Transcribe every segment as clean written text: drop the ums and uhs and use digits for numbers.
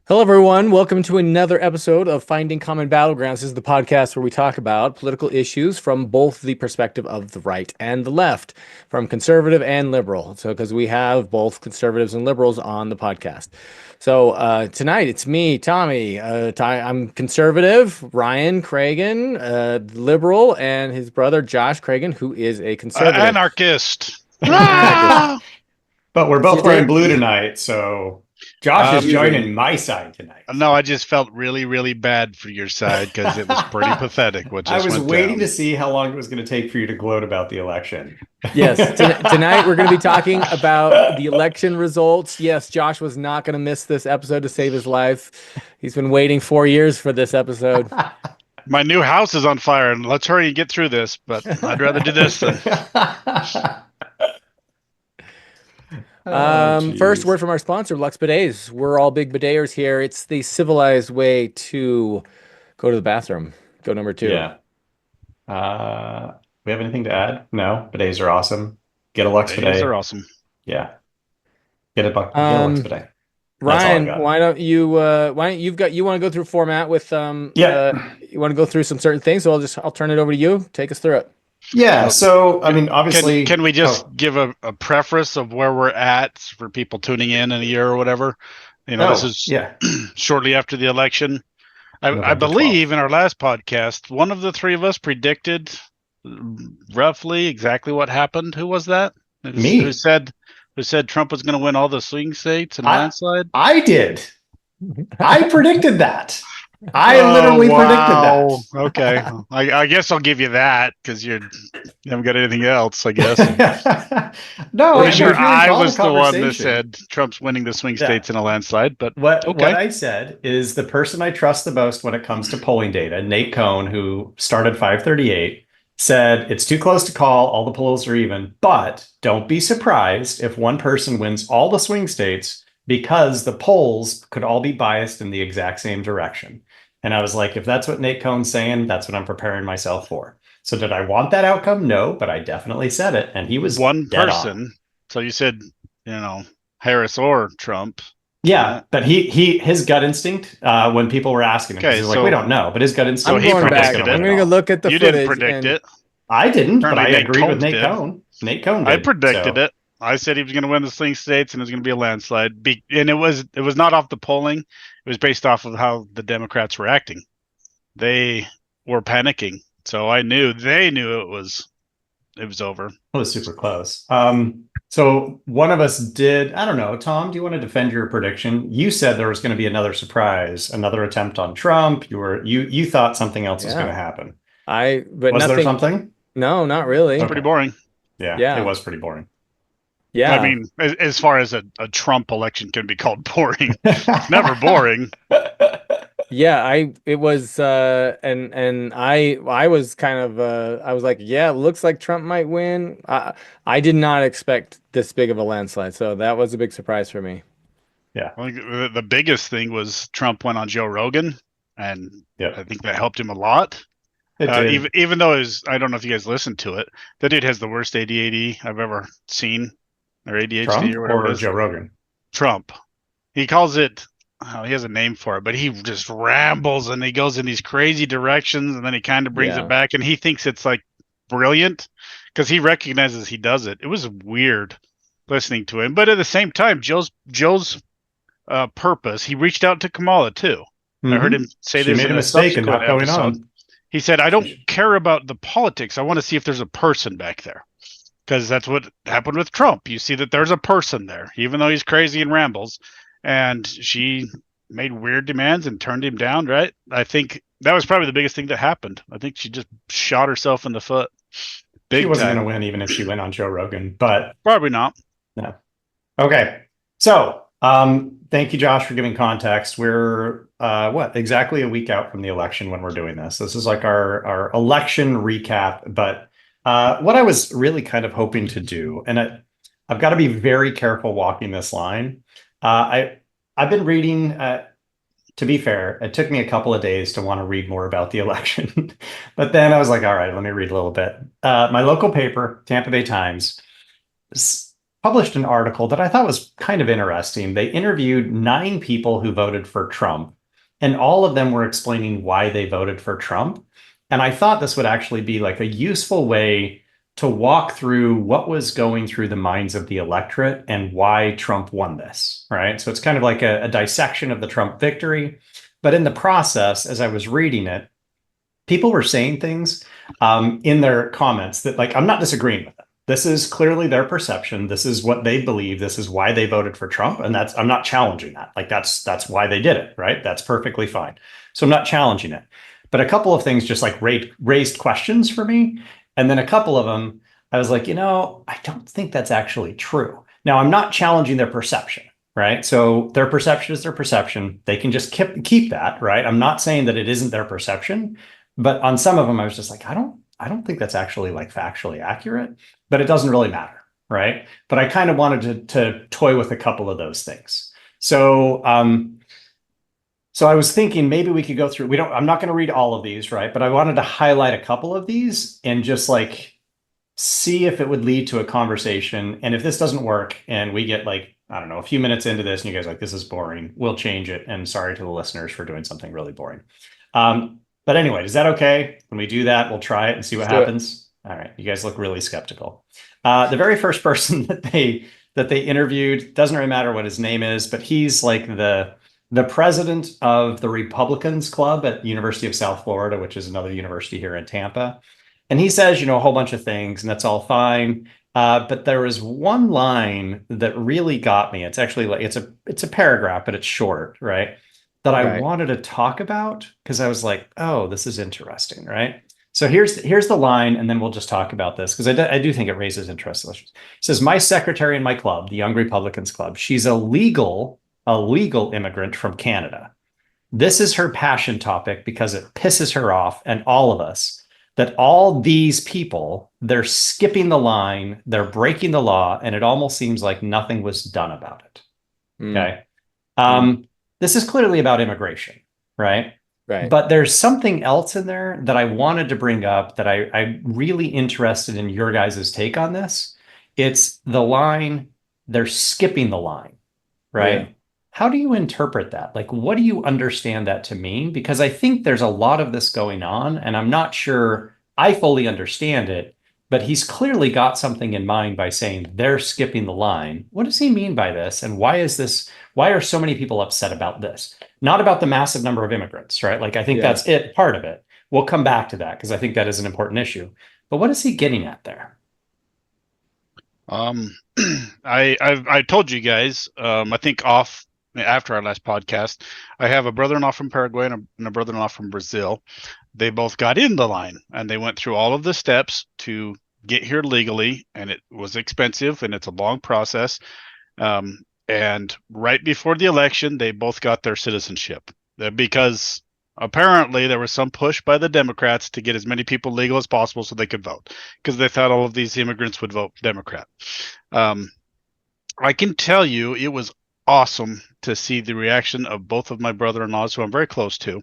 Hello, everyone. Welcome to another episode of Finding Common Battlegrounds. This is the podcast where we talk about political issues from both the perspective of the right and the left, from conservative and liberal. So, because we have both conservatives and liberals on the podcast. So, tonight it's me, Tommy. I'm conservative, Ryan Cragen, liberal, and his brother Josh Cragen, who is a conservative. Anarchist. Anarchist. But we're both So wearing blue tonight, so Josh is joining you- my side tonight. No, I just felt really, really bad for your side because it was pretty pathetic what I just was went waiting down. to see how long it was going to take for you to gloat about the election. Yes, tonight we're going to be talking about the election results. Yes, Josh was not going to miss this episode to save his life. He's been waiting 4 years for this episode. My new house is on fire, and let's hurry and get through this. But I'd rather do this than First word from our sponsor, Lux Bidets. We're all big bideters here. It's the civilized way to go to the bathroom. Go number 2. Yeah. We have anything to add? No, bidets are awesome. Get a Lux bidet. these are awesome. Yeah. Get a Lux bidet. Ryan, why don't you want to go through format with you want to go through some certain things, so I'll turn it over to you. Take us through it. Yeah, so I mean, obviously, Can we just give a preface of where we're at for people tuning in a year or whatever? This is shortly after the election. I believe 12th. In our last podcast, one of the three of us predicted roughly exactly what happened. Who was that? Me. Who said Trump was going to win all the swing states and landslide? I did. I predicted that. I literally predicted that. Okay. I guess I'll give you that because you haven't got anything else, I guess. No, I'm sure I was the one that said Trump's winning the swing states in a landslide. But what I said is the person I trust the most when it comes to polling data, Nate Cohn, who started 538, said it's too close to call. All the polls are even, but don't be surprised if one person wins all the swing states because the polls could all be biased in the exact same direction. And I was like, if that's what Nate Cohn's saying, that's what I'm preparing myself for. So did I want that outcome? No, but I definitely said it. And he was one dead person. On. So you said, Harris or Trump. Yeah, but his gut instinct when people were asking him, he was like, we don't know, but his gut instinct. I'm going back. I'm going to go look at the footage. You didn't predict it. I didn't, but I agreed with Nate Cohn. Nate Cohn did. I predicted it. I said he was going to win the swing states and it was going to be a landslide. And it was not off the polling. It was based off of how the Democrats were acting. They were panicking. So I knew they knew it was over. It was super close. So one of us did, I don't know, Tom, do you want to defend your prediction? You said there was going to be another surprise, another attempt on Trump. You thought something else was going to happen. Was there something? No, not really. It's pretty boring. Yeah, it was pretty boring. Yeah. I mean, as far as a Trump election can be called boring, it's never boring. Yeah, it was, and I was kind of, I was like, yeah, it looks like Trump might win. I did not expect this big of a landslide, so that was a big surprise for me. Yeah. I think the biggest thing was Trump went on Joe Rogan, and I think that helped him a lot. Even though I don't know if you guys listened to it, that dude has the worst ADHD I've ever seen. Or ADHD Trump or whatever it is. Joe Rogan? Trump. He calls it, he has a name for it, but he just rambles and he goes in these crazy directions and then he kind of brings it back and he thinks it's like brilliant because he recognizes he does it. It was weird listening to him. But at the same time, Joe's purpose, he reached out to Kamala too. Mm-hmm. I heard him say this in a mistake and not going on. He said, I don't care about the politics. I want to see if there's a person back there. Because that's what happened with Trump. You see that there's a person there, even though he's crazy and rambles. And she made weird demands and turned him down, right? I think that was probably the biggest thing that happened. I think she just shot herself in the foot. She wasn't going to win even if she went on Joe Rogan, but... Probably not. No. Okay. So, thank you, Josh, for giving context. We're, exactly a week out from the election when we're doing this. This is like our election recap, but... what I was really kind of hoping to do, and I've got to be very careful walking this line. I've been reading, to be fair, it took me a couple of days to want to read more about the election. But then I was like, all right, let me read a little bit. My local paper, Tampa Bay Times, published an article that I thought was kind of interesting. They interviewed 9 people who voted for Trump, and all of them were explaining why they voted for Trump. And I thought this would actually be like a useful way to walk through what was going through the minds of the electorate and why Trump won this, right? So it's kind of like a dissection of the Trump victory. But in the process, as I was reading it, people were saying things in their comments that, like, I'm not disagreeing with them. This is clearly their perception. This is what they believe. This is why they voted for Trump. And I'm not challenging that. Like, that's why they did it, right? That's perfectly fine. So I'm not challenging it. But a couple of things just like raised questions for me. And then a couple of them, I was like, I don't think that's actually true. Now, I'm not challenging their perception, right? So their perception is their perception. They can just keep that, right? I'm not saying that it isn't their perception, but on some of them, I was just like, I don't think that's actually like factually accurate, but it doesn't really matter, right? But I kind of wanted to toy with a couple of those things. So so I was thinking maybe we could go through, I'm not going to read all of these, right? But I wanted to highlight a couple of these and just like see if it would lead to a conversation. And if this doesn't work and we get like, I don't know, a few minutes into this and you guys are like, this is boring, we'll change it. And sorry to the listeners for doing something really boring. But anyway, is that okay? When we do that, we'll try it and see what happens. All right. You guys look really skeptical. The very first person that they interviewed, doesn't really matter what his name is, but he's like the president of the Republicans Club at University of South Florida, which is another university here in Tampa. And he says, a whole bunch of things, and that's all fine. But there was one line that really got me. It's actually like it's a paragraph, but it's short, right? That I wanted to talk about because I was like, oh, this is interesting, right? So here's the line, and then we'll just talk about this because I do think it raises interest. It says, my secretary in my club, the Young Republicans Club, she's a legal immigrant from Canada. This is her passion topic because it pisses her off and all of us that all these people, they're skipping the line, they're breaking the law, and it almost seems like nothing was done about it. Okay. This is clearly about immigration, right? Right. But there's something else in there that I wanted to bring up that I'm really interested in your guys' take on this. It's the line, they're skipping the line, right? Yeah. How do you interpret that? Like, what do you understand that to mean? Because I think there's a lot of this going on, and I'm not sure I fully understand it, but he's clearly got something in mind by saying they're skipping the line. What does he mean by this? And why are so many people upset about this? Not about the massive number of immigrants, right? Like, I think that's part of it. We'll come back to that because I think that is an important issue. But what is he getting at there? I told you guys, I think after our last podcast, I have a brother-in-law from Paraguay and a brother-in-law from Brazil. They both got in the line and they went through all of the steps to get here legally, and it was expensive and it's a long process. And right before the election, they both got their citizenship because apparently there was some push by the Democrats to get as many people legal as possible so they could vote because they thought all of these immigrants would vote Democrat. I can tell you it was awesome to see the reaction of both of my brother-in-laws, who I'm very close to,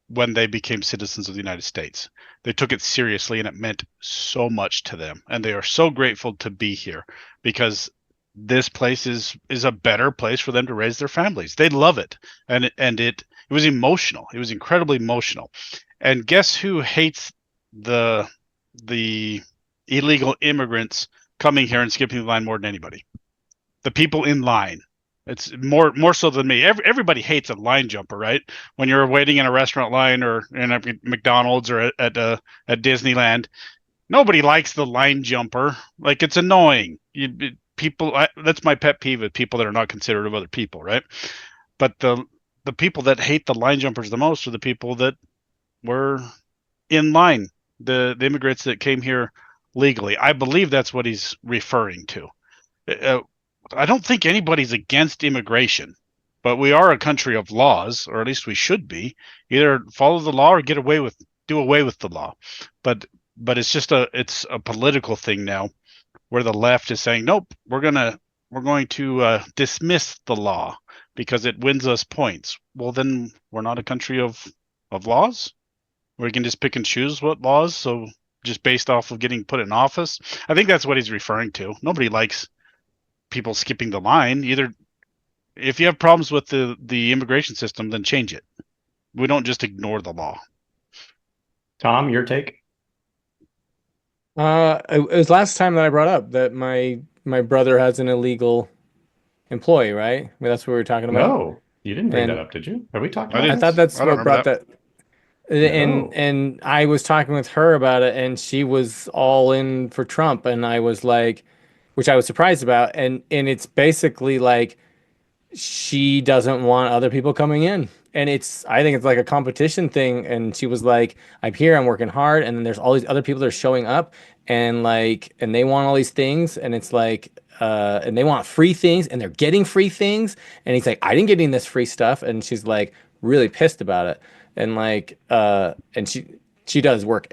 when they became citizens of the United States. They took it seriously, and it meant so much to them. And they are so grateful to be here because this place is a better place for them to raise their families. They love it. And it was emotional. It was incredibly emotional. And guess who hates the illegal immigrants coming here and skipping the line more than anybody? The people in line. It's more so than me. Everybody hates a line jumper, right? When you're waiting in a restaurant line or in a McDonald's or at Disneyland, nobody likes the line jumper. Like, it's annoying. That's my pet peeve with people that are not considerate of other people, right? But the people that hate the line jumpers the most are the people that were in line, the immigrants that came here legally. I believe that's what he's referring to. I don't think anybody's against immigration, but we are a country of laws, or at least we should be. Either follow the law or do away with the law. But it's a political thing now, where the left is saying, nope, we're going to dismiss the law because it wins us points. Well, then we're not a country of laws. We can just pick and choose what laws. So just based off of getting put in office. I think that's what he's referring to. Nobody likes people skipping the line. Either if you have problems with the immigration system, then change it. We don't just ignore the law. Tom, your take? It was last time that I brought up that my brother has an illegal employee, right? I mean, that's what we were talking about. No, you didn't bring And that up, did you? Have we talked I about I didn't. thought this? that's I don't what brought remember that. No. And I was talking with her about it, and she was all in for Trump, and I was like, which I was surprised about, and it's basically like she doesn't want other people coming in. And I think it's like a competition thing. And she was like, I'm here, I'm working hard. And then there's all these other people that are showing up and they want all these things. And it's like, and they want free things and they're getting free things. And he's like, I didn't get any of this free stuff. And she's like really pissed about it. And like, and she does work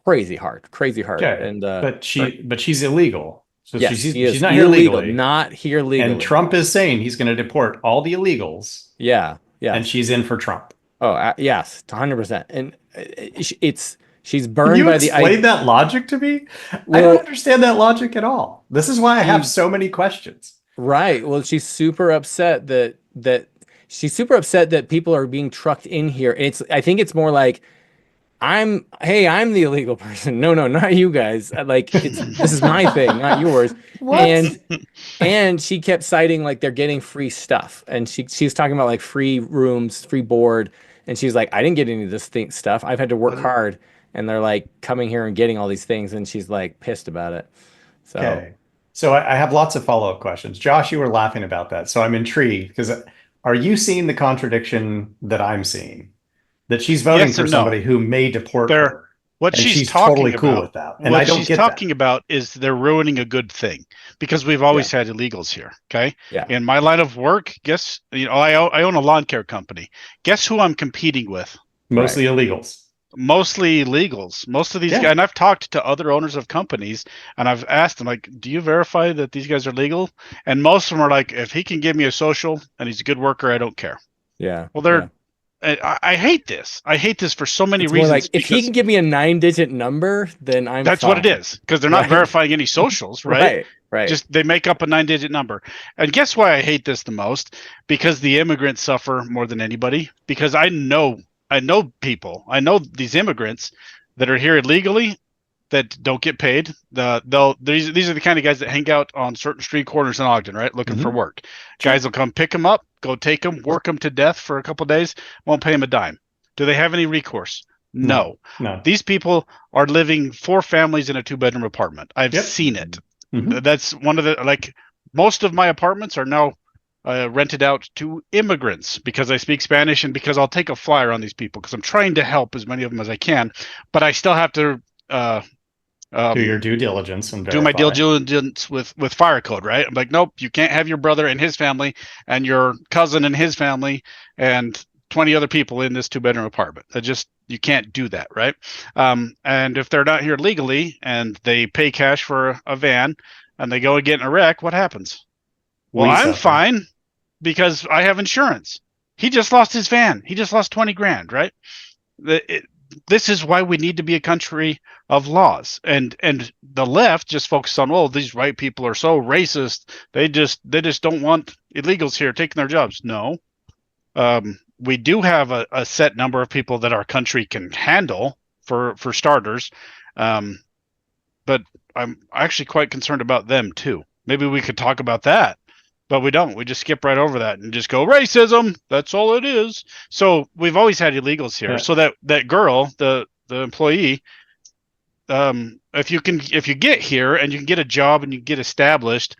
crazy hard. Okay. And, but she's illegal. So yes, she's not here legally. Not here legally. And Trump is saying he's going to deport all the illegals. Yeah. Yeah. And she's in for Trump. Oh, yes, 100%. And she's Can burned you by the explain that logic to me? I Well- don't understand that logic at all. This is why I have so many questions. Right. Well, she's super upset that people are being trucked in here. And I think it's more like I'm the illegal person. No, not you guys. This is my thing, not yours. What? And she kept citing like they're getting free stuff, and she's talking about like free rooms, free board, and she's like, I didn't get any of this stuff. I've had to work hard, and they're like coming here and getting all these things, and she's like pissed about it. So. Okay. So I have lots of follow-up questions. Josh, you were laughing about that, so I'm intrigued because are you seeing the contradiction that I'm seeing? That she's voting for somebody who may deport her. What and she's totally talking cool about, with that. And what I don't she's get talking that. about is they're ruining a good thing because we've always had illegals here. Okay. Yeah. In my line of work, I own a lawn care company. Guess who I'm competing with? Mostly illegals. Mostly illegals. Most of these guys, and I've talked to other owners of companies and I've asked them, like, do you verify that these guys are legal? And most of them are like, if he can give me a social and he's a good worker, I don't care. Yeah. Well, I hate this. I hate this for so many It's reasons. more like if he can give me a 9-digit number, then that's what it is, because they're not verifying any socials, right? Right. Just they make up a 9-digit number. And guess why I hate this the most? Because the immigrants suffer more than anybody. Because I know people. I know these immigrants that are here illegally that don't get paid. These are the kind of guys that hang out on certain street corners in Ogden, right? Looking for work. Guys will come pick them up, go take them, work them to death for a couple of days, won't pay them a dime. Do they have any recourse? No. These people are living 4 families in a 2-bedroom apartment. I've seen it. That's one of the, most of my apartments are now rented out to immigrants because I speak Spanish and because I'll take a flyer on these people because I'm trying to help as many of them as I can, but I still have to do your due diligence and do my due diligence with fire code, right? I'm like, nope, you can't have your brother and his family and your cousin and his family and 20 other people in this 2-bedroom apartment. You can't do that, right? And if they're not here legally and they pay cash for a van and they go and get in a wreck, what happens? Well, I'm fine because I have insurance. He just lost his van. He just lost 20 grand, right? This is why we need to be a country of laws. And the left just focuses on, well, these white people are so racist. They just don't want illegals here taking their jobs. No. We do have a set number of people that our country can handle for starters. But I'm actually quite concerned about them too. Maybe we could talk about that. But we don't. We just skip right over that and just go racism. That's all it is. So we've always had illegals here. Yeah. So that girl, the employee, if you get here and you can get a job and you get established,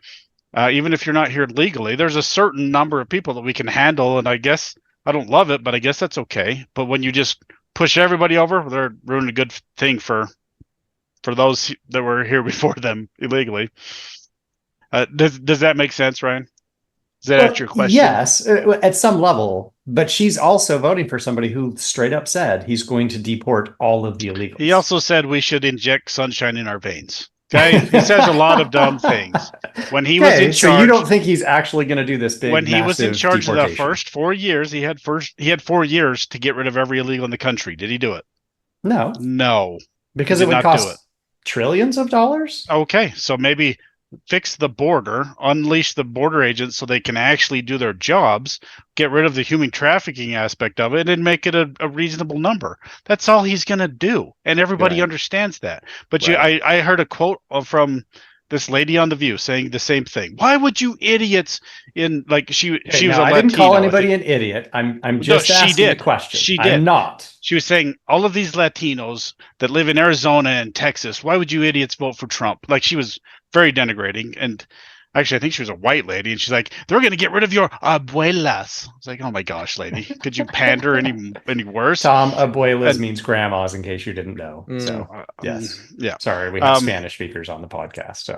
even if you're not here legally, there's a certain number of people that we can handle. And I guess I don't love it, but I guess that's okay. But when you just push everybody over, they're ruining a good thing for those that were here before them illegally. Does that make sense, Ryan? Does that answer your question? Yes, at some level. But she's also voting for somebody who straight up said he's going to deport all of the illegals. He also said we should inject sunshine in our veins. Okay, he says a lot of dumb things. When he was in charge, so you don't think he's actually going to do this big? When he was in charge deportation. of the first 4 years, he had 4 years to get rid of every illegal in the country. Did he do it? No. Because it would cost trillions of dollars. Okay, so maybe fix the border, unleash the border agents so they can actually do their jobs, get rid of the human trafficking aspect of it, and make it a reasonable number. That's all he's going to do, and everybody understands that. But I heard a quote from this lady on The View saying the same thing. Why would you idiots she was a Latino. I didn't call anybody an idiot. I'm just asking the question. She did. I'm not. She was saying all of these Latinos that live in Arizona and Texas, why would you idiots vote for Trump? Like, she was very denigrating. And actually, I think she was a white lady, and she's like, they're going to get rid of your abuelas. I was like, oh my gosh, lady, could you pander any worse? Tom, abuelas means grandmas, in case you didn't know. So yes, yeah. Sorry, we have Spanish speakers on the podcast.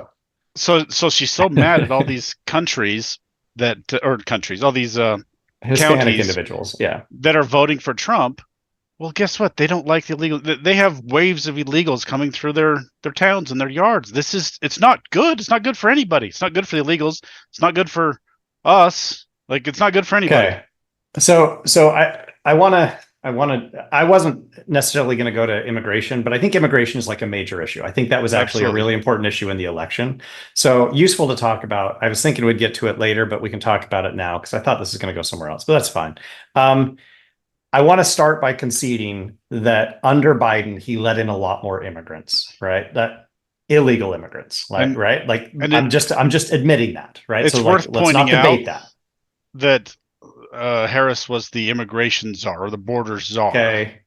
So she's so mad at all these countries all these Hispanic counties individuals, that are voting for Trump. Well, guess what? They don't like the illegal. They have waves of illegals coming through their towns and their yards. It's not good. It's not good for anybody. It's not good for the illegals. It's not good for us. Like, it's not good for anybody. Okay. So I wasn't necessarily going to go to immigration, but I think immigration is like a major issue. I think that was actually a really important issue in the election. So useful to talk about. I was thinking we'd get to it later, but we can talk about it now because I thought this is going to go somewhere else, but that's fine. I want to start by conceding that under Biden, he let in a lot more immigrants, right? That illegal immigrants, right? Like, I'm just admitting that, right? It's worth let's not debate that Harris was the immigration czar, or the border czar,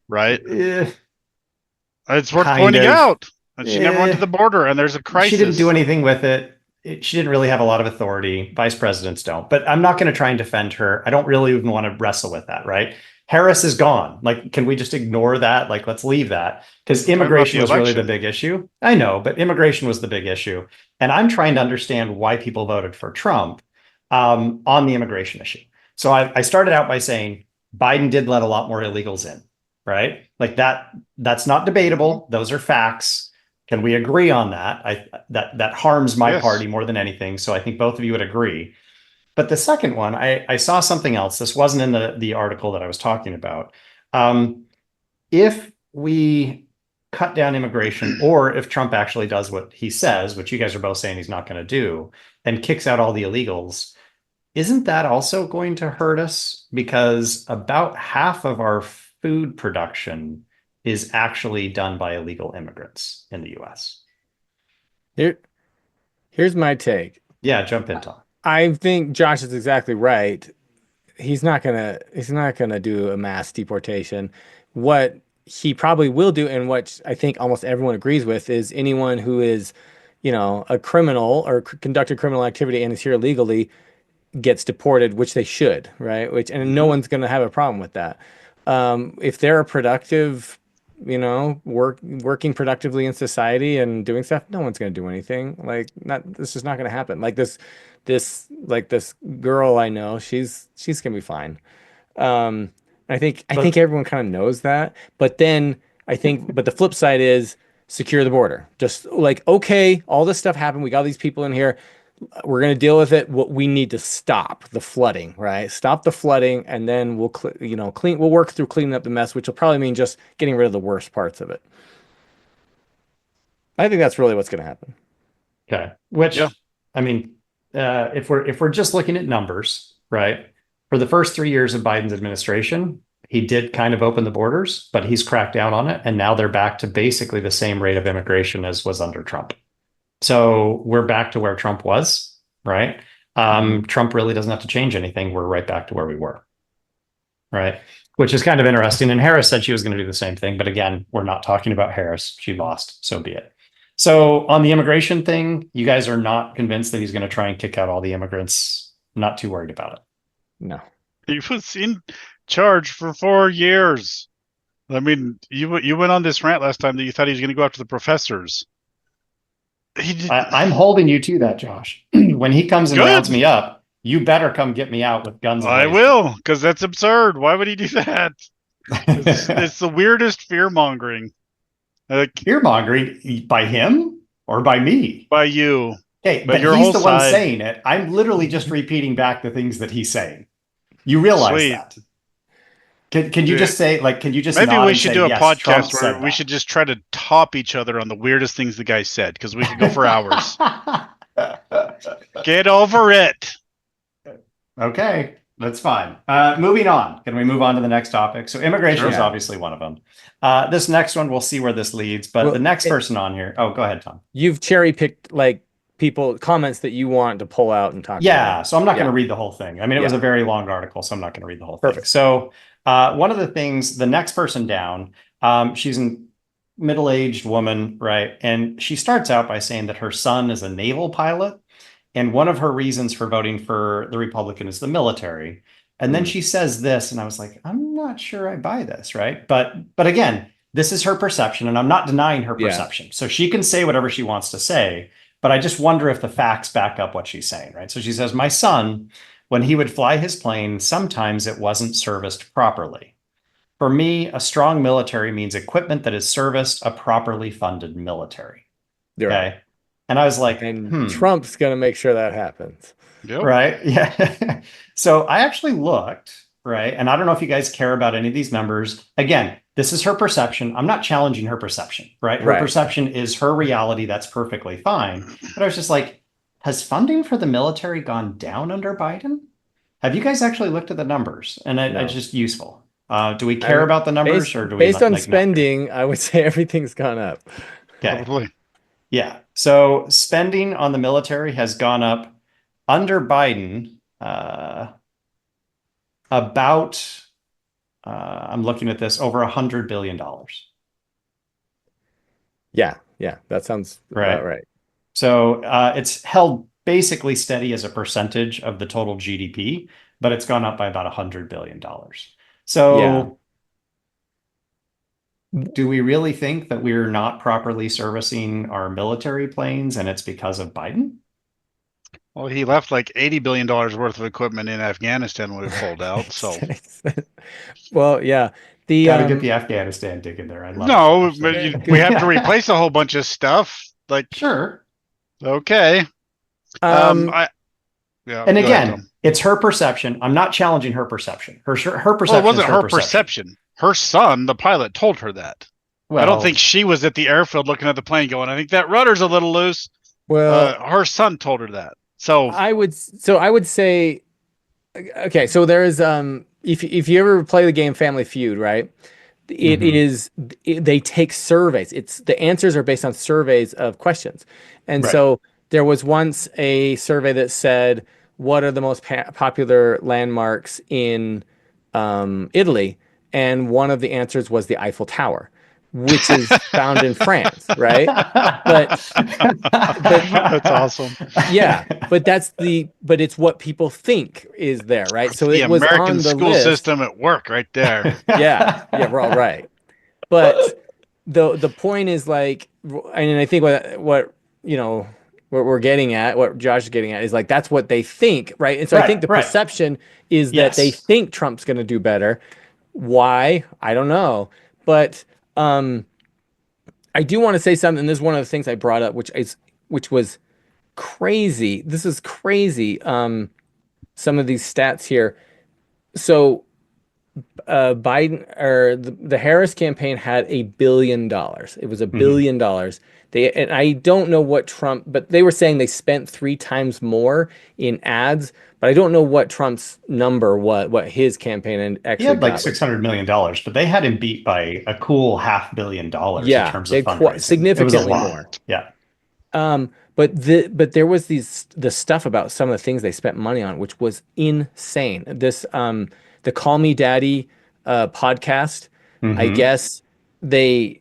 right? It's worth pointing out that she never went to the border, and there's a crisis. She didn't do anything with it. She didn't really have a lot of authority. Vice presidents don't. But I'm not going to try and defend her. I don't really even want to wrestle with that, right? Harris is gone. Like, can we just ignore that? Like, let's leave that, because immigration was really the big issue. I know, but immigration was the big issue. And I'm trying to understand why people voted for Trump on the immigration issue. So I started out by saying Biden did let a lot more illegals in, right? Like, that's not debatable. Those are facts. Can we agree on that? That harms my party more than anything. So I think both of you would agree. But the second one, I saw something else. This wasn't in the article that I was talking about. If we cut down immigration, or if Trump actually does what he says, which you guys are both saying he's not going to do, and kicks out all the illegals, isn't that also going to hurt us? Because about half of our food production is actually done by illegal immigrants in the US. Here's my take. Yeah, jump in, Tom. I think Josh is exactly right. He's not gonna do a mass deportation. What he probably will do, and what I think almost everyone agrees with, is anyone who is, a criminal or conducted criminal activity and is here illegally gets deported, which they should, right? And no one's gonna have a problem with that. If they're a productive, working productively in society and doing stuff, no one's gonna do anything. This is not gonna happen. This girl I know, she's gonna be fine. I think everyone kind of knows that, but then but the flip side is secure the border. Just okay, all this stuff happened. We got these people in here. We're gonna deal with it. What we need to stop the flooding, right? Stop the flooding, and then we'll clean. We'll work through cleaning up the mess, which will probably mean just getting rid of the worst parts of it. I think that's really what's gonna happen. Okay, I mean. If we're just looking at numbers, right? For the first 3 years of Biden's administration, he did kind of open the borders, but he's cracked down on it. And now they're back to basically the same rate of immigration as was under Trump. So we're back to where Trump was, right? Trump really doesn't have to change anything. We're right back to where we were, right? Which is kind of interesting. And Harris said she was going to do the same thing. But again, we're not talking about Harris. She lost, so be it. So on the immigration thing, you guys are not convinced that he's going to try and kick out all the immigrants. Not too worried about it. No. He was in charge for 4 years. I mean, you went on this rant last time that you thought he was going to go after the professors. I'm holding you to that, Josh. When he comes and rounds me up, you better come get me out with guns. I will, because that's absurd. Why would he do that? It's the weirdest fear-mongering. Fear-mongering by him or by me? By you. Hey, but he's the one saying it. I'm literally just repeating back the things that he's saying. You realize that. Can you just say, like, can you just maybe nod we and should say, do a yes, Trump podcast where said we that? should just try to top each other on the weirdest things the guy said, because we could go for hours. Get over it. Okay, that's fine. Moving on. Can we move on to the next topic? So immigration is obviously one of them. This next one, we'll see where this leads. But the next person on here. Oh, go ahead, Tom. You've cherry picked like comments that you want to pull out and talk about. Yeah, so I'm not going to read the whole thing. I mean, it was a very long article, so I'm not going to read the whole thing. So one of the things, the next person down, she's a middle-aged woman, right? And she starts out by saying that her son is a naval pilot. And one of her reasons for voting for the Republican is the military. And then she says this, and I was like, I'm not sure I buy this, right? But again, this is her perception, and I'm not denying her perception. So she can say whatever she wants to say, but I just wonder if the facts back up what she's saying, right? So she says, my son, when he would fly his plane, sometimes it wasn't serviced properly. For me, a strong military means equipment that is serviced a properly funded military. Okay. And I was like, Trump's going to make sure that happens. Yep. Right. Yeah. So I actually looked, right? And I don't know if you guys care about any of these numbers. Again, this is her perception. I'm not challenging her perception, right? Her perception is her reality. That's perfectly fine. But I was just like, has funding for the military gone down under Biden? Have you guys actually looked at the numbers? And it's just useful. Do we care about the numbers, or do we? Based on spending, I would say everything's gone up. Okay. Probably. Yeah. So spending on the military has gone up under Biden about, I'm looking at this, over $100 billion. Yeah. That sounds about right. So it's held basically steady as a percentage of the total GDP, but it's gone up by about $100 billion. So do we really think that we're not properly servicing our military planes and it's because of Biden? Well, he left like $80 billion worth of equipment in Afghanistan when we pulled out. So, well, yeah. Gotta get the Afghanistan dig in there. I love we have to replace a whole bunch of stuff. Like, sure. Okay. And again, it's her perception. I'm not challenging her perception. Her perception. Well, it wasn't her perception. Her son, the pilot, told her that. Well, I don't think she was at the airfield looking at the plane going, I think that rudder's a little loose. Well, her son told her that. So I would say, okay, so there is if you ever play the game Family Feud, right? They take surveys. The answers are based on surveys of questions. And so there was once a survey that said, what are the most popular landmarks in Italy? And one of the answers was the Eiffel Tower, which is found in France, right? But that's awesome. Yeah, but it's what people think is there, right? So the it was American on the school list. System at work right there. Yeah, we're all right. But the point is, like, and I think what we're getting at, what Josh is getting at, is like that's what they think, right? And so I think the perception is that they think Trump's going to do better. Why? I don't know. But I do want to say something. This is one of the things I brought up, which was crazy. This is crazy. Some of these stats here. So Biden, or the Harris campaign, had $1 billion. It was $1 billion. And I don't know what Trump, but they were saying they spent 3 times more in ads, but I don't know what Trump's number, what his campaign actually he had like $600 million, but they had him beat by a cool $500 million in terms of fundraising. Significantly more. Yeah. But there was the stuff about some of the things they spent money on, which was insane. This the Call Me Daddy podcast, I guess they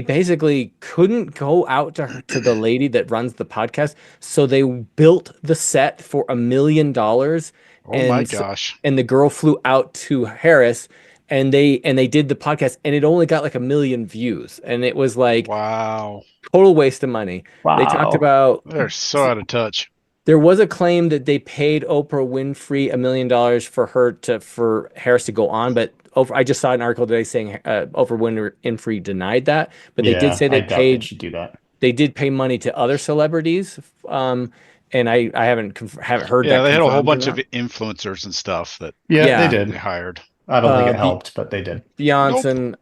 basically couldn't go out to the lady that runs the podcast, so they built the set for $1 million. Oh my gosh. And the girl flew out to Harris, and they did the podcast, and it only got like 1 million views, and it was like, wow, total waste of money. Wow. They talked about, they're so out of touch. There was a claim that they paid Oprah Winfrey $1 million for Harris to go on, but I just saw an article today saying Oprah Winfrey denied that, but they did say they paid. Should do that. They did pay money to other celebrities, and I haven't heard. Yeah, they had a whole bunch of influencers and stuff that they did. They hired. I don't think it helped, but they did. Beyonce,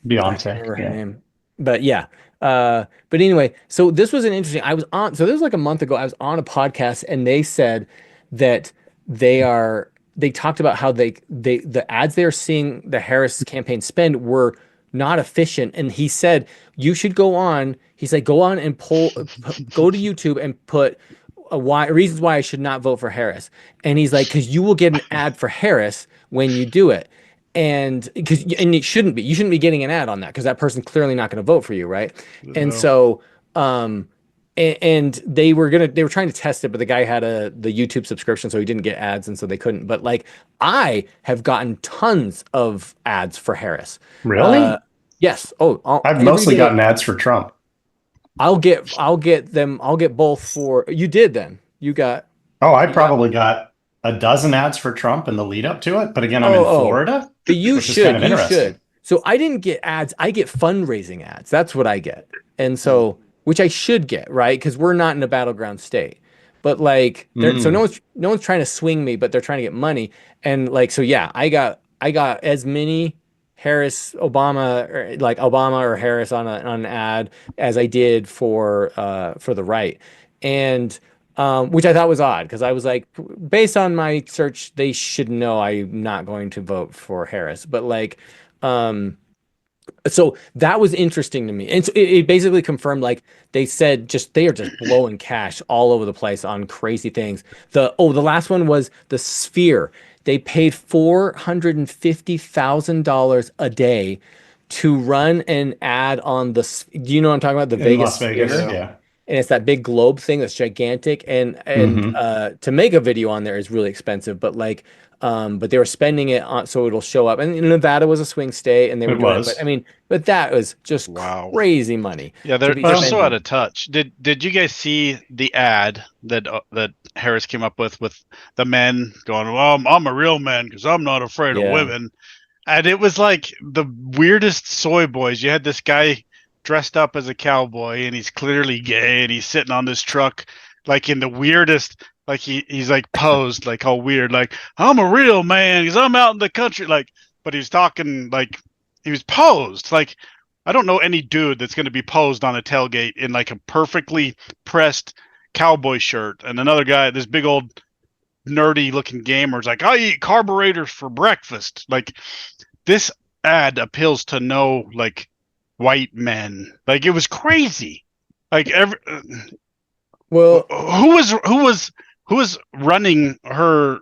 Beyonce, I can't remember her name, but yeah. But anyway, so this was an interesting. So this was like a month ago. I was on a podcast, and they said that they talked about how the ads they're seeing the Harris campaign spend were not efficient, and he said you should go on. He's like, go on and go to YouTube and put reasons why I should not vote for Harris. And he's like, because you will get an ad for Harris when you do it. And it shouldn't be. You shouldn't be getting an ad on that because that person's clearly not going to vote for you, right? No. And so, and they were trying to test it, but the guy had the YouTube subscription, so he didn't get ads, and so they couldn't. But like, I have gotten tons of ads for Harris. Really? Yes. Oh, I've mostly gotten ads for Trump. I'll get them. I'll get both for you. Did then you got? Oh, I probably got a dozen ads for Trump in the lead up to it. But again, I'm in Florida. But you should. You should. So I didn't get ads. I get fundraising ads. That's what I get. And so, which I should get, right? Because we're not in a battleground state. But like, so no one's trying to swing me, but they're trying to get money. And like, so yeah, I got as many Obama or Harris on an ad as I did for the right. And which I thought was odd because I was like, based on my search, they should know I'm not going to vote for Harris. But like, so that was interesting to me. And so it basically confirmed, like they said, they are just blowing cash all over the place on crazy things. The last one was the Sphere. They paid $450,000 a day to run an ad on do you know what I'm talking about? The Las Vegas, yeah. And it's that big globe thing that's gigantic, and to make a video on there is really expensive. But like, but they were spending it on so it'll show up. And Nevada was a swing state, and they were doing it. But I mean, that was just crazy money. Yeah, they're so out of touch. Did you guys see the ad that Harris came up with the men going, "Well, I'm a real man because I'm not afraid of women," and it was like the weirdest soy boys. You had this guy dressed up as a cowboy, and he's clearly gay, and he's sitting on this truck like in the weirdest, like he's like posed like all weird, like I'm a real man because I'm out in the country, like, but he's talking like he was posed. Like, I don't know any dude that's going to be posed on a tailgate in like a perfectly pressed cowboy shirt, and another guy, this big old nerdy looking gamer, is like, I eat carburetors for breakfast. Like, this ad appeals to no like white men. Like, it was crazy. Like, who was running her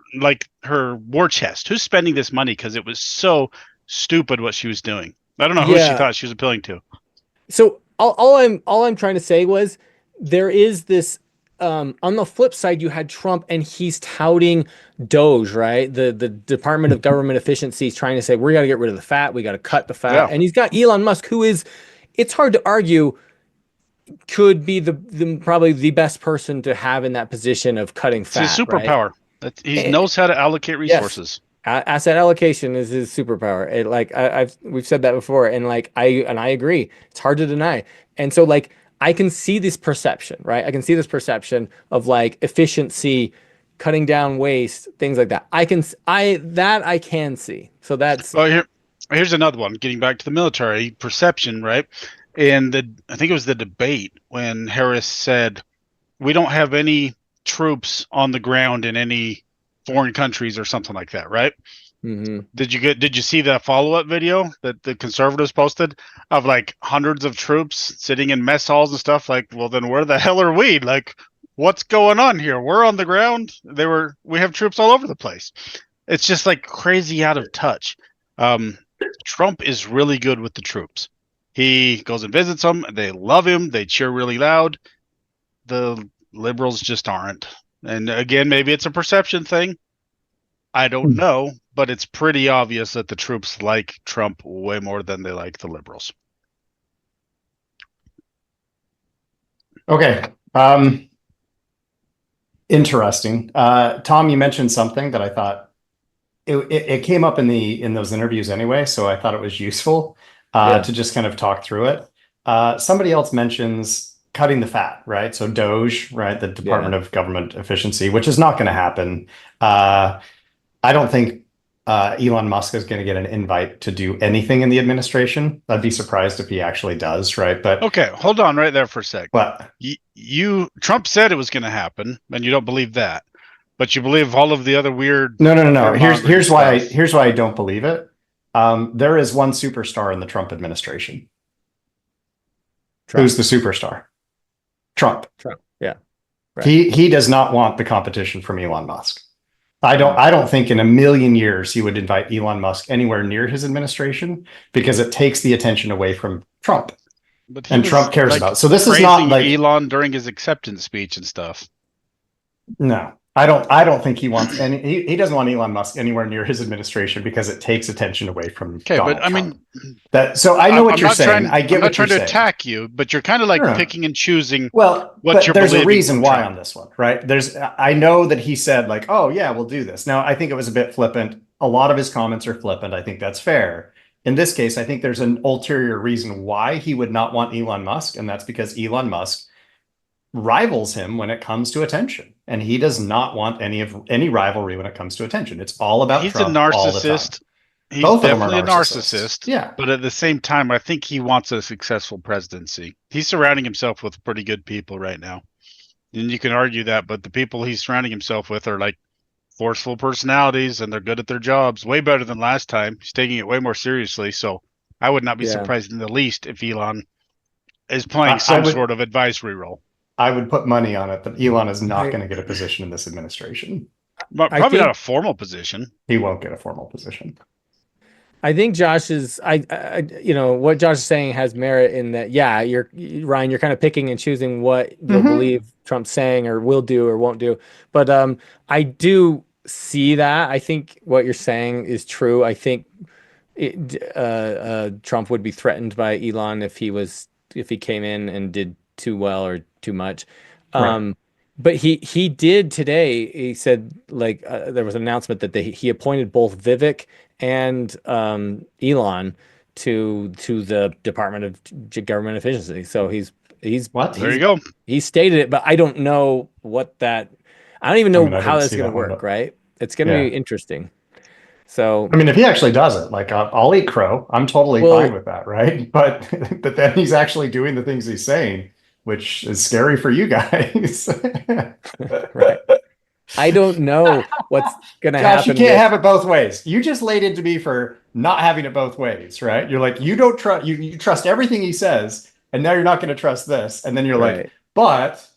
war chest? Who's spending this money? Because it was so stupid what she was doing. I don't know who she thought she was appealing to. So all I'm trying to say was there is this on the flip side, you had Trump, and he's touting Doge, right? The Department of Government Efficiency is trying to say, we got to get rid of the fat. We got to cut the fat. Yeah. And he's got Elon Musk, who is, it's hard to argue, could be the probably the best person to have in that position of cutting fat. It's his superpower. Right? He knows how to allocate resources. Yes. Asset allocation is his superpower. We've said that before, and I agree. It's hard to deny. And so like, I can see this perception, right? I can see this perception of like efficiency, cutting down waste, things like that. I can see. So that's. Well, here's another one. Getting back to the military perception, right? And I think it was the debate when Harris said, "We don't have any troops on the ground in any foreign countries," or something like that, right? Mm-hmm. Did you see that follow-up video that the conservatives posted of like hundreds of troops sitting in mess halls and stuff? Like, well, then where the hell are we? Like, what's going on here? We're on the ground. We have troops all over the place. It's just like crazy out of touch. Trump is really good with the troops. He goes and visits them. They love him. They cheer really loud. The liberals just aren't. And again, maybe it's a perception thing. I don't know, but it's pretty obvious that the troops like Trump way more than they like the liberals. Okay. Interesting. Tom, you mentioned something that I thought it came up in those interviews anyway, so I thought it was useful to just kind of talk through it. Somebody else mentions cutting the fat, right? So Doge, right? The Department of Government Efficiency, which is not going to happen. I don't think Elon Musk is going to get an invite to do anything in the administration. I'd be surprised if he actually does, right? But okay, hold on right there for a sec. But Trump said it was going to happen, and you don't believe that, but you believe all of the other weird. No. Here's why I don't believe it. There is one superstar in the Trump administration. Who's the superstar? Trump. Yeah. Right. He does not want the competition from Elon Musk. I don't think in a million years he would invite Elon Musk anywhere near his administration, because it takes the attention away from Trump. And Trump cares about it. So this is not like Elon during his acceptance speech and stuff. No, I don't think he wants any. He doesn't want Elon Musk anywhere near his administration because it takes attention away from. Okay, Donald but I Trump. mean, that. So I know what you're saying. I get I'm what not trying you're to saying. attack you, but you're kind of like picking and choosing. Well, what you're there's a believing reason from why Trump. on this one, right? I know that he said like, oh yeah, we'll do this. Now I think it was a bit flippant. A lot of his comments are flippant. I think that's fair. In this case, I think there's an ulterior reason why he would not want Elon Musk, and that's because Elon Musk rivals him when it comes to attention, and he does not want any rivalry when it comes to attention. It's all about He's Trump a narcissist. all the time. He's Both definitely a narcissist. Yeah, but at the same time, I think he wants a successful presidency. He's surrounding himself with pretty good people right now, and you can argue that. But the people he's surrounding himself with are like forceful personalities, and they're good at their jobs. Way better than last time. He's taking it way more seriously. So I would not be surprised in the least if Elon is playing some sort of advisory role. I would put money on it that Elon is not going to get a position in this administration. But probably not a formal position. He won't get a formal position. I think Josh's, what Josh is saying has merit in that. Yeah, Ryan, you're kind of picking and choosing what you'll believe Trump's saying or will do or won't do. But I do see that. I think what you're saying is true. I think Trump would be threatened by Elon if he came in and did too well or too much. Right. But he did today. He said there was an announcement that he appointed both Vivek and Elon to the Department of Government Efficiency. So he's there you go. He stated it, but I don't know what that. I don't even know how that's going to work. Right? It's going to be interesting. So I mean, if he actually does it, like I'll eat crow. I'm totally fine with that, right? But then he's actually doing the things he's saying, which is scary for you guys. Right. I don't know what's going to happen. You can't have it both ways. You just laid into me for not having it both ways, right? You're like, you don't trust, you trust everything he says, and now you're not going to trust this. And then you're like, but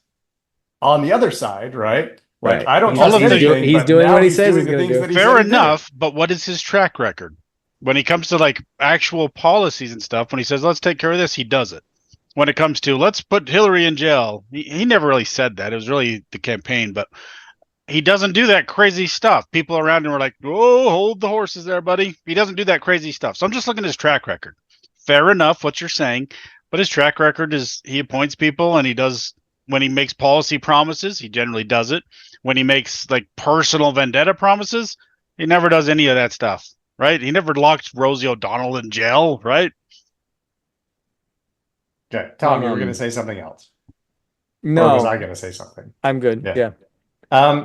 on the other side, right? Like, I don't trust anything. He's doing what he says he's going to do. Fair enough, but what is his track record? When he comes to like actual policies and stuff, when he says, let's take care of this, he does it. When it comes to let's put Hillary in jail, he never really said that. It was really the campaign, but he doesn't do that crazy stuff. People around him are like, "Oh, hold the horses there, buddy." He doesn't do that crazy stuff. So I'm just looking at his track record. Fair enough, what you're saying, but his track record is he appoints people, and he does when he makes policy promises. He generally does it. When he makes like personal vendetta promises, he never does any of that stuff, right? He never locked Rosie O'Donnell in jail, right? Okay, Tom, you were going to say something else. No, or was I going to say something? I'm good. Yeah.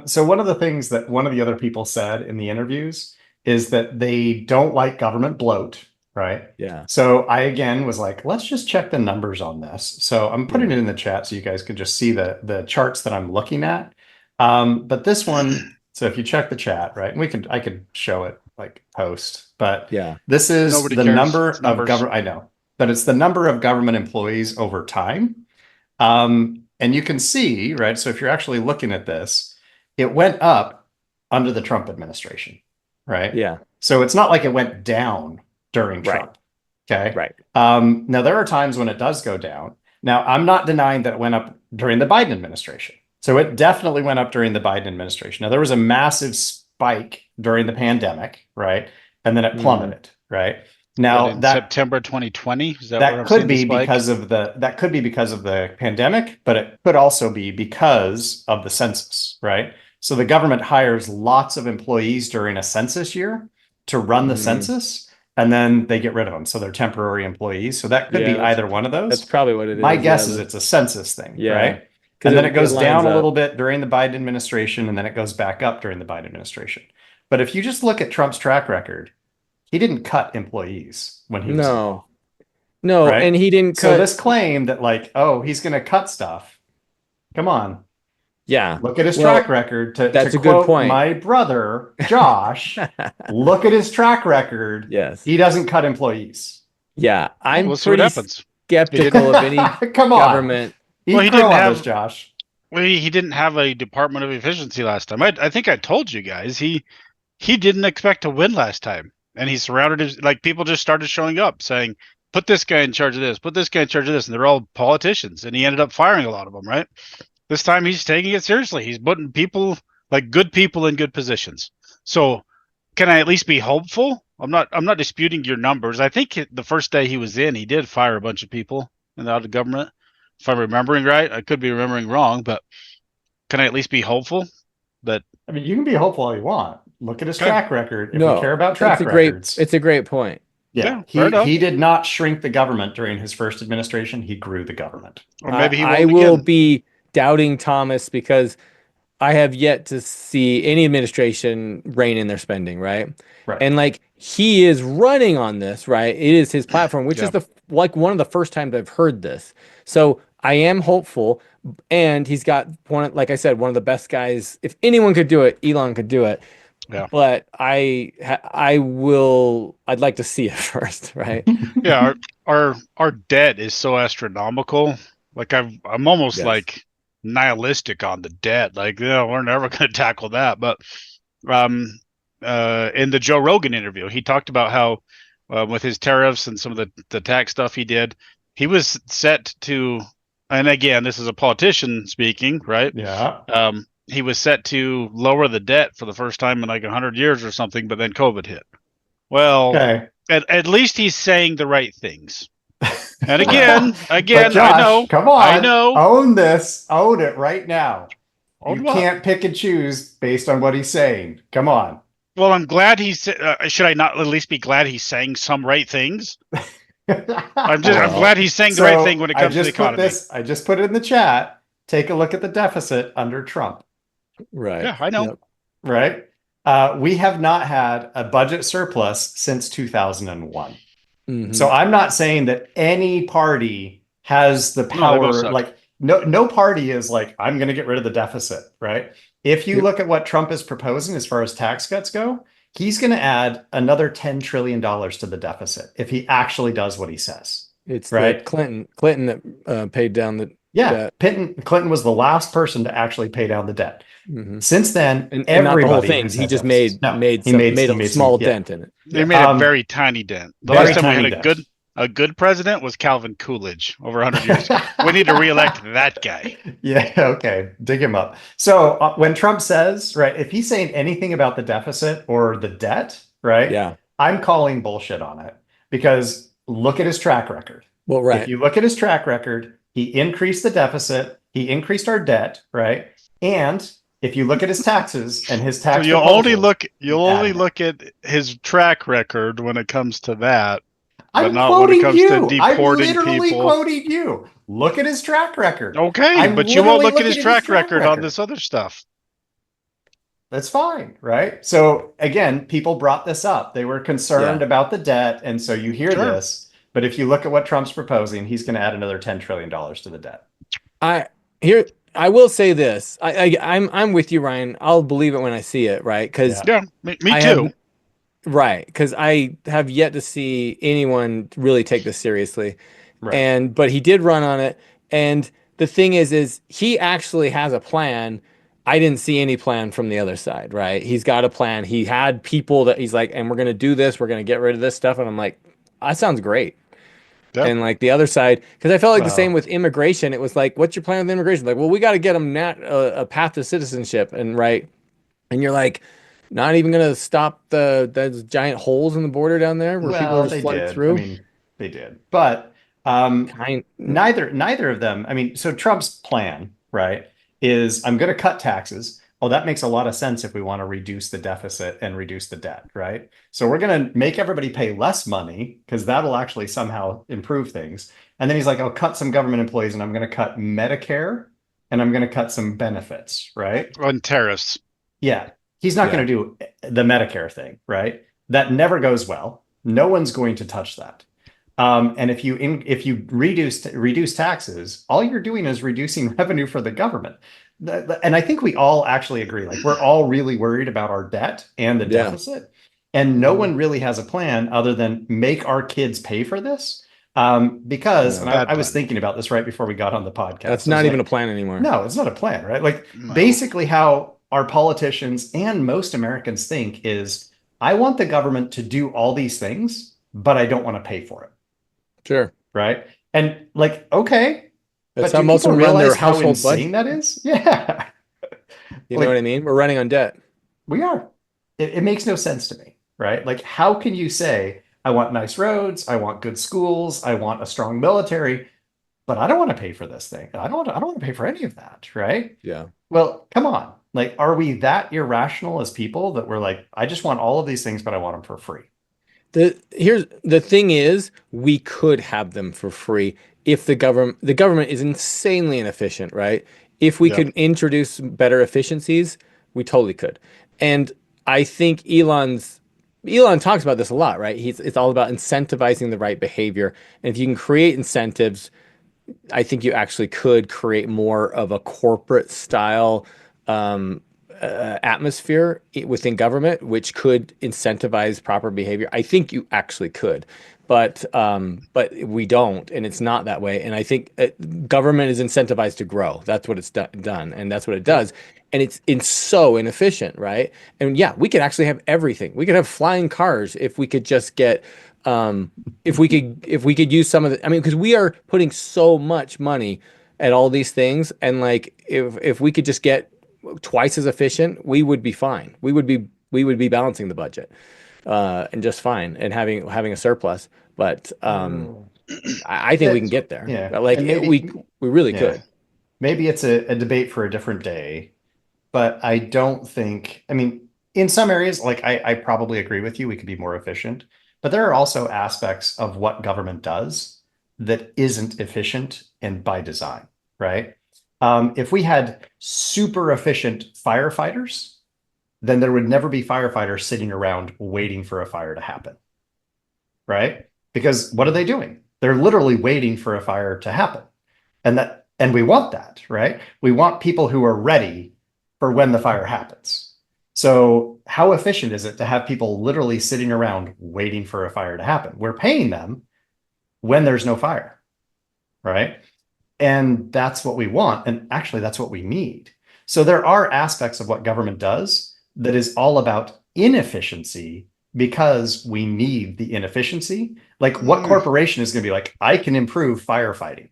So one of the things that one of the other people said in the interviews is that they don't like government bloat, right? Yeah. So I again was like, let's just check the numbers on this. So I'm putting it in the chat so you guys can just see the charts that I'm looking at. But this one, so if you check the chat, right, and I could show it like post, but this is the number of government. I know, but it's the number of government employees over time. And you can see, right, so if you're actually looking at this, it went up under the Trump administration, right? Yeah. So it's not like it went down during Trump. Okay. Right. Now there are times when it does go down. Now I'm not denying that it went up during the Biden administration. So it definitely went up during the Biden administration. Now there was a massive spike during the pandemic, right? And then it plummeted, right? Now that September 2020, is that could be because of the pandemic, but it could also be because of the census, right? So the government hires lots of employees during a census year to run the census, and then they get rid of them. So they're temporary employees. So that could be either one of those. That's probably what it is. My guess is it's a census thing, right? And then it goes down a little bit during the Biden administration, and then it goes back up during the Biden administration. But if you just look at Trump's track record, he didn't cut employees when he was No. No, right? and he didn't So cut. this claim that like, oh, he's going to cut stuff. Come on. Yeah. Look at his Well, track record. To that's a good quote point. my brother, Josh, look at his track record. Yes. He doesn't cut employees. Yeah. I'm We'll see what pretty happens. skeptical of any Come on. government. Eat Well, he crow didn't on have- this, Josh. Well, he didn't have a Department of Efficiency last time. I think I told you guys he didn't expect to win last time, and he surrounded his people just started showing up saying, "Put this guy in charge of this, put this guy in charge of this," and they're all politicians, and he ended up firing a lot of them. Right? This time he's taking it seriously. He's putting people good people in good positions. So, can I at least be hopeful? I'm not disputing your numbers. I think the first day he was in, he did fire a bunch of people in the government. If I'm remembering right, I could be remembering wrong, but can I at least be hopeful that? I mean, you can be hopeful all you want. Look at his track record. If No, we care about track it's records. It's a great point. Yeah, fair enough. he did not shrink the government during his first administration. He grew the government. Or maybe he I won't will again. be doubting Thomas because I have yet to see any administration rein in their spending, right? Right. And like he is running on this, right? It is his platform, which Yeah. is one of the first times I've heard this. So I am hopeful, and he's got like I said, one of the best guys. If anyone could do it, Elon could do it. Yeah. But I'd like to see it first, right? Yeah, our debt is so astronomical. Like I'm almost Yes. like nihilistic on the debt. Like, we're never going to tackle that. But in the Joe Rogan interview, he talked about how with his tariffs and some of the tax stuff he did, he was set to, and again, this is a politician speaking, right? Yeah. He was set to lower the debt for the first time in like 100 years or something, but then COVID hit. Well, Okay. at least he's saying the right things. And again, But Josh, I know. come on. I know. Own this. Own it right now. Own You what? can't pick and choose based on what he's saying. Come on. Well, I'm glad should I not at least be glad he's saying some right things? I'm glad he's saying the right thing when it comes to the economy. I just put it in the chat. Take a look at the deficit under Trump. Right. Yeah, I know. Yep. Right. We have not had a budget surplus since 2001. Mhm. So I'm not saying that any party has the No, they power. both suck. Like no party is like, I'm going to get rid of the deficit, right? If you Yep. look at what Trump is proposing as far as tax cuts go, he's going to add another $10 trillion to the deficit if he actually does what he says. It's Right. the Clinton that paid down the Yeah, debt. Clinton was the last person to actually pay down the debt. Mhm. Since then, And not everybody the whole thing. has He had just deficits. No, made he a small yeah. dent in it. They made a very tiny dent. The very last time we tiny had dent. a good president was Calvin Coolidge over 100 years ago. We need to reelect that guy. Yeah, okay. Dig him up. So when Trump says, right, if he's saying anything about the deficit or the debt, right, Yeah. I'm calling bullshit on it because look at his track record. Well, If right. you look at his track record, he increased the deficit, he increased our debt, right? And if you look at his taxes and his So tax you'll only proposals, look at his track record when it comes to that. But I'm not when it quoting comes to you. I'm deporting literally people. quoting you. Look at his track record. Okay, I'm but you won't literally look at looking his track record on this other stuff. That's fine, right? So again, people brought this up. They were concerned Yeah. about the debt, and so you hear Sure. this. But if you look at what Trump's proposing, he's going to add another $10 trillion to the debt. I will say this. I'm with you, Ryan. I'll believe it when I see it, right? Because Yeah, me I too. have- right, because I have yet to see anyone really take this seriously. Right. But he did run on it. And the thing is he actually has a plan. I didn't see any plan from the other side, right? He's got a plan. He had people that he's like, and we're going to do this. We're going to get rid of this stuff. And I'm like, that sounds great. Yep. And like the other side, because I felt like the Well- same with immigration. It was like, what's your plan with immigration? Like, well, we got to get them a path to citizenship. And right. And you're like, not even going to stop those giant holes in the border down there where people are just flooding through. I mean, they did. But neither of them. I mean, so Trump's plan, right, is I'm going to cut taxes. Oh, that makes a lot of sense if we want to reduce the deficit and reduce the debt, right? So we're going to make everybody pay less money because that'll actually somehow improve things. And then he's like, I'll cut some government employees and I'm going to cut Medicare and I'm going to cut some benefits, right? On tariffs. Yeah. he's not going to do the Medicare thing, right? That never goes well. No one's going to touch that. And if you reduce taxes, all you're doing is reducing revenue for the government. And I think we all actually agree, like we're all really worried about our debt and the deficit, and no one really has a plan other than make our kids pay for this. Because and I was thinking about this right before we got on the podcast. That's not even a plan anymore. No, it's not a plan, right? Like basically how our politicians and most Americans think is, I want the government to do all these things, but I don't want to pay for it. Sure. Right. And like, okay. That's how most of them run their household budget. That is? Yeah. You know what I mean? We're running on debt. We are. It makes no sense to me, right? Like, how can you say, I want nice roads, I want good schools, I want a strong military, but I don't want to pay for this thing. I don't want to pay for any of that, right? Yeah. Well, come on. Like, are we that irrational as people that we're like, I just want all of these things, but I want them for free? The thing is, we could have them for free if the government is insanely inefficient, right? If we could introduce better efficiencies, we totally could. And I think Elon talks about this a lot, right? It's all about incentivizing the right behavior. And if you can create incentives, I think you actually could create more of a corporate style atmosphere within government, which could incentivize proper behavior. I think you actually could, but we don't, and it's not that way. And I think government is incentivized to grow. That's what it's done, and that's what it does. And it's so inefficient, right? And yeah, we could actually have everything. We could have flying cars if we could just get. If we could use some of the, I mean, because we are putting so much money at all these things, and like if we could just get twice as efficient, we would be fine. We would be balancing the budget, and just fine, and having a surplus. But I think we can get there. Yeah, like we really could. Maybe it's a debate for a different day, but I don't think. I mean, in some areas, like I probably agree with you, we could be more efficient. But there are also aspects of what government does that isn't efficient and by design, right? If we had super efficient firefighters, then there would never be firefighters sitting around waiting for a fire to happen, right? Because what are they doing? They're literally waiting for a fire to happen. And we want that, right? We want people who are ready for when the fire happens. So how efficient is it to have people literally sitting around waiting for a fire to happen? We're paying them when there's no fire, right? And that's what we want. And actually, that's what we need. So there are aspects of what government does that is all about inefficiency because we need the inefficiency. Like what corporation is going to be like, I can improve firefighting?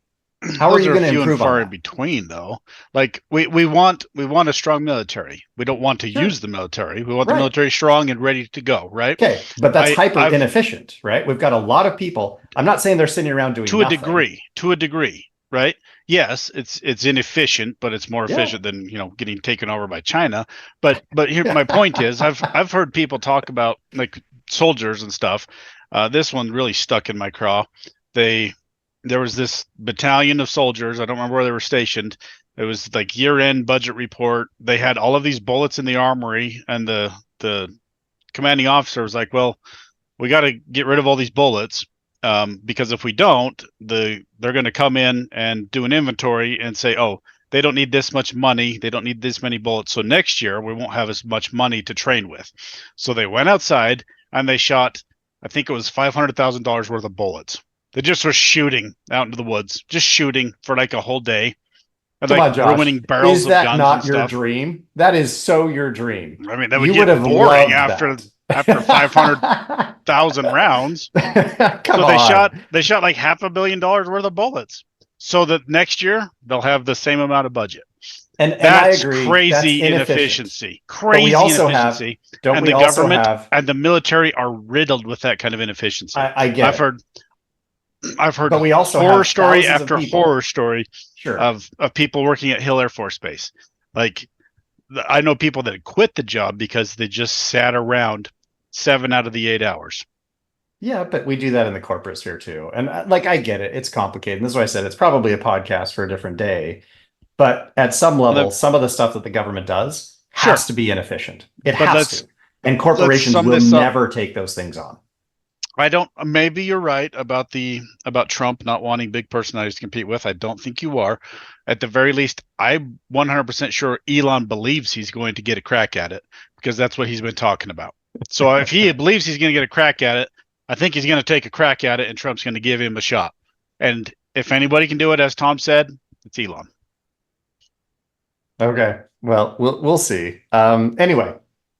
How are you going to improve far on that? in between, though? Like we want a strong military. We don't want to use the military. We want the military strong and ready to go, right? Okay, but that's hyper inefficient, right? We've got a lot of people. I'm not saying they're sitting around doing to nothing. a degree, right? Yes, it's inefficient, but it's more efficient than getting taken over by China. But here my point is, I've heard people talk about like soldiers and stuff. This one really stuck in my craw. There was this battalion of soldiers. I don't remember where they were stationed. It was like year-end budget report. They had all of these bullets in the armory, and the commanding officer was like, "Well, we got to get rid of all these bullets because if we don't, they're going to come in and do an inventory and say, oh, they don't need this much money. They don't need this many bullets. So next year we won't have as much money to train with." So they went outside and they shot, I think it was $500,000 worth of bullets. They just were shooting out into the woods, just shooting for like a whole day. And Come like on, Josh. ruining barrels is that of guns not and your stuff. Dream? That is so your dream. I mean, that would get boring after 500,000 rounds. Come on. They shot like $500 million worth of bullets, so that next year they'll have the same amount of budget. And that's I agree. Crazy that's inefficiency. Crazy we also inefficiency. And the government and the military are riddled with that kind of inefficiency. I get I've heard but we also horror story after of horror story of people working at Hill Air Force Base. Like I know people that quit the job because they just sat around 7 out of the 8 hours. Yeah, but we do that in the corporate sphere too. And like, I get it. It's complicated. And this is why I said it's probably a podcast for a different day. But at some level, some of the stuff that the government does has to be inefficient. It But has to. And corporations sum will this up. never take those things on. Maybe you're right about Trump not wanting big personalities to compete with. I don't think you are. At the very least, I'm 100% sure Elon believes he's going to get a crack at it, because that's what he's been talking about. So if he believes he's going to get a crack at it, I think he's going to take a crack at it, and Trump's going to give him a shot. And if anybody can do it, as Tom said, it's Elon. Okay. Well, we'll see. Anyway,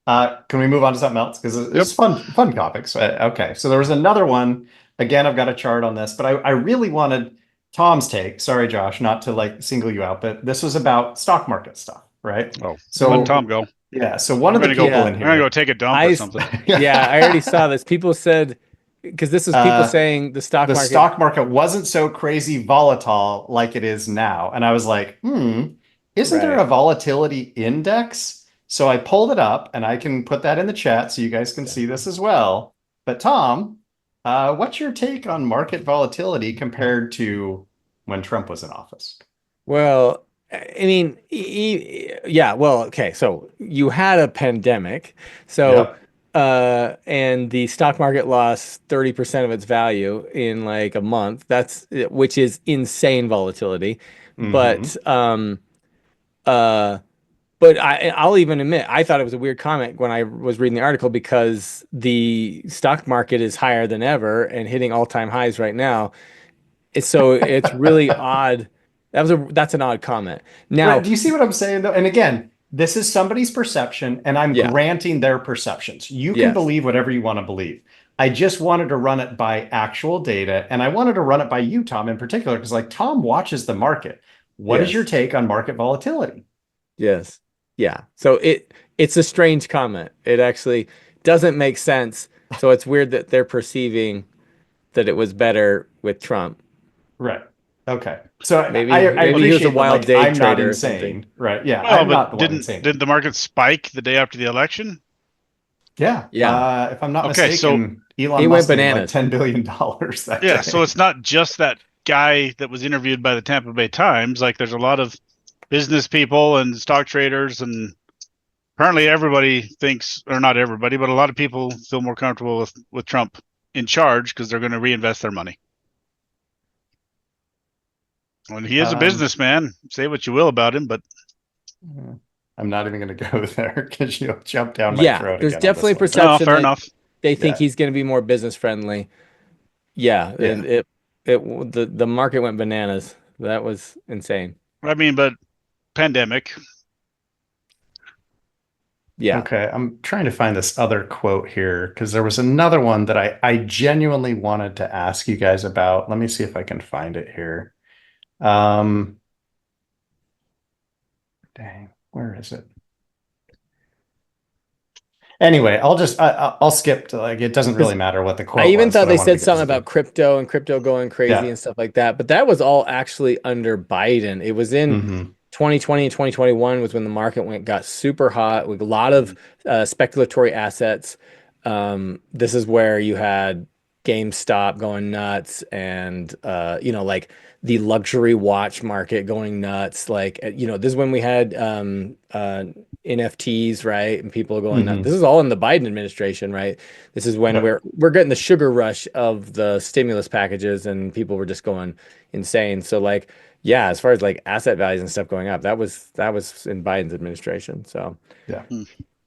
can we move on to something else? Because it's fun topics. Okay. So there was another one. Again, I've got a chart on this, but I really wanted Tom's take. Sorry, Josh, not to like single you out, but this was about stock market stuff, right? Oh, so let Tom go. Yeah. So one of the people in here. I'm gonna go take a dump or something. Yeah, I already saw this. People said, because this is people saying the stock market wasn't so crazy volatile like it is now, and I was like, isn't there a volatility index? So I pulled it up, and I can put that in the chat so you guys can see this as well. But Tom, what's your take on market volatility compared to when Trump was in office? Well, I mean, yeah, well, okay. So you had a pandemic. So, and the stock market lost 30% of its value in like a month. Which is insane volatility. But I'll even admit, I thought it was a weird comment when I was reading the article, because the stock market is higher than ever and hitting all-time highs right now. So it's really odd. That's an odd comment. Now, do you see what I'm saying though? And again, this is somebody's perception, and I'm granting their perceptions. You can believe whatever you want to believe. I just wanted to run it by actual data, and I wanted to run it by you, Tom, in particular, because like Tom watches the market. What is your take on market volatility? Yes. Yeah. So it's a strange comment. It actually doesn't make sense. So it's weird that they're perceiving that it was better with Trump. Right. Okay. So maybe I he was a wild day I'm trader not insane. Right. Yeah. Well, I'm not the one insane. Didn't the market spike the day after the election? Yeah. Yeah. If I'm not mistaken, so Elon Musk made like $10 billion that day. So it's not just that guy that was interviewed by the Tampa Bay Times. Like, there's a lot of business people and stock traders, and apparently everybody thinks, or not everybody, but a lot of people feel more comfortable with Trump in charge because they're going to reinvest their money. When he is a businessman, say what you will about him, but I'm not even going to go there because you'll jump down my throat. There's definitely perception. Fair enough. They think he's going to be more business friendly. Yeah. The market went bananas. That was insane. I mean, but pandemic. Yeah. Okay. I'm trying to find this other quote here because there was another one that I genuinely wanted to ask you guys about. Let me see if I can find it here. Dang, where is it? Anyway, I'll skip to, like, it doesn't really matter what the quote I even was, thought they said something about crypto and crypto going crazy and stuff like that, but that was all actually under Biden. It was in 2020 and 2021 was when the market got super hot with a lot of speculatory assets. This is where you had GameStop going nuts, and like the luxury watch market going nuts. Like, this is when we had NFTs, right? And people going nuts. This is all in the Biden administration, right? This is when we're getting the sugar rush of the stimulus packages, and people were just going insane. So like, yeah, as far as like asset values and stuff going up, that was in Biden's administration. So yeah.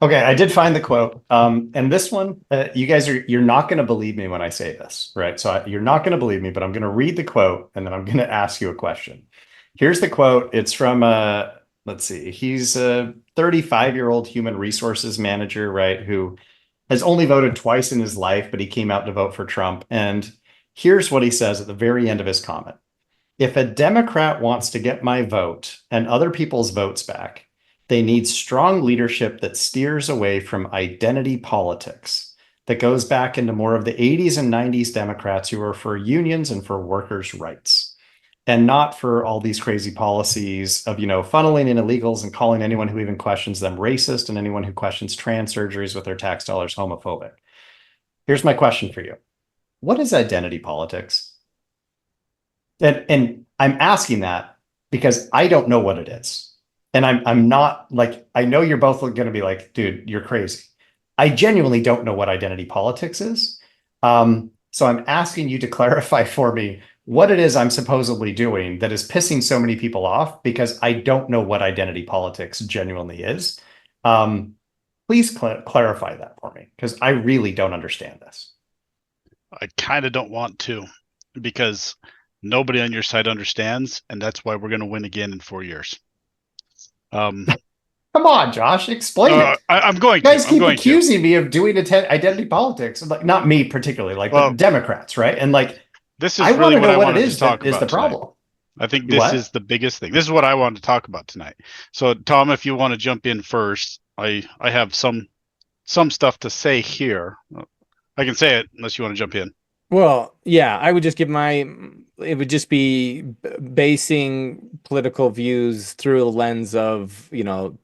Okay, I did find the quote. And this one, you guys you're not going to believe me when I say this, right? So you're not going to believe me, but I'm going to read the quote and then I'm going to ask you a question. Here's the quote. It's from let's see. He's a 35-year-old human resources manager, right? Who has only voted twice in his life, but he came out to vote for Trump. And here's what he says at the very end of his comment. If a Democrat wants to get my vote and other people's votes back, they need strong leadership that steers away from identity politics, that goes back into more of the 80s and 90s Democrats who are for unions and for workers' rights, and not for all these crazy policies of, funneling in illegals and calling anyone who even questions them racist and anyone who questions trans surgeries with their tax dollars homophobic. Here's my question for you. What is identity politics? And I'm asking that because I don't know what it is. and I'm not like, I know you're both going to be like, dude, you're crazy. I genuinely don't know what identity politics is. So I'm asking you to clarify for me what it is I'm supposedly doing that is pissing so many people off, because I don't know what identity politics genuinely is. Please clarify that for me, because I really don't understand this. I kind of don't want to, because nobody on your side understands, and that's why we're going to win again in 4 years. Come on, Josh, explain it. I'm going to. You guys keep going accusing me of doing identity politics. Like, not me particularly, like, but Democrats, right? And like, this is really what I wanted to talk about. Is the problem? I think this is the biggest thing. This is what I wanted to talk about tonight. So, Tom, if you want to jump in first, I have some stuff to say here. I can say it unless you want to jump in. Well, yeah, I would just give it would just be basing political views through a lens of,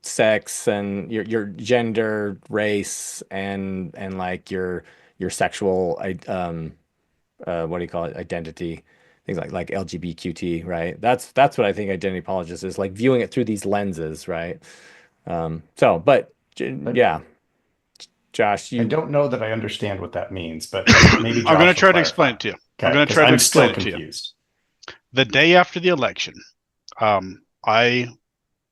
sex and your gender, race, and like your sexual, what do you call it? Identity, things like LGBTQT, right? That's what I think identity politics is, like viewing it through these lenses, right? Yeah. Josh, I don't know that I understand what that means, but maybe I'm going to try to explain it to you. Okay, I'm going to try to explain it to you. The day after the election, I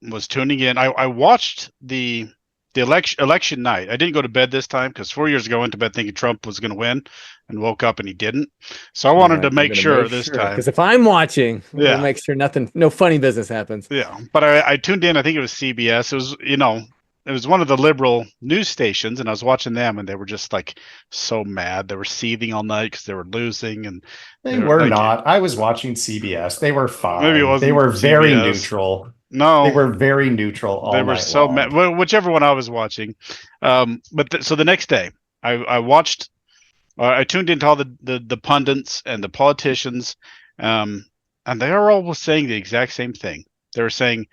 was tuning in. I watched the election night. I didn't go to bed this time because 4 years ago I went to bed thinking Trump was going to win, and woke up and he didn't. So I wanted to make sure this time. Because if I'm watching, we'll make sure no funny business happens. Yeah, but I tuned in. I think it was CBS. It was it was one of the liberal news stations, and I was watching them, and they were just like so mad. They were seething all night because they were losing, and they were like, not. I was watching CBS. They were fine. Maybe it wasn't. They were CBS. Very neutral. No, they were very neutral. All they were so mad. Well, whichever one I was watching. So the next day, I watched. I tuned into all the pundits and the politicians, and they are all saying the exact same thing. They were saying,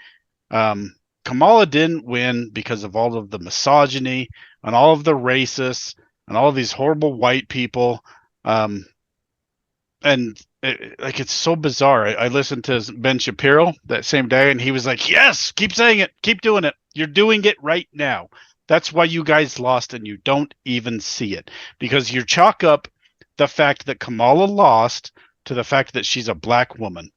Kamala didn't win because of all of the misogyny and all of the racists and all of these horrible white people. It's so bizarre. I listened to Ben Shapiro that same day, and he was like, yes, keep saying it. Keep doing it. You're doing it right now. That's why you guys lost, and you don't even see it, because you chalk up the fact that Kamala lost to the fact that she's a black woman.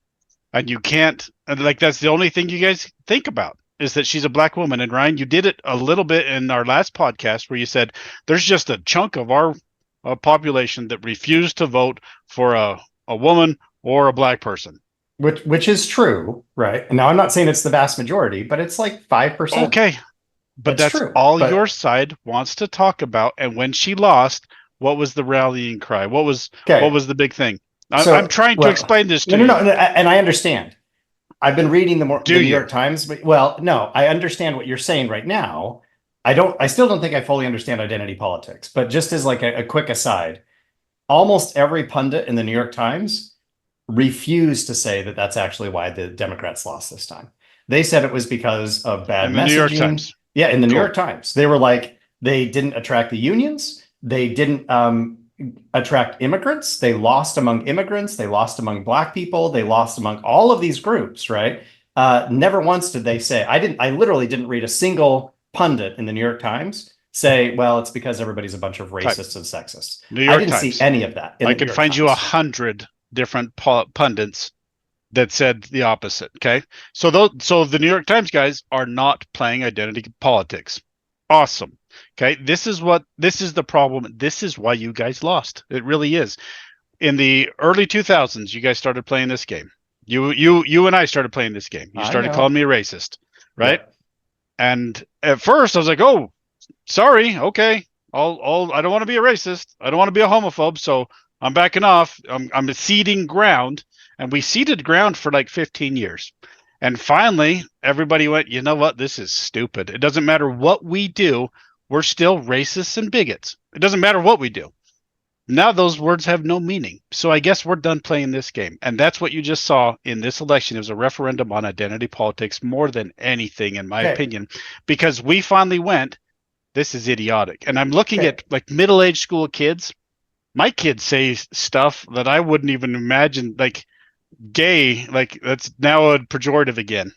And you can't, like, that's the only thing you guys think about, is that she's a black woman. And Ryan, you did it a little bit in our last podcast where you said there's just a chunk of our population that refused to vote for a woman or a black person. Which is true, right? And now I'm not saying it's the vast majority, but it's like 5%. Okay. But that's true. All your side wants to talk about. And when she lost, what was the rallying cry? What was the big thing? I'm trying to explain this to you. No, and I understand. I've been reading the New York Times, but no, I understand what you're saying right now. I still don't think I fully understand identity politics, but just as like a quick aside, almost every pundit in the New York Times refused to say that that's actually why the Democrats lost this time. They said it was because of bad messaging. New York Times. Yeah, in the New York Times. They were like, they didn't attract the unions. They didn't attract immigrants. They lost among immigrants. They lost among black people. They lost among all of these groups, right? Never once did they say, I literally didn't read a single pundit in the New York Times say, well, it's because everybody's a bunch of racists and sexists. I didn't see any of that. I could find you 100 different pundits that said the opposite. Okay. So the New York Times guys are not playing identity politics. Awesome. Okay. This is the problem. This is why you guys lost. It really is. In the early 2000s, you guys started playing this game. You and I started playing this game. You started calling me a racist, right? Yeah. And at first I was like, oh, sorry. Okay. I don't want to be a racist. I don't want to be a homophobe. So I'm backing off. I'm ceding ground. And we ceded ground for like 15 years. And finally, everybody went, you know what? This is stupid. It doesn't matter what we do. We're still racists and bigots. It doesn't matter what we do. Now those words have no meaning. So I guess we're done playing this game. And that's what you just saw in this election. It was a referendum on identity politics more than anything, in my opinion, because we finally went, this is idiotic. And I'm looking at like middle-aged school kids. My kids say stuff that I wouldn't even imagine, like gay, like that's now a pejorative again.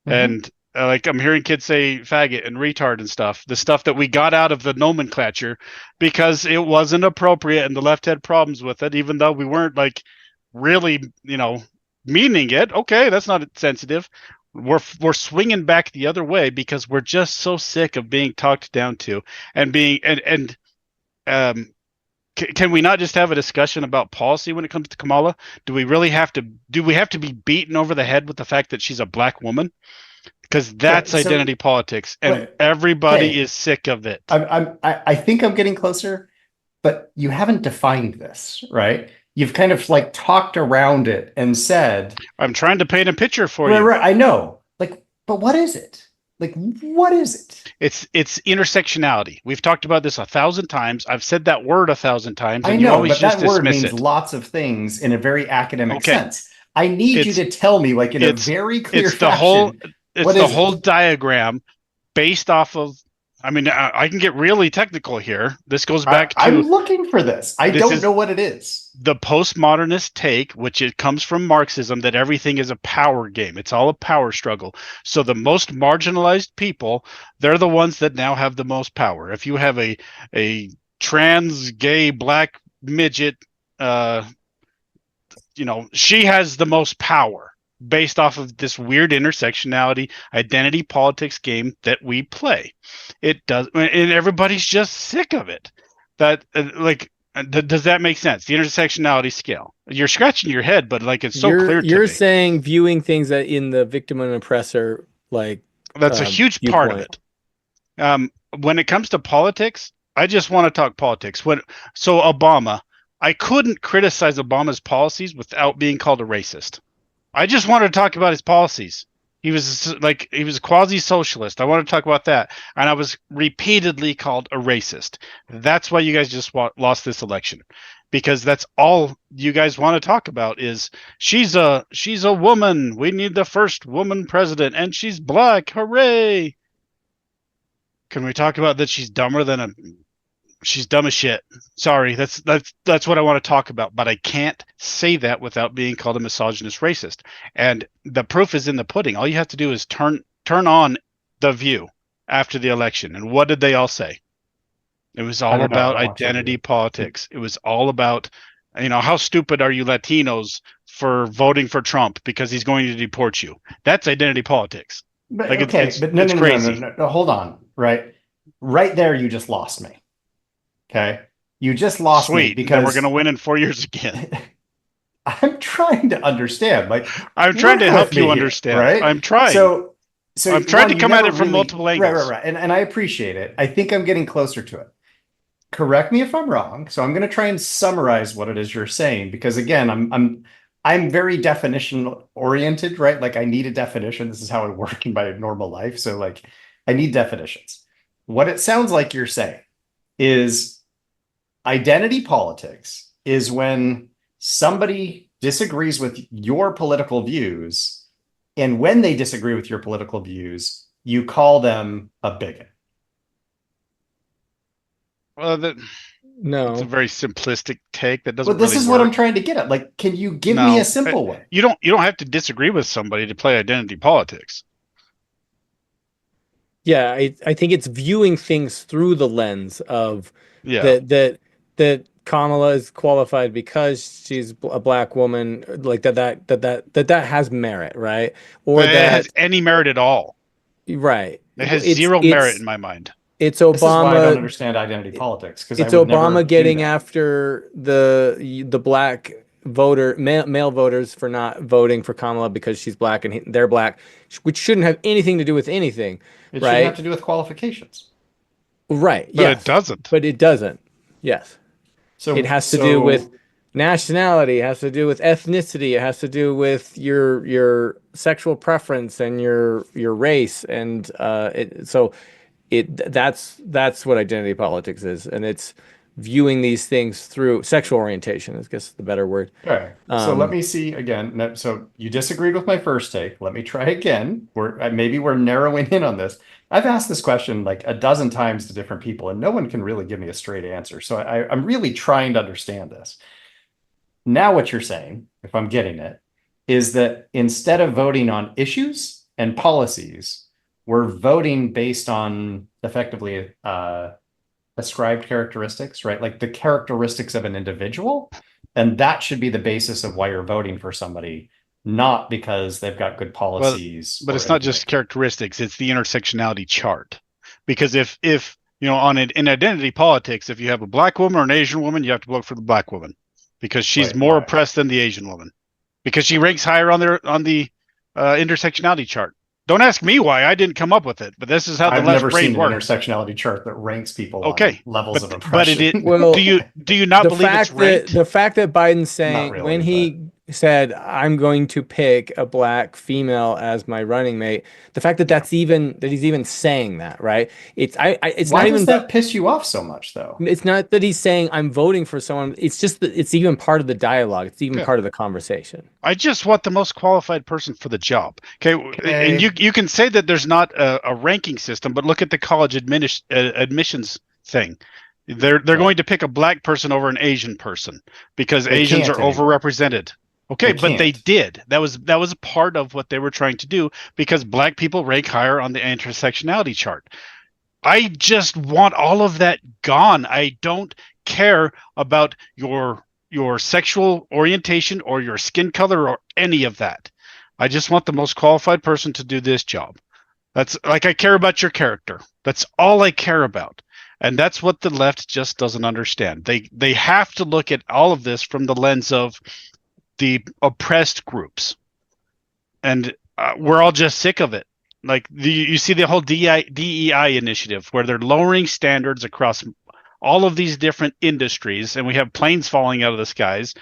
Mm-hmm. like I'm hearing kids say faggot and retard and stuff, the stuff that we got out of the nomenclature because it wasn't appropriate and the left had problems with it, even though we weren't like really, meaning it. Okay, that's not sensitive. We're swinging back the other way because we're just so sick of being talked down to and being um can we not just have a discussion about policy when it comes to Kamala? Do we have to be beaten over the head with the fact that she's a black woman? Because that's identity politics, and everybody is sick of it. I think I'm getting closer, but you haven't defined this, right? You've kind of like talked around it and said, I'm trying to paint a picture for you. Right, I know. Like, but what is it? Like, what is it? It's intersectionality. We've talked about this 1,000 times. I've said that word 1,000 times. And I know, you always but just that word dismiss means it. lots of things in a very academic sense. I need you to tell me, like, in a very clear fashion. It's the whole diagram based off of. I mean, I can get really technical here. This goes back to. I'm looking for this. I don't know what it is. The postmodernist take, which it comes from Marxism, that everything is a power game. It's all a power struggle. So the most marginalized people, they're the ones that now have the most power. If you have a trans, gay, black midget, she has the most power based off of this weird intersectionality identity politics game that we play. It does, and everybody's just sick of it. That does that make sense? The intersectionality scale. You're scratching your head, but like it's so clear to me. You're saying viewing things that in the victim and oppressor, like that's a huge part of it. When it comes to politics, I just want to talk politics. So Obama, I couldn't criticize Obama's policies without being called a racist. I just wanted to talk about his policies. He was a quasi-socialist. I wanted to talk about that. And I was repeatedly called a racist. That's why you guys just lost this election. Because that's all you guys want to talk about is she's a woman. We need the first woman president. And she's black. Hooray. Can we talk about that she's dumber than she's dumb as shit. Sorry, that's what I want to talk about, but I can't say that without being called a misogynist racist. And the proof is in the pudding. All you have to do is turn on The View after the election. And what did they all say? It was all about identity politics. It was all about, how stupid are you Latinos for voting for Trump because he's going to deport you? That's identity politics. But it's crazy. No, hold on. Right there, you just lost me. Okay, you just lost me because then we're going to win in 4 years again. I'm trying to understand. I'm trying to help you understand. Right? I'm trying. So I'm trying to come at it from multiple angles. Right. And I appreciate it. I think I'm getting closer to it. Correct me if I'm wrong. So I'm going to try and summarize what it is you're saying, because again, I'm very definition oriented, right? Like I need a definition. This is how I work in my normal life. So I need definitions. What it sounds like you're saying is identity politics is when somebody disagrees with your political views, and when they disagree with your political views, you call them a bigot. Well, it's a very simplistic take that doesn't. Well, this is what I'm trying to get at. Like, can you give me a simple one? You don't have to disagree with somebody to play identity politics. Yeah, I think it's viewing things through the lens of that Kamala is qualified because she's a black woman, like that has merit, right? Or that it has any merit at all. Right. It has zero merit in my mind. This It's is why Obama. I don't understand identity politics, because it's Obama getting after the black male voters for not voting for Kamala because she's black and they're black, which shouldn't have anything to do with anything. It shouldn't have to do with qualifications. Right. But it doesn't. But it doesn't. Yes. So it has to do with nationality. It has to do with ethnicity. It has to do with your sexual preference and your race. And that's what identity politics is. And it's viewing these things through sexual orientation, I guess is the better word. All right. So let me see again. So you disagreed with my first take. Let me try again. Maybe we're narrowing in on this. I've asked this question like a dozen times to different people, and no one can really give me a straight answer. So I'm really trying to understand this. Now what you're saying, if I'm getting it, is that instead of voting on issues and policies, we're voting based on effectively ascribed characteristics, right? Like the characteristics of an individual. And that should be the basis of why you're voting for somebody, not because they've got good Well, policies. but it's not just characteristics; it's the intersectionality chart. Because if you know, in identity politics, if you have a black woman or an Asian woman, you have to vote for the black woman because she's more oppressed than the Asian woman, because she ranks higher on the intersectionality chart. Don't ask me why. I didn't come up with it, but this is how the left brain works. I've never seen an intersectionality chart that ranks people on levels of oppression. Well, do you not believe it's ranked? The fact that Biden's saying really, when he said, I'm going to pick a black female as my running mate, the fact that he's even saying that, right? It's why not even does that piss you off so much, though? It's not that he's saying I'm voting for someone. It's just that it's even part of the dialogue. It's even part of the conversation. I just want the most qualified person for the job. Okay. And you can say that there's not a ranking system, but look at the college admissions thing. They're going to pick a black person over an Asian person because Asians are overrepresented. Okay, but they did. That was part of what they were trying to do because black people rank higher on the intersectionality chart. I just want all of that gone. I don't care about your sexual orientation or your skin color or any of that. I just want the most qualified person to do this job. That's like, I care about your character. That's all I care about. And that's what the left just doesn't understand. They have to look at all of this from the lens of the oppressed groups. And we're all just sick of it. Like you see the whole DEI initiative where they're lowering standards across all of these different industries, and we have planes falling out of the skies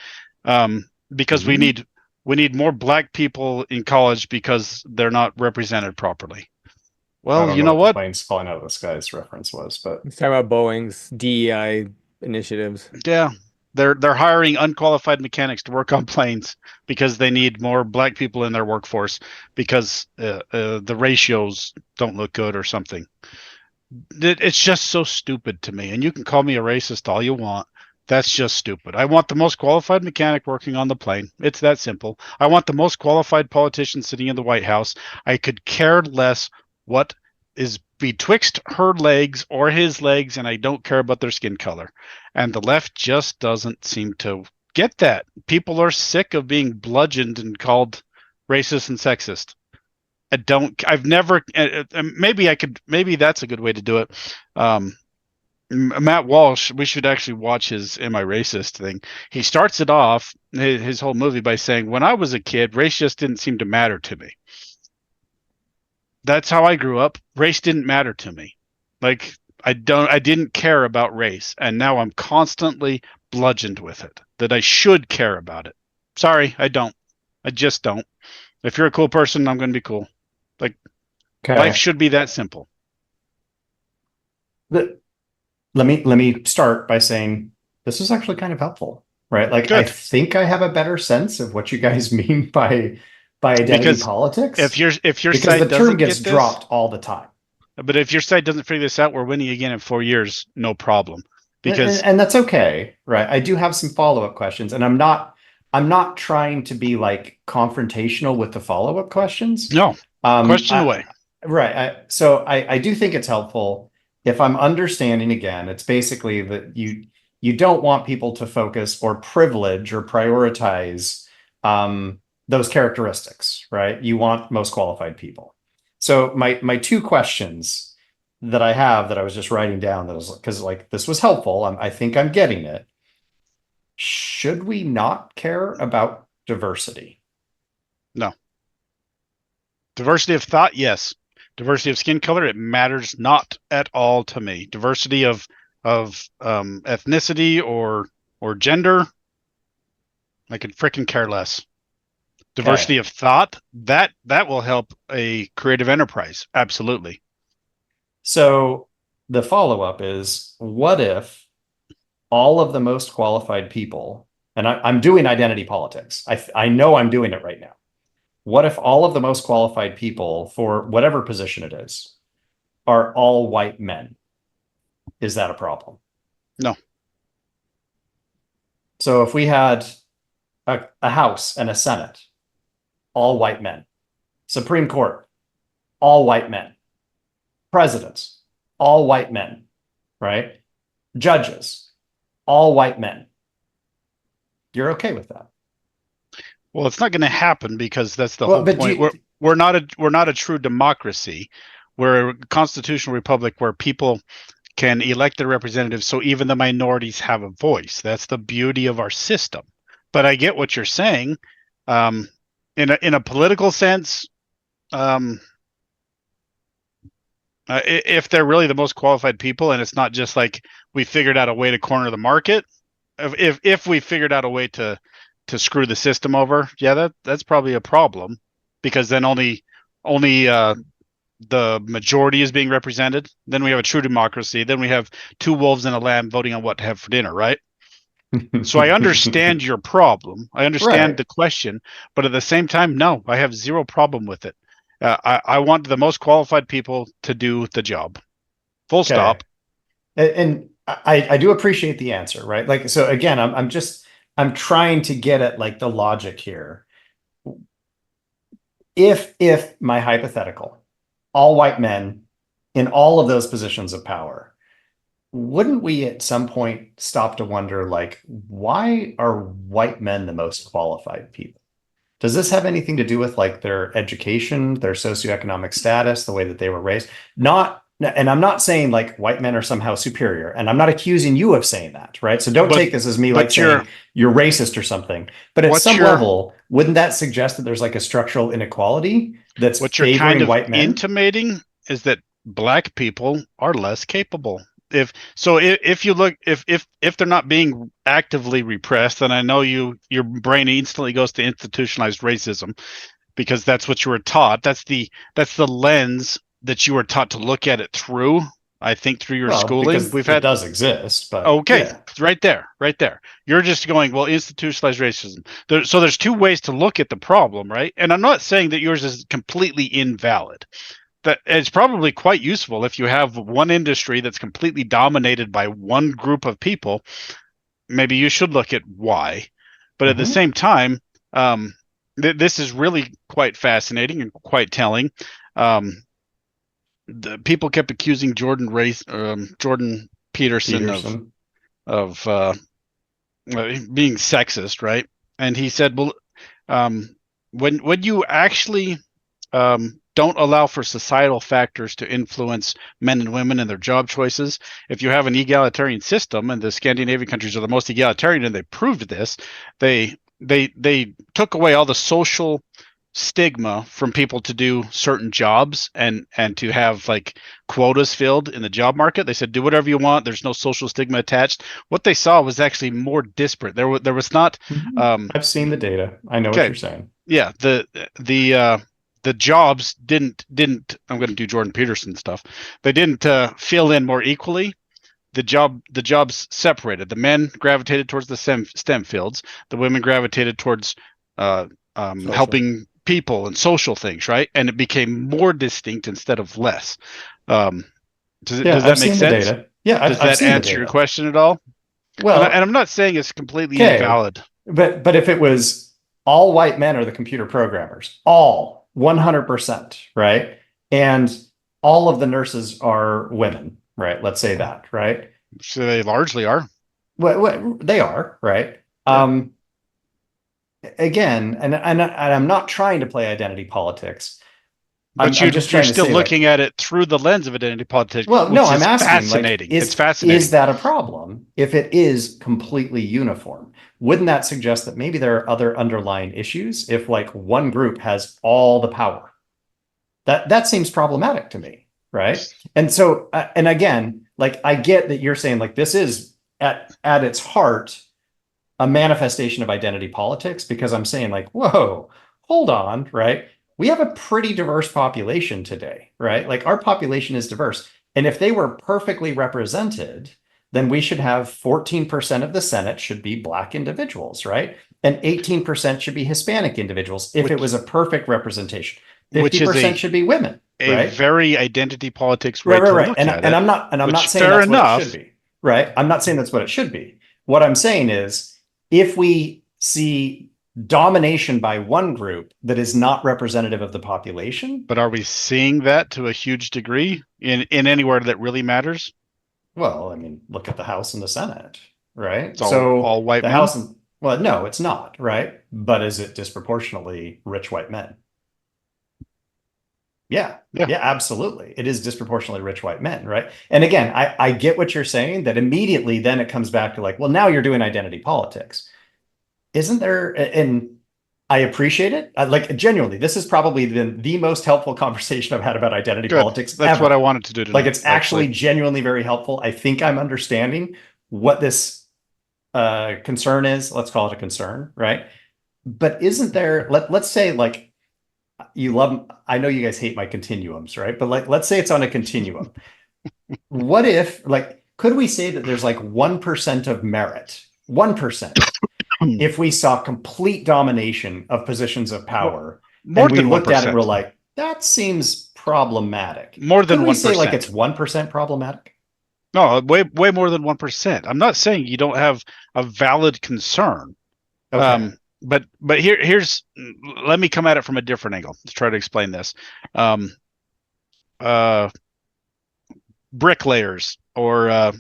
because we need more black people in college because they're not represented properly. Well, you know what? Planes falling out of the skies reference was, but let's talk about Boeing's DEI initiatives. Yeah. They're hiring unqualified mechanics to work on planes because they need more black people in their workforce because the ratios don't look good or something. It's just so stupid to me. And you can call me a racist all you want. That's just stupid. I want the most qualified mechanic working on the plane. It's that simple. I want the most qualified politician sitting in the White House. I could care less what is betwixt her legs or his legs, and I don't care about their skin color. And the left just doesn't seem to get that. People are sick of being bludgeoned and called racist and sexist. Maybe that's a good way to do it. Matt Walsh, we should actually watch his Am I Racist thing. He starts it off, his whole movie, by saying, when I was a kid, race just didn't seem to matter to me. That's how I grew up. Race didn't matter to me. Like, I didn't care about race, and now I'm constantly bludgeoned with it, that I should care about it. Sorry, I don't. I just don't. If you're a cool person, I'm going to be cool. Like, life should be that simple. Let me start by saying this is actually kind of helpful, right? Like, good. I think I have a better sense of what you guys mean by identity politics. If your because site the term gets dropped all the time. But if your site doesn't figure this out, we're winning again in 4 years, no problem. Because and that's okay, right? I do have some follow-up questions, and I'm not trying to be like confrontational with the follow-up questions. No, question away. Right. So I do think it's helpful. If I'm understanding again, it's basically that you don't want people to focus or privilege or prioritize those characteristics, right? You want most qualified people. So my two questions that I have that I was just writing down, that was because like this was helpful. I think I'm getting it. Should we not care about diversity? No. Diversity of thought, yes. Diversity of skin color, it matters not at all to me. Diversity of ethnicity or gender, I could freaking care less. Diversity of thought, that will help a creative enterprise. Absolutely. So the follow-up is, what if all of the most qualified people, and I'm doing identity politics. I know I'm doing it right now. What if all of the most qualified people for whatever position it is are all white men? Is that a problem? No. So if we had a House and a Senate, all white men, Supreme Court, all white men, Presidents, all white men, right? Judges, all white men. You're okay with that? Well, it's not going to happen because that's the whole point. We're not a true democracy. We're a constitutional republic where people can elect their representatives, so even the minorities have a voice. That's the beauty of our system. But I get what you're saying. In a political sense, if they're really the most qualified people, and it's not just like we figured out a way to corner the market, if we figured out a way to screw the system over, yeah, that's probably a problem, because then only the majority is being represented. Then we have a true democracy. Then we have two wolves and a lamb voting on what to have for dinner, right? So I understand your problem. I understand the question, but at the same time, no, I have zero problem with it. I want the most qualified people to do the job. Full stop. And I do appreciate the answer, right? Like, so again, I'm trying to get at like the logic here. If my hypothetical, all white men in all of those positions of power, wouldn't we at some point stop to wonder, like, why are white men the most qualified people? Does this have anything to do with like their education, their socioeconomic status, the way that they were raised? And I'm not saying like white men are somehow superior, and I'm not accusing you of saying that, right? So don't take this as me like saying you're racist or something. But at some level, wouldn't that suggest that there's like a structural inequality that's favoring white men? Intimating is that black people are less capable. If you look, if they're not being actively repressed, then I know your brain instantly goes to institutionalized racism, because that's what you were taught. That's the lens that you were taught to look at it through. I think through your schooling, it does exist, but it's right there. You're just going, well, institutionalized racism. So there's two ways to look at the problem, right? And I'm not saying that yours is completely invalid. That it's probably quite useful if you have one industry that's completely dominated by one group of people. Maybe you should look at why. But at the same time, this is really quite fascinating and quite telling. The people kept accusing Jordan Peterson of being sexist, right? And he said, well, when you actually don't allow for societal factors to influence men and women in their job choices, if you have an egalitarian system, and the Scandinavian countries are the most egalitarian, and they proved this, they took away all the social stigma from people to do certain jobs and to have like quotas filled in the job market. They said, do whatever you want. There's no social stigma attached. What they saw was actually more disparate. There was not. I've seen the data. I know what you're saying. Yeah. The jobs didn't. I'm going to do Jordan Peterson stuff. They didn't fill in more equally. The jobs separated. The men gravitated towards the STEM fields. The women gravitated towards helping people and social things, right? And it became more distinct instead of less. Does that make sense? Data. Yeah, does that answer your question at all? Well, and I'm not saying it's completely invalid. But if it was all white men are the computer programmers, all 100%, right? And all of the nurses are women, right? Let's say that, right? So they largely are. Well, they are, right? Yeah. Again, and I'm not trying to play identity politics. But you're still looking at it through the lens of identity politics. Well, no, I'm asking. Fascinating. It's fascinating. Is that a problem if it is completely uniform? Wouldn't that suggest that maybe there are other underlying issues if like one group has all the power? That seems problematic to me, right? And so, and again, like I get that you're saying like this is at its heart a manifestation of identity politics, because I'm saying like, whoa, hold on, right? We have a pretty diverse population today, right? Like our population is diverse. And if they were perfectly represented, then we should have 14% of the Senate should be Black individuals, right? And 18% should be Hispanic individuals if it was a perfect representation. 50% should be women. A very identity politics way to look at it. And I'm not saying that's what it should be, right? I'm not saying that's what it should be. What I'm saying is if we see domination by one group that is not representative of the population. But are we seeing that to a huge degree in anywhere that really matters? Well, I mean, look at the House and the Senate, right? It's all white the men? House and, well, no, it's not, right? But is it disproportionately rich white men? Yeah, absolutely. It is disproportionately rich white men, right? And again, I get what you're saying, that immediately then it comes back to like, well, now you're doing identity politics. Isn't there? And I appreciate it. Like, genuinely, this has probably been the most helpful conversation I've had about identity politics That's ever. what I wanted to do tonight. Like, it's actually genuinely very helpful. I think I'm understanding what this concern is. Let's call it a concern, right? But isn't there, let's say, like, I know you guys hate my continuums, right? But like, let's say it's on a continuum. What if, like, could we say that there's like 1% of merit, 1%, if we saw complete domination of positions of power, more and we than looked 1%. at it and we're like, that seems problematic. More than 1%. Could we say like it's 1% problematic? No, way more than 1%. I'm not saying you don't have a valid concern. Okay. But here's, let me come at it from a different angle to try to explain this. Bricklayers or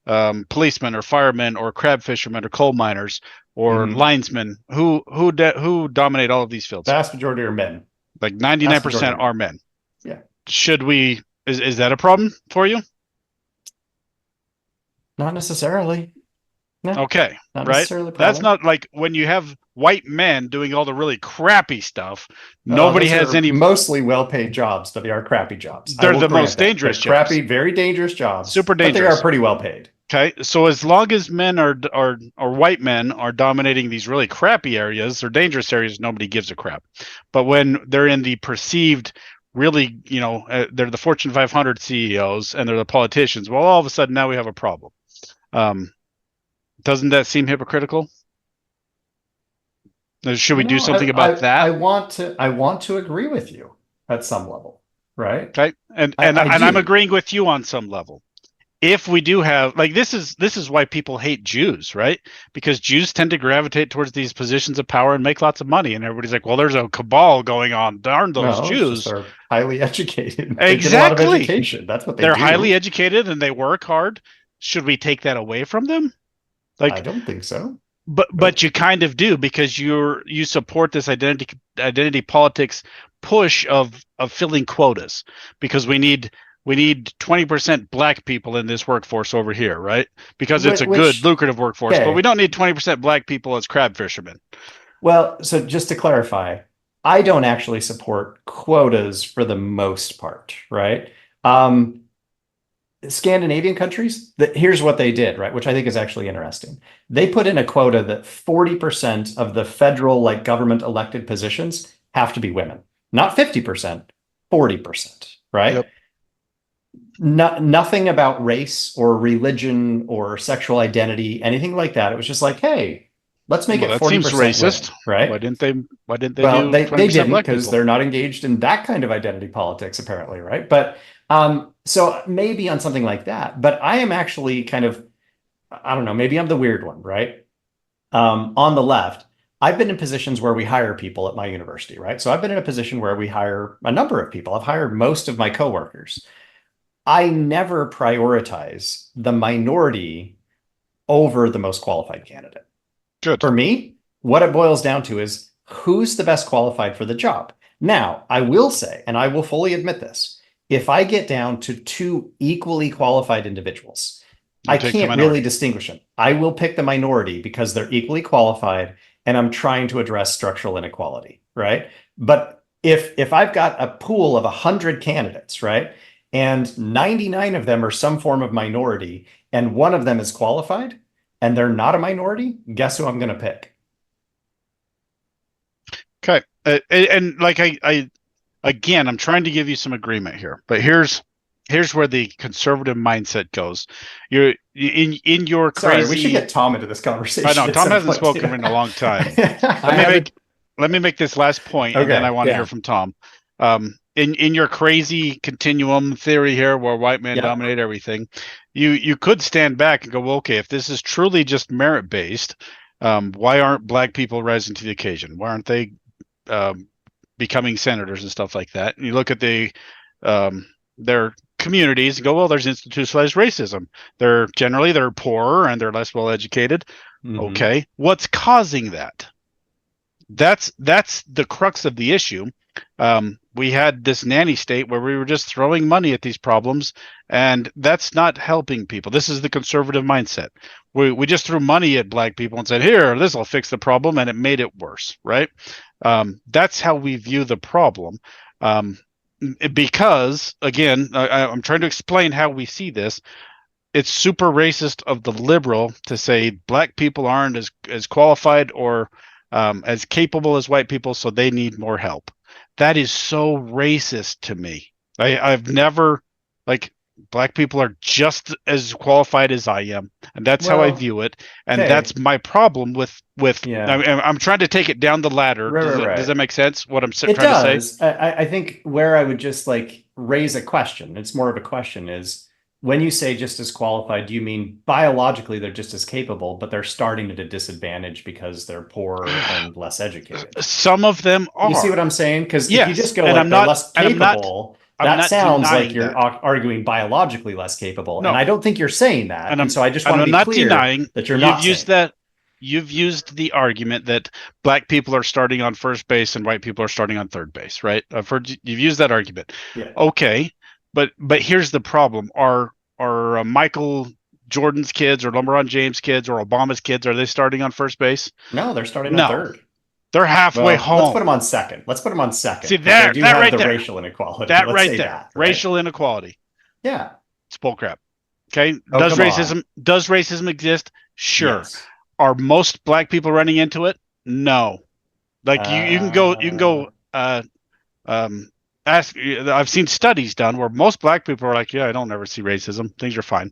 policemen or firemen or crab fishermen or coal miners or linesmen who dominate all of these fields. Vast majority are men. Like 99% are men. Yeah. Should we? Is that a problem for you? Not necessarily. No. Okay. Not right. necessarily. That's not like when you have white men doing all the really crappy stuff. Nobody has any mostly well-paid jobs, but they are crappy jobs. They're the most dangerous jobs. Crappy, very dangerous jobs. Super dangerous. But they are pretty well paid. Okay, so as long as men are white men are dominating these really crappy areas or dangerous areas, nobody gives a crap. But when they're in the perceived, really, they're the Fortune 500 CEOs and they're the politicians. Well, all of a sudden now we have a problem. Doesn't that seem hypocritical? Should we do something about that? I want to agree with you at some level, right? Okay, and I'm agreeing with you on some level. If we do have, like, this is why people hate Jews, right? Because Jews tend to gravitate towards these positions of power and make lots of money, and everybody's like, well, there's a cabal going on. Darn those Jews! They're highly educated. Exactly. They get a lot of education. That's what they do. They're highly educated and they work hard. Should we take that away from them? Like, I don't think so. But you kind of do, because you support this identity politics push of filling quotas, because we need 20% black people in this workforce over here, right? Because it's a good, lucrative workforce, but we don't need 20% black people as crab fishermen. Well, so just to clarify, I don't actually support quotas for the most part, right? Scandinavian countries, here's what they did, right? Which I think is actually interesting. They put in a quota that 40% of the federal, like, government elected positions have to be women. Not 50%, 40%, right? Yep. Nothing about race or religion or sexual identity, anything like that. It was just like, hey, let's make it 40%. That seems racist, women, right? Why didn't they? Well, they didn't, because they're not engaged in that kind of identity politics, apparently, right? But so maybe on something like that. But I am actually kind of, I don't know, maybe I'm the weird one, right? On the left, I've been in positions where we hire people at my university, right? So I've been in a position where we hire a number of people. I've hired most of my coworkers. I never prioritize the minority over the most qualified candidate. Good. For me, what it boils down to is who's the best qualified for the job. Now, I will say, and I will fully admit this, if I get down to two equally qualified individuals, I can't really distinguish them. I will pick the minority because they're equally qualified and I'm trying to address structural inequality, right? But if I've got a pool of 100 candidates, right, and 99 of them are some form of minority and one of them is qualified and they're not a minority, guess who I'm going to pick? Okay. And like again, I'm trying to give you some agreement here, but here's where the conservative mindset goes. You're in your crazy. Sorry, we should get Tom into this conversation. I know Tom hasn't spoken in a long time. Let me make this last point, and then I want to hear from Tom. In your crazy continuum theory here, where white men dominate everything, you could stand back and go, well, okay, if this is truly just merit based, Why aren't black people rising to the occasion? Why aren't they becoming senators and stuff like that? And you look at their communities and go, well, there's institutionalized racism. They're poorer and they're less well educated. Mm-hmm. Okay, what's causing that? That's the crux of the issue. We had this nanny state where we were just throwing money at these problems, and that's not helping people. This is the conservative mindset. We just threw money at black people and said, here, this will fix the problem, and it made it worse, right? That's how we view the problem. Because, again, I'm trying to explain how we see this. It's super racist of the liberal to say black people aren't as qualified or as capable as white people, so they need more help. That is so racist to me. I've never, like, black people are just as qualified as I am, and that's how I view it. And that's my problem with I'm trying to take it down the ladder. Does that make sense? What I'm trying to say? I think where I would just like raise a question, it's more of a question, is when you say just as qualified, do you mean biologically they're just as capable, but they're starting at a disadvantage because they're poorer and less educated? Some of them are. You see what I'm saying? Because yes. if you just go like they're less capable, that sounds like you're arguing biologically less capable. No. And I don't think you're saying that. And so I just want to be clear that you're not saying that. You've used the argument that black people are starting on first base and white people are starting on third base, right? I've heard you've used that argument. Yeah. Okay. But here's the problem. Are Michael Jordan's kids or LeBron James' kids or Obama's kids, are they starting on first base? No, they're starting on third. They're halfway home. Let's put them on second. See, that right there. Racial inequality. That right there. Racial inequality. Yeah. It's bullcrap. Okay. Does racism exist? Sure. Yes. Are most black people running into it? No. Like you can go I've seen studies done where most black people are like, yeah, I don't ever see racism. Things are fine.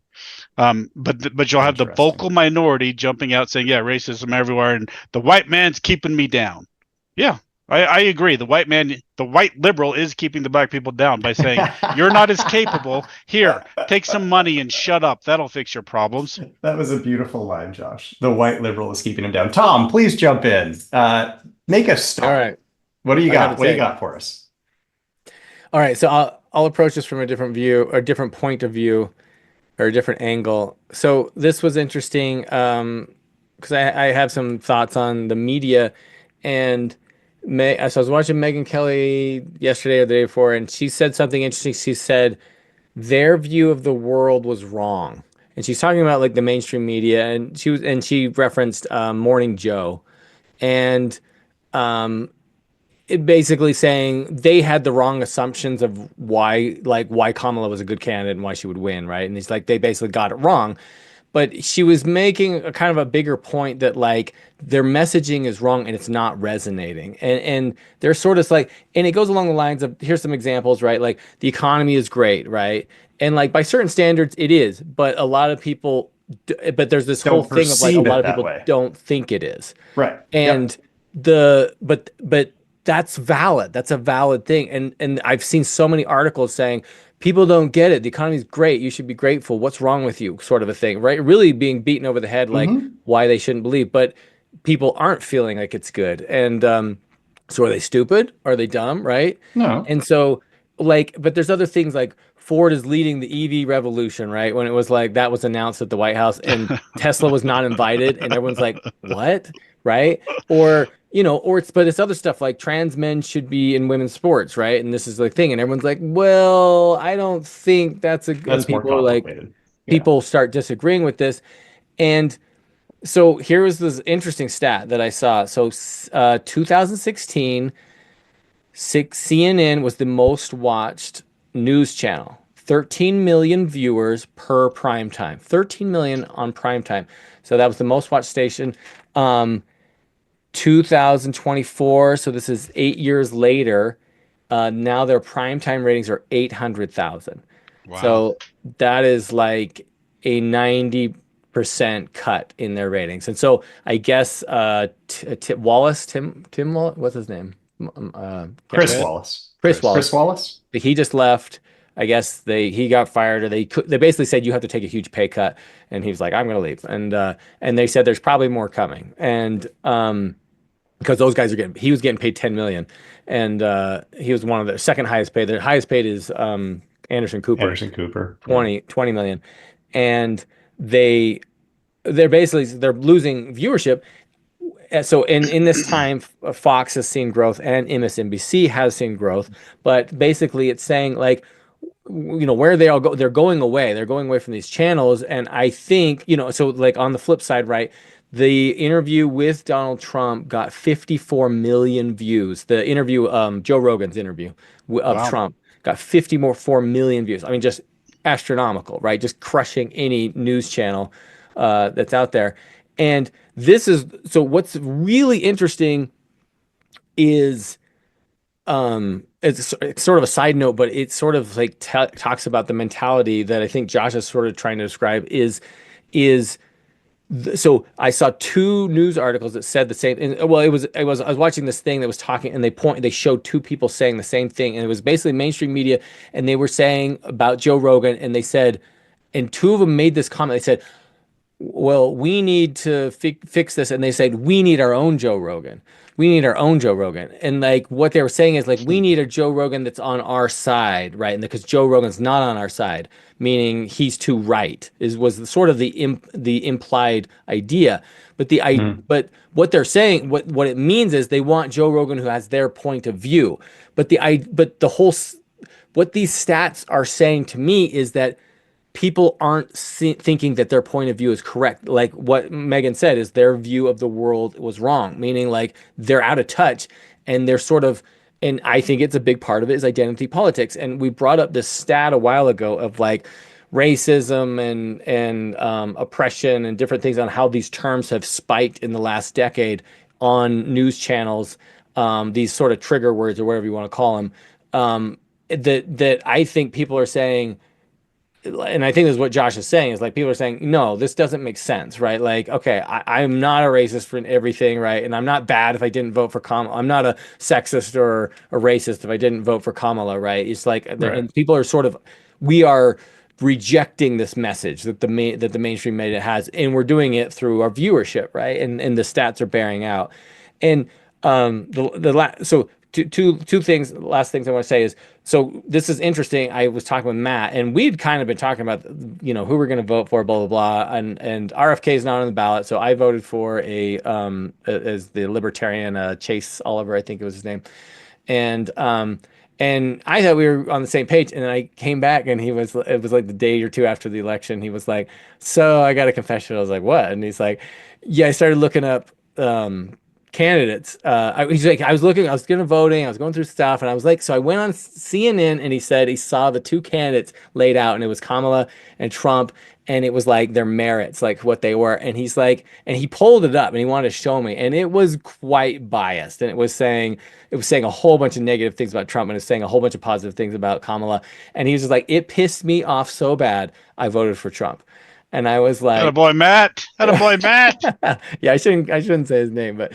But you'll have the vocal minority jumping out saying, yeah, racism everywhere, and the white man's keeping me down. Yeah, I agree. The white liberal is keeping the black people down by saying, you're not as capable. Here, take some money and shut up. That'll fix your problems. That was a beautiful line, Josh. The white liberal is keeping him down. Tom, please jump in. Make us start. All right. What do you got? What do you got for us? All right, so I'll approach this from a different view, or a different point of view, or a different angle. So this was interesting because I have some thoughts on the media, and so I was watching Megyn Kelly yesterday or the day before, and she said something interesting. She said their view of the world was wrong, and she's talking about like the mainstream media, and she referenced Morning Joe, and it basically saying they had the wrong assumptions of why Kamala was a good candidate and why she would win, right? And it's like they basically got it wrong. But she was making a kind of a bigger point that like their messaging is wrong and it's not resonating. And they're sort of like, and it goes along the lines of, here's some examples, right? Like the economy is great, right? And like by certain standards it is, but a lot of people, but there's this whole thing of like a lot of people don't think it is. Right. And but that's valid. That's a valid thing. And I've seen so many articles saying people don't get it. The economy is great. You should be grateful. What's wrong with you? Sort of a thing, right? Really being beaten over the head, like why they shouldn't believe. But people aren't feeling like it's good. And so are they stupid? Are they dumb? Right? No. And so like, but there's other things like Ford is leading the EV revolution, right? When it was like that was announced at the White House and Tesla was not invited and everyone's like, what? Right? Or but it's other stuff like trans men should be in women's sports, right? And this is the thing, and everyone's like, "Well, I don't think that's a good." That's more complicated. People start disagreeing with this, and so here was this interesting stat that I saw. So, 2016, CNN was the most watched news channel. 13 million viewers per prime time. 13 million on prime time. So that was the most watched station. 2024, so this is 8 years later, now their primetime ratings are 800,000. Wow. So that is like a 90% cut in their ratings. And so I guess Tim Wallace, what's his name? Chris Wallace. Chris Wallace. He just left. I guess he got fired, or they basically said you have to take a huge pay cut, and he was like, I'm going to leave, and they said there's probably more coming, and because those guys he was getting paid 10 million, and he was one of the second highest paid. The highest paid is Anderson Cooper, Anderson Cooper, 20 million, and they're basically they're losing viewership. So in this time, Fox has seen growth and MSNBC has seen growth, but basically it's saying like, where they all go, they're going away. They're going away from these channels. And I think, so like on the flip side, right? The interview with Donald Trump got 54 million views. The interview, Joe Rogan's interview of Trump got 54 million views. I mean, just astronomical, right? Just crushing any news channel that's out there. And so what's really interesting is it's sort of a side note, but it sort of like talks about the mentality that I think Josh is sort of trying to describe so I saw two news articles that said the same. And, well, I was watching this thing that was talking, and they showed two people saying the same thing, and it was basically mainstream media, and they were saying about Joe Rogan, and they said, and two of them made this comment. They said, well, we need to fix this. And they said, we need our own Joe Rogan. We need our own Joe Rogan. And like what they were saying is like, we need a Joe Rogan that's on our side, right? And because Joe Rogan's not on our side, meaning he's too right, was sort of the implied idea. But but what they're saying, what it means is they want Joe Rogan who has their point of view. But what these stats are saying to me is that people aren't thinking that their point of view is correct. Like what Megan said is their view of the world was wrong, meaning like they're out of touch, and they're sort of, and I think it's a big part of it is identity politics. And we brought up this stat a while ago of like racism and oppression and different things on how these terms have spiked in the last decade on news channels, these sort of trigger words or whatever you want to call them, that I think people are saying, and I think this is what Josh is saying, is like people are saying, no, this doesn't make sense, right? Like, okay, I'm not a racist for everything, right? And I'm not bad if I didn't vote for Kamala. I'm not a sexist or a racist if I didn't vote for Kamala, right? It's like, right. And people are sort of, we are rejecting this message that the mainstream media has, and we're doing it through our viewership, right? And the stats are bearing out. And so two things, last things I want to say is, so this is interesting. I was talking with Matt, and we'd kind of been talking about, who we're going to vote for, blah, blah, blah. And RFK is not on the ballot. So I voted for as the libertarian, Chase Oliver, I think it was his name. And I thought we were on the same page. And then I came back, and it was like the day or two after the election. He was like, so I got a confession. I was like, what? And he's like, yeah, I started looking up, candidates. He's like, I was going to voting, I was going through stuff, and I was like, so I went on CNN, and he said he saw the two candidates laid out, and it was Kamala and Trump, and it was like their merits, like what they were. And he's like, and he pulled it up, and he wanted to show me, and it was quite biased, and it was saying a whole bunch of negative things about Trump, and it was saying a whole bunch of positive things about Kamala. And he was just like, it pissed me off so bad, I voted for Trump. And I was like, "Attaboy, Matt! Attaboy, Matt!" Yeah, I shouldn't say his name, but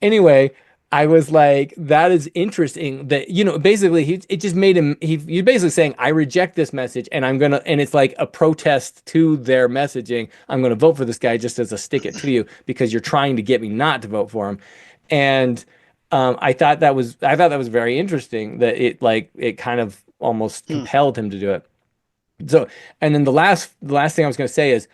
anyway, I was like, that is interesting. That basically, it just made him. He's basically saying, I reject this message, and and it's like a protest to their messaging. I'm gonna vote for this guy just as a stick it to you because you're trying to get me not to vote for him. And I thought that was very interesting. That it kind of almost compelled him to do it. So, and then the last thing I was going to say is,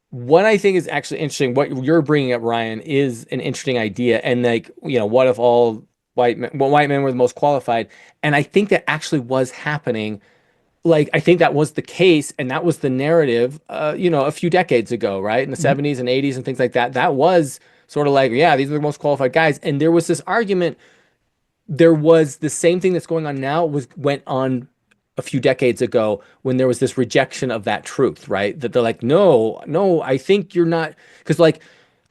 what I think is actually interesting, what you're bringing up, Ryan, is an interesting idea. And like, what if all white men were the most qualified? And I think that actually was happening. Like, I think that was the case, and that was the narrative, a few decades ago, right? In the 70s and 80s and things like that. That was sort of like, yeah, these are the most qualified guys. And there was this argument. There was the same thing that's going on now went on a few decades ago when there was this rejection of that truth, right? That they're like, no, I think you're not, because like,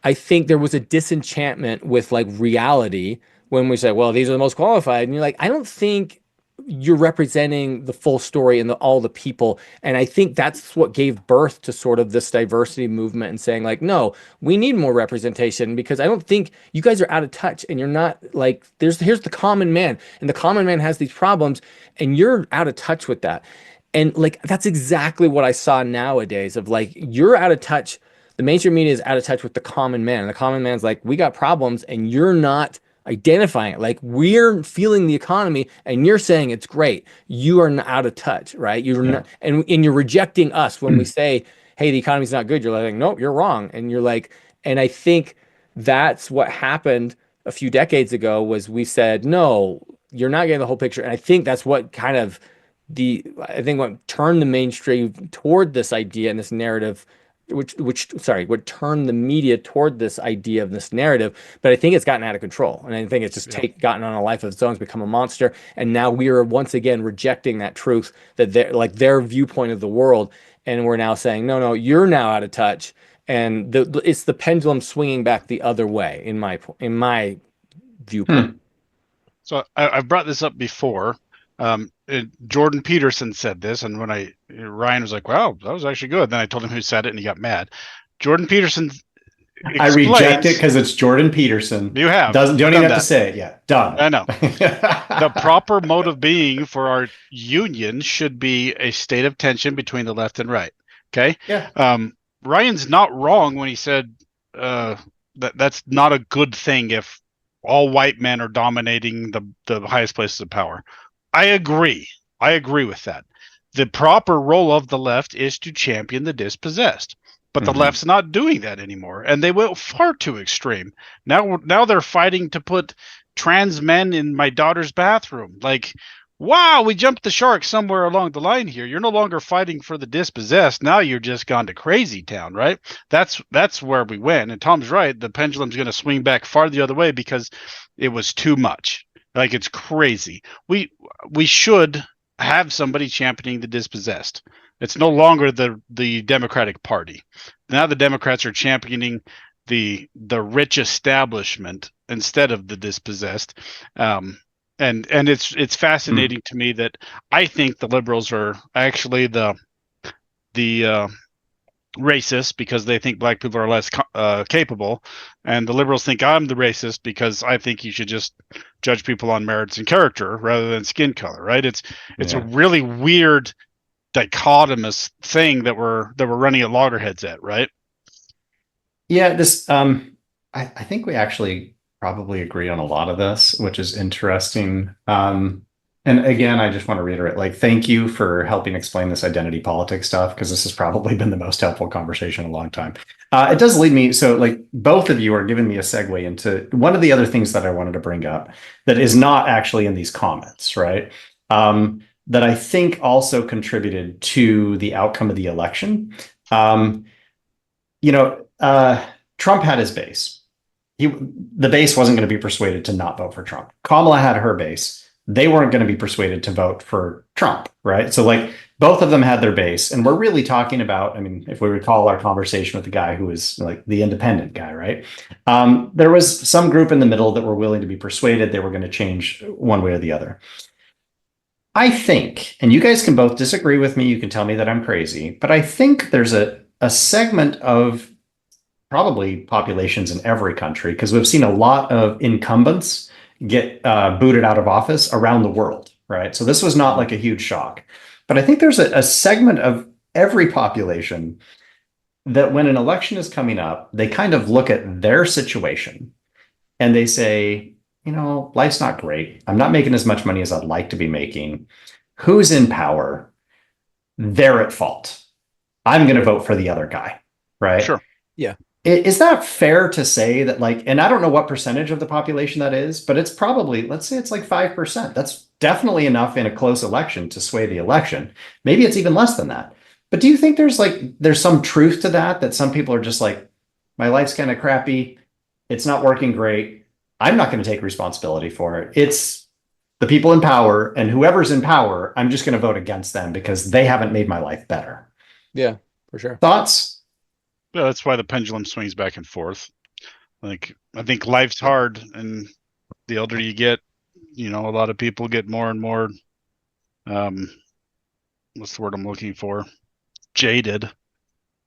I think there was a disenchantment with like reality when we say, well, these are the most qualified. And you're like, I don't think you're representing the full story and all the people. And I think that's what gave birth to sort of this diversity movement and saying like, no, we need more representation, because I don't think you guys are out of touch, and you're not like, here's the common man, and the common man has these problems, and you're out of touch with that. And like, that's exactly what I saw nowadays of like, you're out of touch. The mainstream media is out of touch with the common man. And the common man's like, we got problems and you're not identifying it. Like, we're feeling the economy and you're saying it's great. You are not out of touch, right? You're not, and you're rejecting us when we say, hey, the economy's not good. You're like, nope, you're wrong. And you're like, and I think that's what happened a few decades ago was we said, no, you're not getting the whole picture. And I think that's what kind of I think what turned the mainstream toward this idea and this narrative, what turned the media toward this idea of this narrative. But I think it's gotten out of control, and I think it's just gotten on a life of its own. It's become a monster, and now we are once again rejecting that truth, that their viewpoint of the world, and we're now saying, no, you're now out of touch, and it's the pendulum swinging back the other way in my viewpoint. So I've brought this up before. Jordan Peterson said this, and when Ryan was like, "Wow, that was actually good," then I told him who said it, and he got mad. Jordan Peterson. I reject it because it's Jordan Peterson. You have don't even have to say it yet. Done. I know. The proper mode of being for our union should be a state of tension between the left and right. Okay. Yeah. Ryan's not wrong when he said that's not a good thing if all white men are dominating the highest places of power. I agree with that. The proper role of the left is to champion the dispossessed, but the left's not doing that anymore, and they went far too extreme. Now they're fighting to put trans men in my daughter's bathroom. Like, wow, we jumped the shark somewhere along the line here. You're no longer fighting for the dispossessed. Now you're just gone to crazy town, right? That's where we went. And Tom's right. The pendulum's going to swing back far the other way because it was too much. Like, it's crazy. We should have somebody championing the dispossessed. It's no longer the Democratic Party. Now the Democrats are championing the rich establishment instead of the dispossessed. And it's fascinating to me that I think the liberals are actually the racist because they think black people are less capable, and the liberals think I'm the racist because I think you should just judge people on merits and character rather than skin color. Right? It's a really weird dichotomous thing that we're running at loggerheads at. Right? Yeah. This I think we actually probably agree on a lot of this, which is interesting. And again, I just want to reiterate, like, thank you for helping explain this identity politics stuff, because this has probably been the most helpful conversation in a long time. It does lead me, so like both of you are giving me a segue into one of the other things that I wanted to bring up that is not actually in these comments, right? That I think also contributed to the outcome of the election. Trump had his base. The base wasn't going to be persuaded to not vote for Trump. Kamala had her base. They weren't going to be persuaded to vote for Trump, right? So like both of them had their base, and we're really talking about, I mean, if we recall our conversation with the guy who was like the independent guy, right? There was some group in the middle that were willing to be persuaded they were going to change one way or the other. I think, and you guys can both disagree with me, you can tell me that I'm crazy, but I think there's a segment of probably populations in every country, because we've seen a lot of incumbents get booted out of office around the world, right? So this was not like a huge shock. But I think there's a segment of every population that when an election is coming up, they kind of look at their situation and they say, life's not great. I'm not making as much money as I'd like to be making. Who's in power? They're at fault. I'm going to vote for the other guy, right? Sure. Yeah. Is that fair to say that, like, and I don't know what percentage of the population that is, but it's probably, let's say it's like 5%. That's definitely enough in a close election to sway the election. Maybe it's even less than that. But do you think there's some truth to that some people are just like, my life's kind of crappy. It's not working great. I'm not going to take responsibility for it. It's the people in power, and whoever's in power, I'm just going to vote against them because they haven't made my life better. Yeah, for sure. Thoughts? Yeah, that's why the pendulum swings back and forth. Like, I think life's hard, and the older you get, a lot of people get more and more what's the word I'm looking for? Jaded.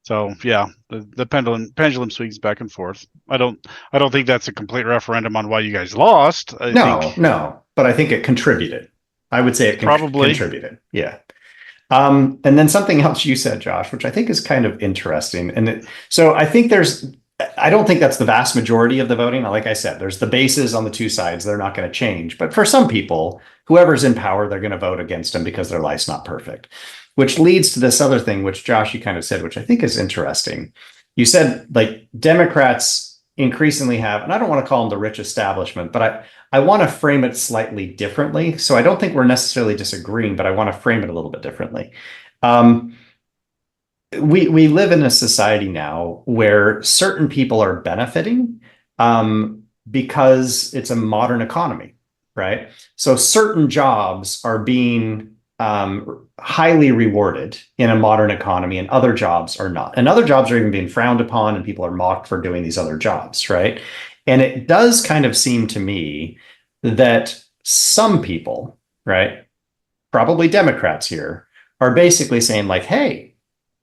So yeah, the pendulum swings back and forth. I don't think that's a complete referendum on why you guys lost. I think but I think it contributed. I would say it probably contributed. Yeah. And then something else you said, Josh, which I think is kind of interesting. So I think I don't think that's the vast majority of the voting. Like I said, there's the bases on the two sides. They're not going to change. But for some people, whoever's in power, they're going to vote against them because their life's not perfect, which leads to this other thing, which Josh, you kind of said, which I think is interesting. You said like Democrats increasingly have, and I don't want to call them the rich establishment, but I want to frame it slightly differently. So I don't think we're necessarily disagreeing, but I want to frame it a little bit differently. We live in a society now where certain people are benefiting because it's a modern economy, right? So certain jobs are being highly rewarded in a modern economy, and other jobs are not. And other jobs are even being frowned upon, and people are mocked for doing these other jobs, right? And it does kind of seem to me that some people, right, probably Democrats here, are basically saying like, hey,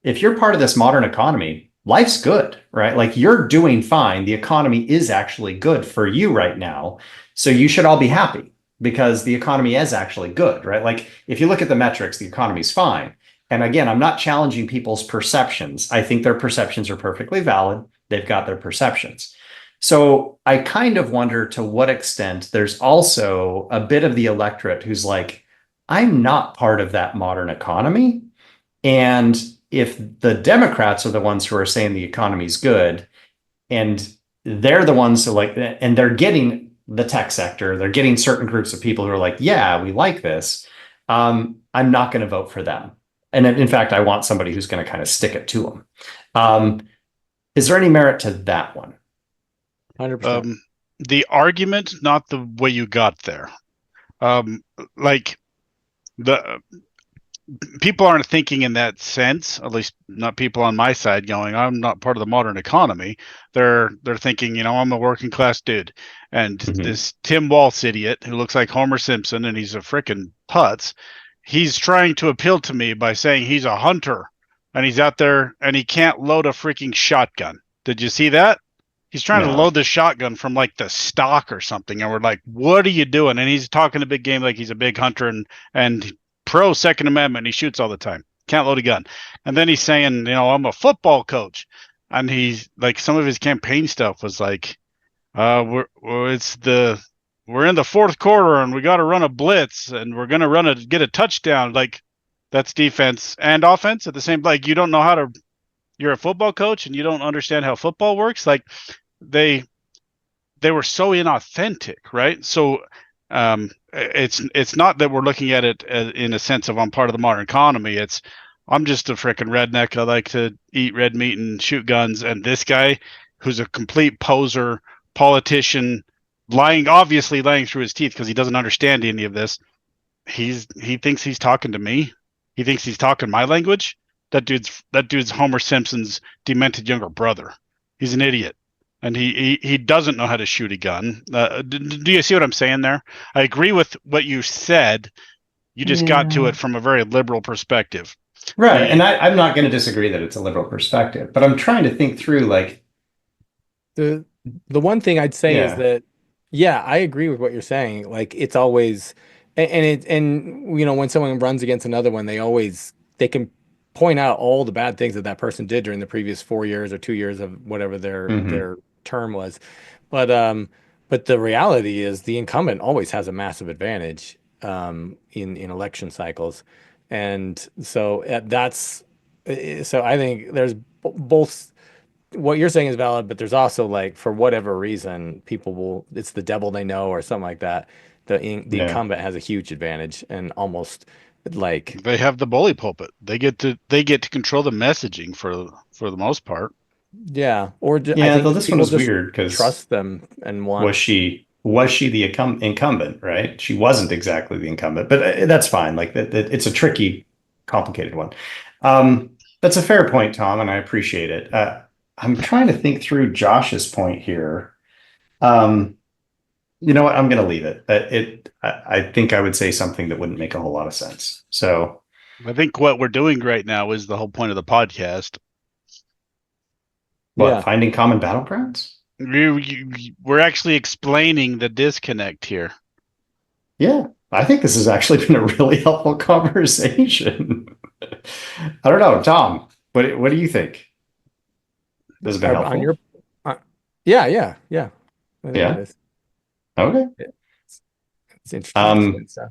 if you're part of this modern economy, life's good, right? Like you're doing fine. The economy is actually good for you right now. So you should all be happy because the economy is actually good, right? Like if you look at the metrics, the economy's fine. And again, I'm not challenging people's perceptions. I think their perceptions are perfectly valid. They've got their perceptions. So I kind of wonder to what extent there's also a bit of the electorate who's like, I'm not part of that modern economy. And if the Democrats are the ones who are saying the economy's good, and they're the ones who like, and they're getting the tech sector, they're getting certain groups of people who are like, yeah, we like this. I'm not going to vote for them. And in fact, I want somebody who's going to kind of stick it to them. Is there any merit to that one? 100%. The argument, not the way you got there. Like the people aren't thinking in that sense, at least not people on my side going, I'm not part of the modern economy. They're thinking, I'm a working class dude. And this Tim Walz idiot who looks like Homer Simpson and he's a frickin' putz, he's trying to appeal to me by saying he's a hunter and he's out there and he can't load a freaking shotgun. Did you see that? He's trying to load the shotgun from like the stock or something. And we're like, what are you doing? And he's talking a big game like he's a big hunter and pro Second Amendment. He shoots all the time. Can't load a gun. And then he's saying, I'm a football coach. And he's like, some of his campaign stuff was like, we're in the fourth quarter and we got to run a blitz and we're going to get a touchdown. Like that's defense and offense at the same, like you don't know you're a football coach and you don't understand how football works. Like they were so inauthentic, right? So it's not that we're looking at it in a sense of I'm part of the modern economy. It's I'm just a freaking redneck. I like to eat red meat and shoot guns. And this guy, who's a complete poser, politician, obviously lying through his teeth because he doesn't understand any of this. He thinks he's talking to me. He thinks he's talking my language. That dude's Homer Simpson's demented younger brother. He's an idiot. And he doesn't know how to shoot a gun. Do you see what I'm saying there? I agree with what you said. You just got to it from a very liberal perspective. Right. And I'm not going to disagree that it's a liberal perspective, but I'm trying to think through like the one thing I'd say is that, yeah, I agree with what you're saying. Like it's always, and when someone runs against another one, they can point out all the bad things that person did during the previous 4 years or 2 years of whatever their term was. But the reality is the incumbent always has a massive advantage in election cycles. And so so I think there's both what you're saying is valid, but there's also like, for whatever reason, it's the devil they know or something like that. The incumbent has a huge advantage and almost like they have the bully pulpit. They get to control the messaging for the most part. Yeah. Or I think though this one was weird because trust them and want. Was she the incumbent, right? She wasn't exactly the incumbent, but that's fine. Like it's a tricky, complicated one. That's a fair point, Tom, and I appreciate it. I'm trying to think through Josh's point here. You know what? I'm going to leave it. I think I would say something that wouldn't make a whole lot of sense. So I think what we're doing right now is the whole point of the podcast. what? Yeah. Finding common battlegrounds? We're actually explaining the disconnect here. Yeah, I think this has actually been a really helpful conversation. I don't know, Tom. What do you think? This has been On helpful. your, yeah. I think it Yeah. is. Okay. It's interesting to see Um, that stuff.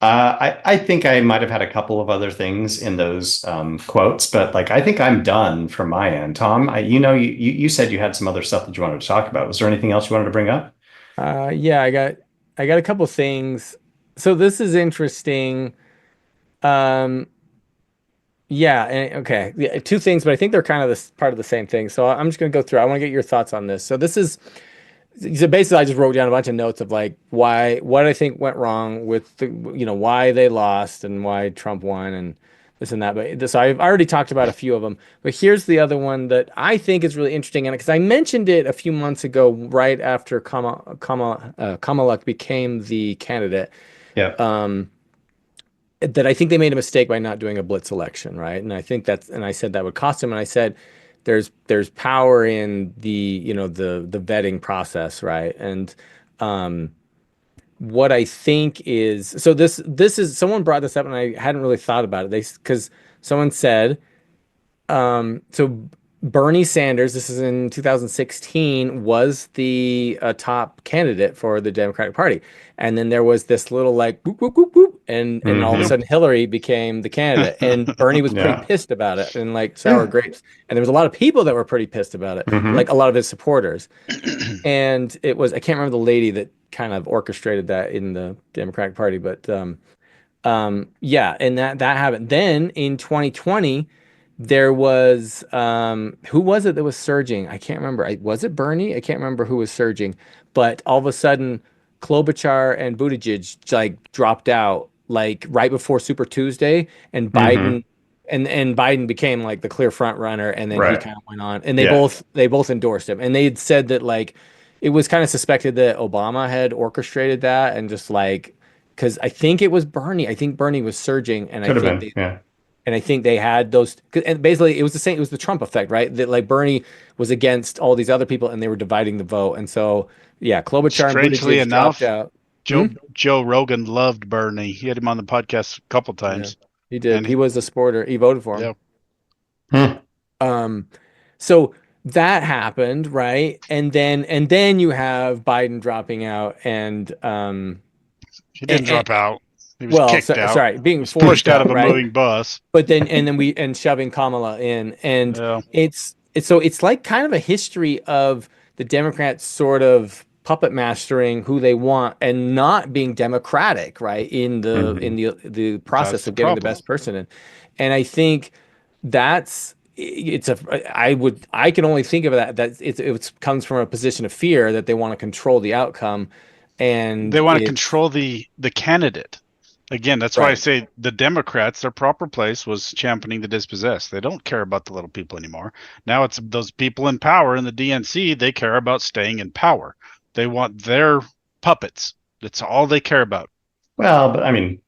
I think I might have had a couple of other things in those quotes, but like I think I'm done from my end. Tom, you said you had some other stuff that you wanted to talk about. Was there anything else you wanted to bring up? Yeah, I got a couple things. So this is interesting. Um, yeah, okay. Yeah, two things, but I think they're kind of this part of the same thing. So I'm just gonna go through. I want to get your thoughts on this. So basically I just wrote down a bunch of notes of like what I think went wrong with why they lost and why Trump won and this and that. But this I've already talked about a few of them. But here's the other one that I think is really interesting, and because I mentioned it a few months ago, right after Kamala became the candidate, Yeah. um, that I think they made a mistake by not doing a blitz election, right? And I said that would cost him, and I said there's power in the vetting process, right? And um, what I think is so this is someone brought this up, and I hadn't really thought about it. Because someone said so Bernie Sanders, this is in 2016, was the top candidate for the Democratic Party. And then there was this little like whoop, whoop, whoop, whoop, and all of a Mhm. sudden Hillary became the candidate. And Bernie was pretty Yeah. pissed about it and like sour Yeah. grapes. And there was a lot of people that were pretty pissed about it, like Hmm. a lot of his supporters. And I can't remember the lady that kind of orchestrated that in the Democratic Party, but yeah, and that happened. Then in 2020, there was who was it that was surging? I can't remember. Was it Bernie? I can't remember who was surging, but all of a sudden, Klobuchar and Buttigieg like dropped out like right before Super Tuesday, and Hmm. Biden became like the clear front runner, and then he Right. kind of went on, and Yeah. they both endorsed him, and they had said that like it was kind of suspected that Obama had orchestrated that, and just like because I think it was Bernie. I think Bernie was surging, Could have been. Yeah. and I think they had those. And basically, it was the same. It was the Trump effect, right? That like Bernie was against all these other people, and they were dividing the vote. And so, yeah, Klobuchar and Strangely Buttigieg dropped enough, out. Hmm? Joe Rogan loved Bernie. He had him on the podcast a couple Yeah, times, he did. and He was a supporter. He voted for him. yeah, Hmm. Um, so that happened, right? And then you have Biden dropping out, he didn't and drop out. He was well, kicked out. sorry, being He was pushed forced out of out, a right? moving bus. But then and shoving Kamala in, and Yeah, it's like kind of a history of the Democrats sort of puppet mastering who they want and not being democratic, right, in the Hmm. the that's process the of getting the problem. best person in. And I think that's it's a I can only think of that it comes from a position of fear that they want to control the outcome, They and want to it's control the candidate. Again, that's why I right. say the Democrats, their proper place was championing the dispossessed. They don't care about the little people anymore. Now it's those people in power in the DNC, they care about staying in power. They want their puppets. That's all they care about. Well, but I mean,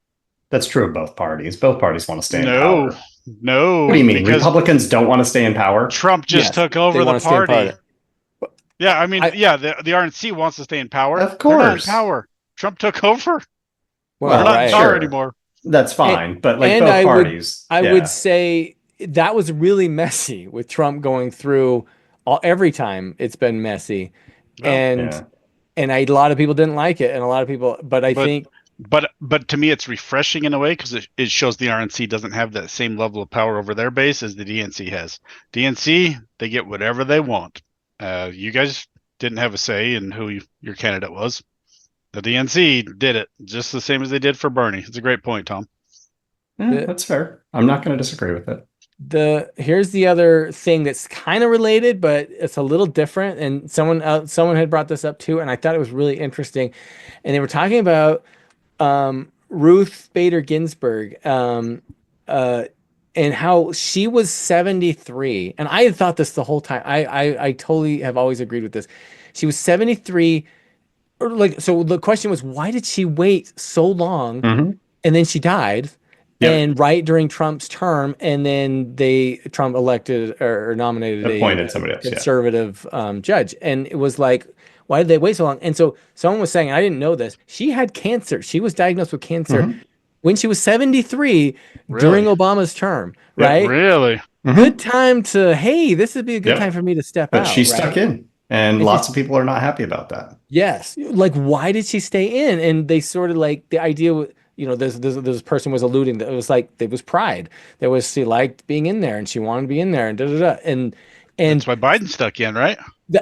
that's true of both parties. Both parties want to stay in No, power. What do no, you mean? because Republicans don't want to stay in power? Trump just Yes, took they over the want to stay in party. power. Yeah, I mean, I yeah, the RNC wants to stay in power. Of They're not in course. power. Trump took over. They're well, Well, not in right. power sure. anymore. That's And, fine. But like and both parties, I would yeah. say that was really messy with Trump going through every time it's been messy. Well, And Yeah. a lot of people didn't like it, and a lot of people, but I but think but to me, it's refreshing in a way because it shows the RNC doesn't have that same level of power over their base as the DNC has. DNC, they get whatever they want. You guys didn't have a say in who your candidate was. The DNC did it just the same as they did for Bernie. It's a great point, Tom. Yeah, the that's fair. I'm not going to disagree with it. here's the other thing that's kind of related, but it's a little different. And someone had brought this up too, and I thought it was really interesting. And they were talking about Ruth Bader Ginsburg, and how she was 73. And I had thought this the whole time. I totally have always agreed with this. She was 73, like, so the question was, why did she wait so long? Mhm. And then she died, Yep. and right during Trump's term, and then Trump elected or nominated Appointed a somebody else. Yeah. conservative judge, and it was like, why did they wait so long? And so someone was saying, I didn't know this. She had cancer. She was diagnosed with cancer Mhm. when she was 73 during Really? Obama's term, Yep. right? Really? Good Mhm. time to, hey, this would be a good time Yep. for me to step But she out, stuck right? in, and And lots she's of people are not happy about that. Yes. Like, why did she stay in? And they sort of like the idea, this person was alluding that it was like there was pride. There was she liked being in there and she wanted to be in there and da da da. And That's why Biden stuck in, right?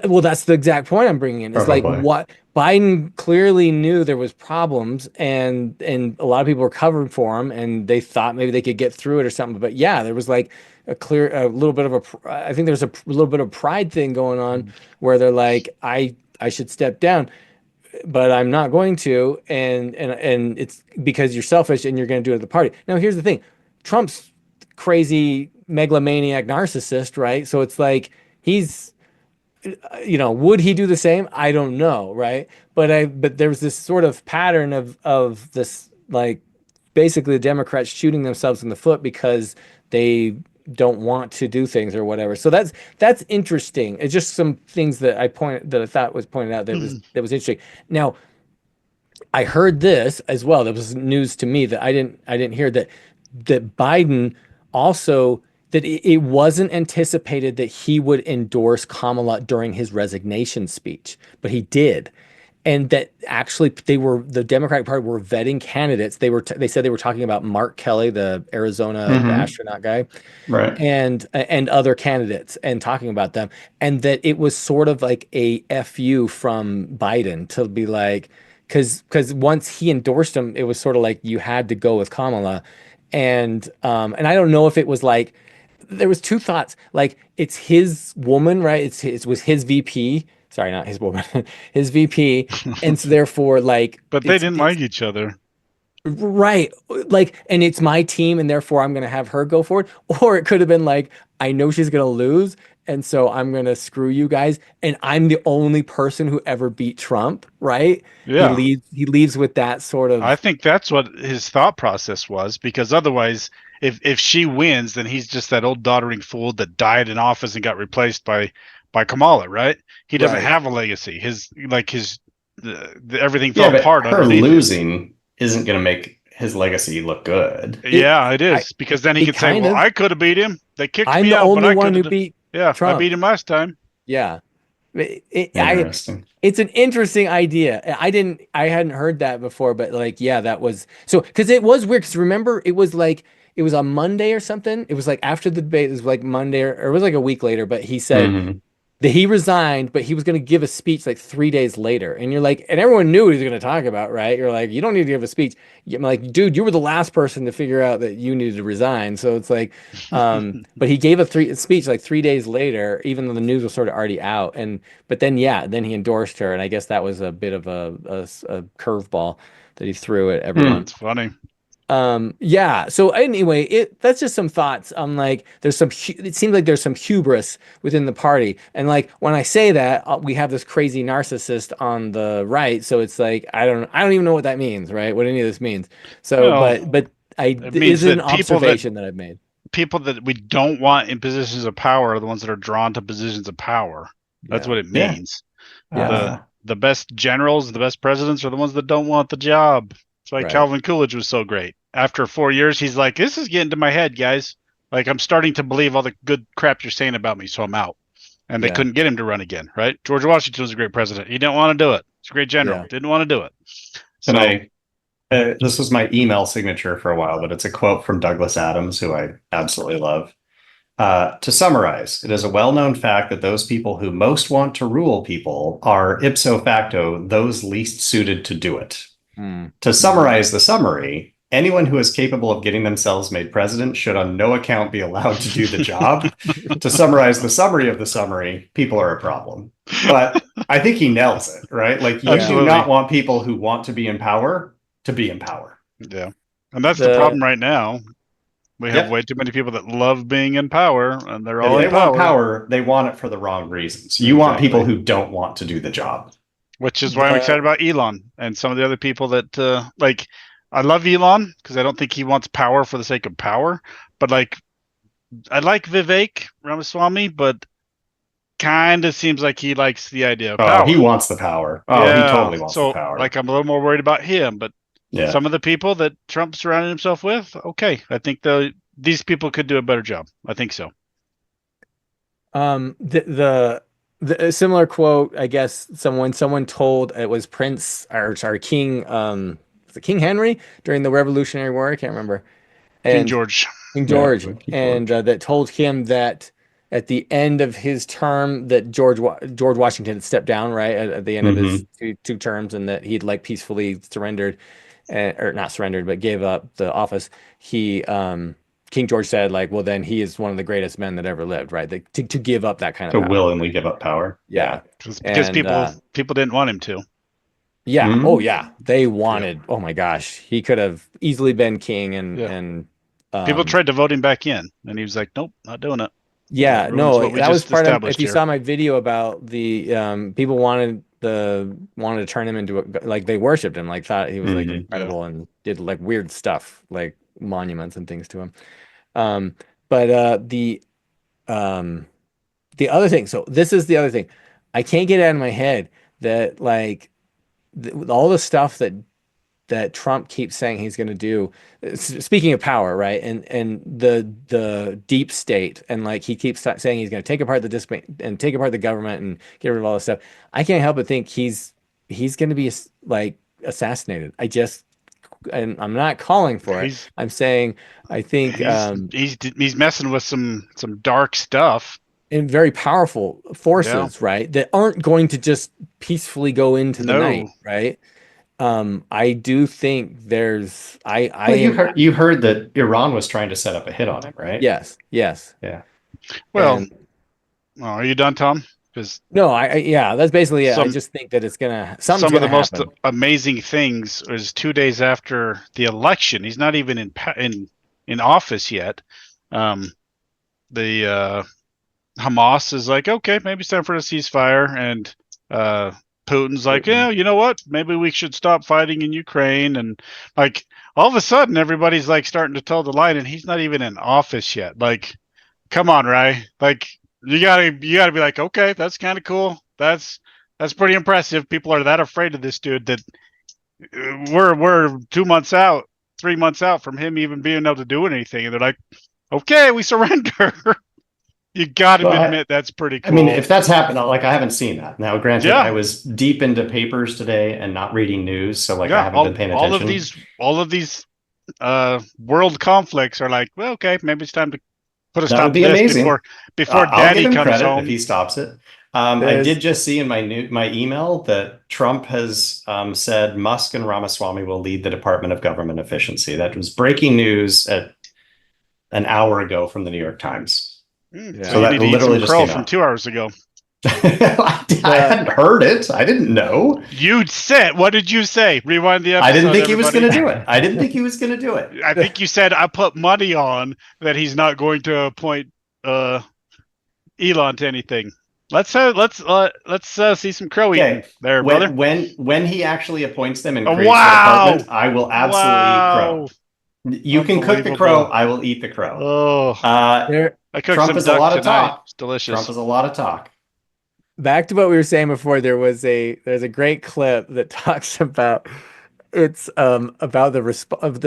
well, that's the exact point I'm bringing in. Is like Probably. what Biden clearly knew there was problems and a lot of people were covering for him and they thought maybe they could get through it or something. But yeah, there was like a little bit of I think there's a little bit of pride thing going on where they're like, I should step down, but I'm not going to, and it's because you're selfish and you're going to do it at the party. Now, here's the thing. Trump's crazy megalomaniac narcissist, right? So it's like he's would he do the same? I don't know, right? But there was this sort of pattern of this like basically the Democrats shooting themselves in the foot because they don't want to do things or whatever. So that's interesting. It's just some things that I thought was pointed out that was interesting. Now, I heard this as well. That was news to me that I didn't hear that Biden also that it wasn't anticipated that he would endorse Kamala during his resignation speech, but he did. And that actually the Democratic Party were vetting candidates. They said they were talking about Mark Kelly, the Arizona the Mhm. astronaut guy, Right. and other candidates and talking about them, and that it was sort of like a fu from Biden to be like, because once he endorsed him, it was sort of like you had to go with Kamala, and I don't know if it was like there was two thoughts, like it's his woman, right? It was his VP. Sorry, not his woman, his VP, and so therefore like But they didn't like each other. right. Like, and it's my team, and therefore I'm going to have her go forward. Or it could have been like, I know she's going to lose, and so I'm going to screw you guys. And I'm the only person who ever beat Trump, right? Yeah. He leaves with that sort I of, think that's what his thought process was, because otherwise, if she wins, then he's just that old doddering fool that died in office and got replaced by Kamala, right? He doesn't right. have a legacy. Everything Yeah, fell but apart her underneath him. losing isn't going to make his legacy look good. Yeah, it I, is, because then he it could say, kind "Well, of, I could have beat him. They kicked I'm me the out, but only I one could who have. beat Yeah, I Trump. beat him last time." Yeah. I Interesting. it's an interesting idea. I hadn't heard that before, but like, yeah, that was so because it was weird. Because remember, it was on Monday or something. It was like after the debate. It was like Monday or it was like a week later. But he said Mhm. that he resigned, but he was going to give a speech like 3 days later. And you're like, and everyone knew what he was going to talk about, right? You're like, you don't need to give a speech. I'm like, dude, you were the last person to figure out that you needed to resign. So it's like, but he gave a speech like 3 days later, even though the news was sort of already out. But then, yeah, then he endorsed her. And I guess that was a bit of a curveball that he threw at everyone. Hmm. It's funny. Yeah, so anyway, that's just some thoughts. I'm like it seems like there's some hubris within the party, and like when I say that, we have this crazy narcissist on the right, so it's like I don't even know what that means, right? What any of this means. So Well, but I it is means an that observation that I've made. people that we don't want in positions of power are the ones that are drawn to positions of power. That's Yeah. what it Yeah. means. Yeah. The best generals, the best presidents are the ones that don't want the job. That's why Right. Calvin Coolidge was so great. After 4 years, he's like, "This is getting to my head, guys. Like, I'm starting to believe all the good crap you're saying about me, so I'm out." And they Yeah. couldn't get him to run again, right? George Washington was a great president. He didn't want to do it. He's a great general. Yeah. Didn't want to do it. And So, this was my email signature for a while, but it's a quote from Douglas Adams, who I absolutely love. To summarize, it is a well-known fact that those people who most want to rule people are ipso facto those least suited to do it. Mm. To summarize the summary, anyone who is capable of getting themselves made president should on no account be allowed to do the job. To summarize the summary of the summary, people are a problem. But I think he nails it, right? Like, you do absolutely. not want people who want to be in power to be in power. Yeah. And that's the problem right now. We have way too many people that love being in power, and they're all If in they want power. power, they want it for the wrong reasons. You want people who don't want to do the job. Which is why I'm excited about Elon and some of the other people that like. I love Elon because I don't think he wants power for the sake of power. But like, I like Vivek Ramaswamy, but kind of seems like he likes the idea of power. Oh, he wants the power. Oh, yeah. He totally wants the So power. like, I'm a little more worried about him. But yeah. some of the people that Trump surrounded himself with, okay, I think these people could do a better job. I think so. The similar quote, I guess someone told it was Prince or sorry, King was it King Henry during the Revolutionary War? I can't remember. King And George. King George, King and George. that told him that at the end of his term that George Washington had stepped down, right, at the end of his two terms, and that he'd like peacefully surrendered, or not surrendered, but gave up the office. He King George said, like, well, then he is one of the greatest men that ever lived, right? To give up that kind of To power. willingly give up power. Yeah. Because people didn't want him to. Yeah. Mhm. Oh, yeah. They wanted, oh my gosh, he could have easily been king and people tried to vote him back in, and he was like, nope, not doing it. yeah, That ruins no, what we that was just part of, if established you here. saw my video about the people wanted to turn him into like they worshipped him, like thought he was like incredible and did like weird stuff, like monuments and things to him. But the other thing, so this is the other thing. I can't get it out of my head that like all the stuff that Trump keeps saying he's going to do. Speaking of power, right? And the deep state, and like he keeps saying he's going to take apart the discipline and take apart the government and get rid of all this stuff. I can't help but think he's going to be like assassinated. And I'm not calling for it. I'm saying I think he's messing with some dark stuff. And very powerful forces, right? That aren't going to just peacefully go into the night, right? I do think there's you heard that Iran was trying to set up a hit on him, right? Yes. Yeah. Well, are you done, Tom? Because no, that's basically it. I just think that it's gonna some of the most happen. amazing things is 2 days after the election. He's not even in office yet. The Hamas is like, okay, maybe it's time for a ceasefire, and Putin's like, yeah, you know what? Maybe we should stop fighting in Ukraine. And like all of a sudden, everybody's like starting to toe the line, and he's not even in office yet. Like, come on, Ray. Like you gotta be like, okay, that's kind of cool. That's pretty impressive. People are that afraid of this dude that we're 2 months out, 3 months out from him even being able to do anything, and they're like, okay, we surrender. You got to admit that's pretty cool. I mean, if that's happened, like I haven't seen that. Now, granted, I was deep into papers today and not reading news, so like I haven't been paying attention. All of these world conflicts are like, well, okay, maybe it's time to put a stop to this amazing. before Daddy comes home. If he stops it. I did just see in my email that Trump has said Musk and Ramaswamy will lead the Department of Government Efficiency. That was breaking news at an hour ago from the New York Times. So that literally just came from 2 hours ago. I hadn't heard it. I didn't know. You said, what did you say? Rewind the episode. I didn't think he was going to do it. I didn't think he was going to do it. I think you said I put money on that he's not going to appoint Elon to anything. Let's see some crow eating there, brother. When he actually appoints them and creates the department, I will absolutely eat crow. You can cook the crow. I will eat the crow. Oh, Trump is a lot of talk. It's delicious. Trump is a lot of talk. Back to what we were saying before, there's a great clip that talks about about the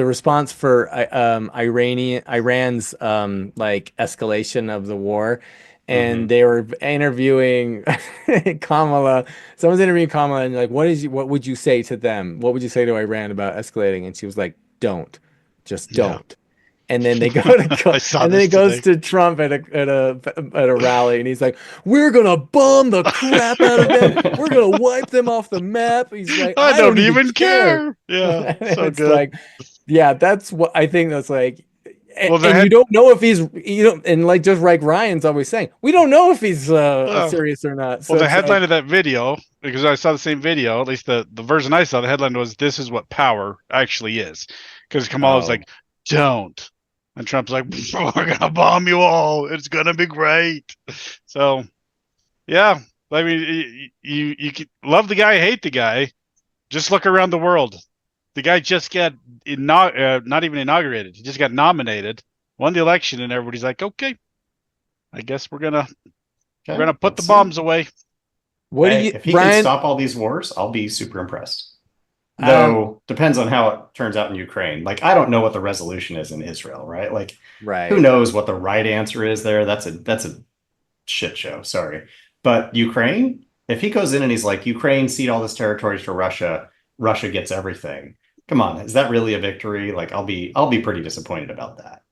response for Iran's like escalation of the war. And they were interviewing Kamala. Someone's interviewing Kamala, and like, what would you say to them? What would you say to Iran about escalating? And she was like, just don't. And then they go to and then it goes to Trump at a rally, and he's like, "We're gonna bomb the crap out of them. We're gonna wipe them off the map." He's like, "I don't even care." Yeah, so it's good. like, yeah, that's what I think. That's like, and you don't know if he's and like just like Ryan's always saying, we don't know if he's serious or not. So the headline of that video, because I saw the same video, at least the version I saw, the headline was, "This is what power actually is," because Kamala's like, "Don't." And Trump's like, "We're gonna bomb you all. It's gonna be great." So, yeah, I mean, you could love the guy, hate the guy. Just look around the world. The guy just got not even inaugurated. He just got nominated, won the election, and everybody's like, okay, I guess we're gonna put the bombs away. If he Brian, can stop all these wars, I'll be super impressed. Though depends on how it turns out in Ukraine. Like, I don't know what the resolution is in Israel, right? Like, who knows what the right answer is there? That's a shit show. Sorry, but Ukraine, if he goes in and he's like, Ukraine cede all this territories to Russia, Russia gets everything. Come on, is that really a victory? Like, I'll be pretty disappointed about that.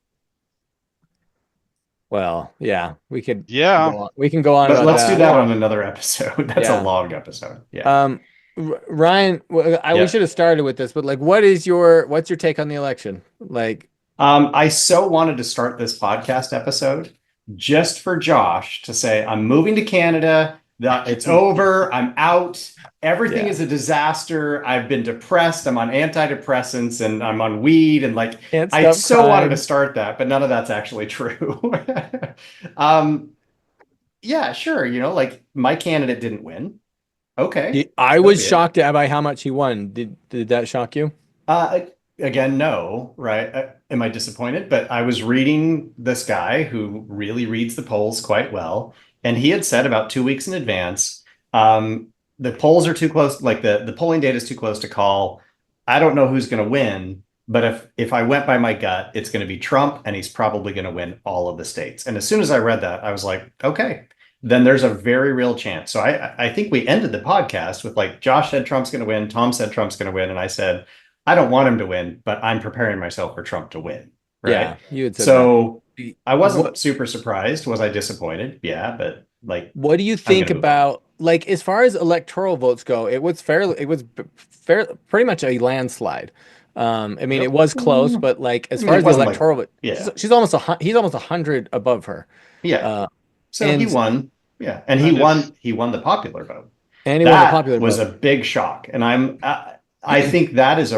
Well, yeah, we could. Yeah, we can go on. But about let's that. do that on another episode. That's a long episode. Yeah. Ryan, we should have started with this, but like, what's your take on the election? Like, I so wanted to start this podcast episode just for Josh to say, I'm moving to Canada. It's over. I'm out. Everything is a disaster. I've been depressed. I'm on antidepressants and I'm on weed. And like, I so wanted to start that, but none of that's actually true. Yeah, sure. You know, like my candidate didn't win. Okay. I was shocked by how much he won. Did that shock you? Again, no, right? Am I disappointed? But I was reading this guy who really reads the polls quite well. And he had said about 2 weeks in advance, the polls are too close. Like the polling data is too close to call. I don't know who's going to win. But if I went by my gut, it's going to be Trump and he's probably going to win all of the states. And as soon as I read that, I was like, okay, then there's a very real chance. So I think we ended the podcast with like, Josh said Trump's going to win. Tom said Trump's going to win. And I said, I don't want him to win, but I'm preparing myself for Trump to win. Right. Yeah, you had said so that. I wasn't super surprised. Was I disappointed? Yeah. But like, what do you think about, like, as far as electoral votes go, it was pretty much a landslide. I mean, it was close, but like, as far as the electoral vote, he's almost 100 above her. Yeah. So he won. Yeah. And he won the popular vote. And he won the popular vote. Was a big shock. And I think that is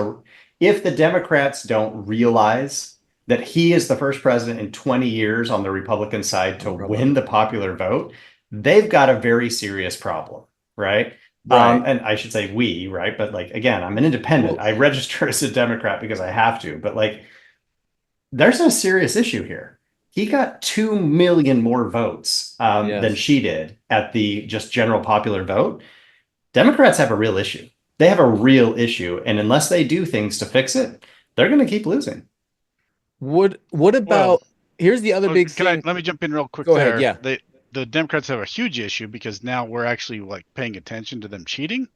if the Democrats don't realize that he is the first president in 20 years on the Republican side to win the popular vote, they've got a very serious problem, right? And I should say we, right? But like, again, I'm an independent. I register as a Democrat because I have to, but like, there's a serious issue here. He got 2 million more votes than she did at the just general popular vote. Democrats have a real issue. They have a real issue. And unless they do things to fix it, they're going to keep losing. What about, here's the other big thing. Let me jump in real quick. Go ahead. Yeah. The Democrats have a huge issue because now we're actually like paying attention to them cheating.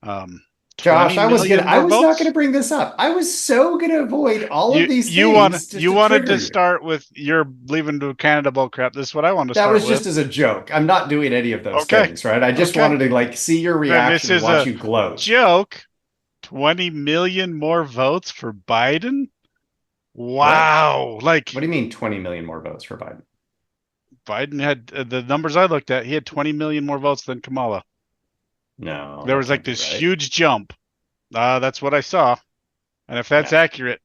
Josh, I was not going to bring this up. I was so going to avoid all of these things. You wanted to start with your leaving to Canada bull crap. This is what I want to start with. That was just as a joke. I'm not doing any of those things, right? I just wanted to like see your reaction and watch you gloat. Joke. 20 million more votes for Biden? Wow. What? Like, what do you mean 20 million more votes for Biden? Biden had the numbers I looked at. He had 20 million more votes than Kamala. No, there was like this huge jump. That's what I saw. And if that's accurate,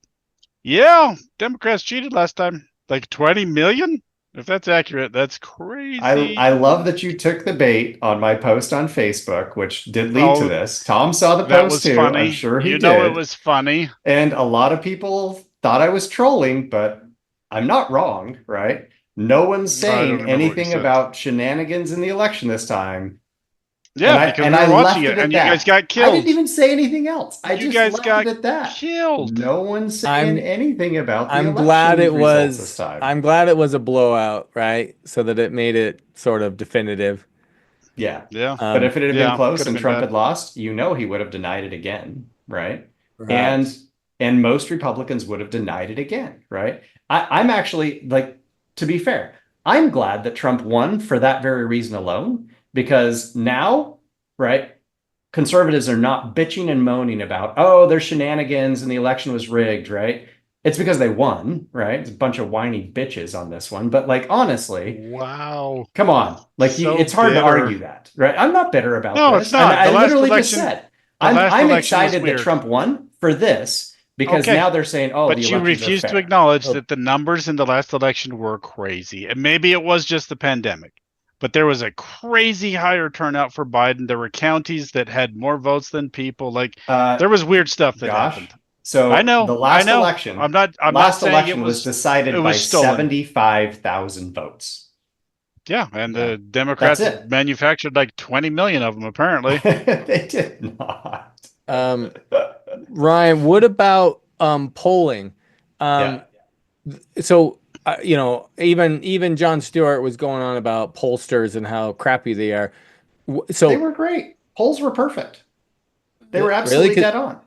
Democrats cheated last time. Like 20 million? If that's accurate, that's crazy. I love that you took the bait on my post on Facebook, which did lead to this. Tom saw the post too. Funny. I'm sure he did. You know it was funny. And a lot of people thought I was trolling, but I'm not wrong, right? No one's saying anything about shenanigans in the election this time. Yeah, because we were watching it, and you guys got killed. I didn't even say anything else. I just left it at that. Killed. No one's saying anything about the I'm glad it was this time. I'm glad it was a blowout, right? So that it made it sort of definitive. Yeah. But if it had been close and Trump had lost, he would have denied it again, right? And most Republicans would have denied it again, right? I'm actually, like, to be fair, I'm glad that Trump won for that very reason alone. Because now, right, conservatives are not bitching and moaning about, there's shenanigans and the election was rigged, right? It's because they won, right? It's a bunch of whiny bitches on this one. But like, honestly, wow, come on. Like, it's hard to argue that, right? I'm not bitter about this. No, it's not. I literally just said, I'm excited that Trump won for this. Because now they're saying, but you refuse to acknowledge that the numbers in the last election were crazy. And maybe it was just the pandemic. but there was a crazy higher turnout for Biden. There were counties that had more votes than people. Like there was weird stuff that happened. So I know the last I know. election, I'm not saying election it was decided by stolen. 75,000 votes. Yeah, and the Democrats manufactured like 20 million of them, apparently. They did not. Ryan, what about polling? So even Jon Stewart was going on about pollsters and how crappy they are. So they were great. Polls were perfect. They were absolutely dead on.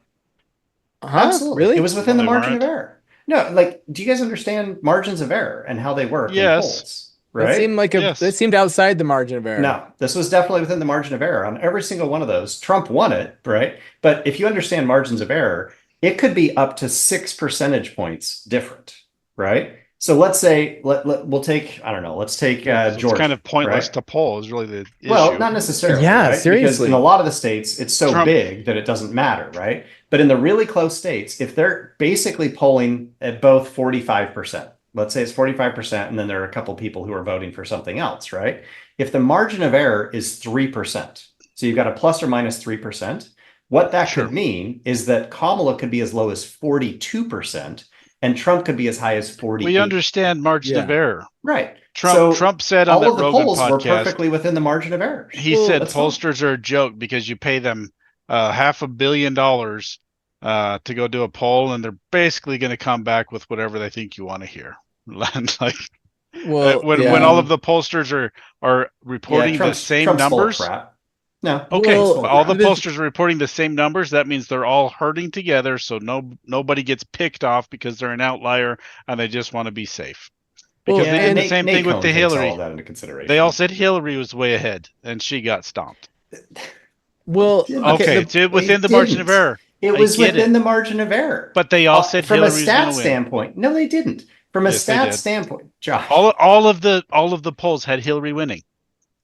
Absolutely. Really? It was within the margin of error. No, like, do you guys understand margins of error and how they work in polls? Right? That seemed outside the margin of error. No, this was definitely within the margin of error on every single one of those. Trump won it, right? But if you understand margins of error, it could be up to 6 percentage points different, right? So let's say we'll take, I don't know, let's take Georgia. It's kind of pointless to poll is really the issue. Well, not necessarily. Yeah, right? seriously. Because in a lot of the states, it's so big that it doesn't matter, right? But in the really close states, if they're basically polling at both 45%, let's say it's 45%, and then there are a couple people who are voting for something else, right? If the margin of error is 3%, so you've got a plus or minus 3%, what that could mean is that Kamala could be as low as 42%, and Trump could be as high as 40%. We understand margin of error. Right. Trump said on that Rogan polls podcast, were perfectly within the margin of error. He said pollsters are a joke because you pay them $500 million to go do a poll, and they're basically going to come back with whatever they think you want to hear. Like, when all of the pollsters are reporting the same numbers. No. Okay. All the pollsters are reporting the same numbers. That means they're all herding together, so nobody gets picked off because they're an outlier and they just want to be safe. Because they did the same thing with the Hillary. All that into consideration. They all said Hillary was way ahead, and she got stomped. Well, okay, within the margin of error. It was within the margin of error. But they all said from Hillary a stat standpoint. No, they didn't. From a stat standpoint, Josh. All of the polls had Hillary winning.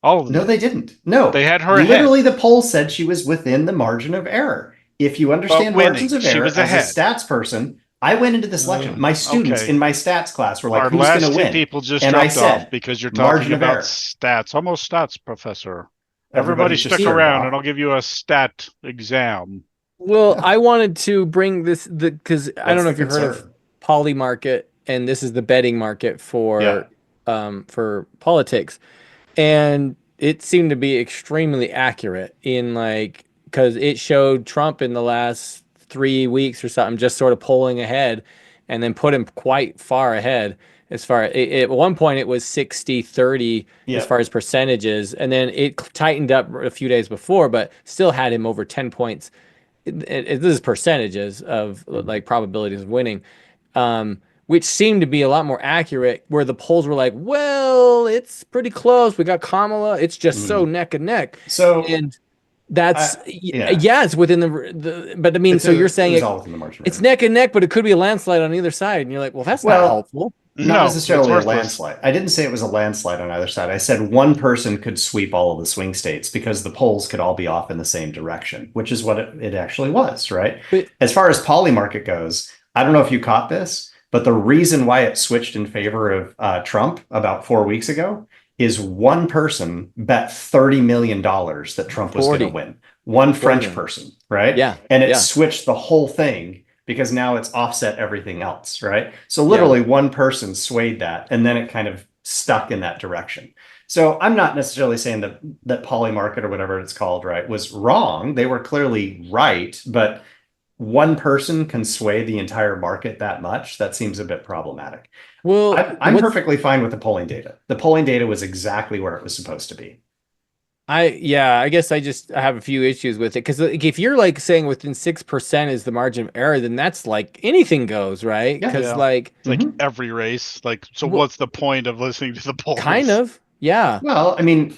All of them. No, they didn't. No, they had her literally ahead. The poll said she was within the margin of error. If you understand margins of error as a stats person, I went into this election. My students in my stats class were like, "Who's going to win?" People just dropped off because you're talking about stats. Almost stats, professor. Everybody stick around, and I'll give you a stat exam. Well, I wanted to bring this because I don't know if you've heard of Poly Market, and this is the betting market for politics, and it seemed to be extremely accurate in because it showed Trump in the last 3 weeks or something just sort of polling ahead, and then put him quite far ahead. As far at one point it was 60-30 as far as percentages, and then it tightened up a few days before, but still had him over 10 points. This is percentages of probabilities of winning, which seemed to be a lot more accurate, where the polls were like, well, it's pretty close. We got Kamala. It's just so neck and neck. So, and that's it's within the but I mean, so you're saying it's neck and neck, but it could be a landslide on either side, and you're like, well, that's not helpful. Not necessarily a landslide. I didn't say it was a landslide on either side. I said one person could sweep all of the swing states because the polls could all be off in the same direction, which is what it actually was, right? But as far as poly market goes, I don't know if you caught this, but the reason why it switched in favor of Trump about 4 weeks ago is one person bet $30 million that Trump was going to win. One French person, right? Yeah. And it switched the whole thing, because now it's offset everything else, right? So literally one person swayed that, and then it kind of stuck in that direction. So I'm not necessarily saying that poly market or whatever it's called, right, was wrong. They were clearly right, but one person can sway the entire market that much. That seems a bit problematic. Well, I'm perfectly fine with the polling data. The polling data was exactly where it was supposed to be. I guess I have a few issues with it, because if you're saying within 6% is the margin of error, then that's anything goes, right? Because every race, what's the point of listening to the polls? Kind of, yeah. Well, I mean,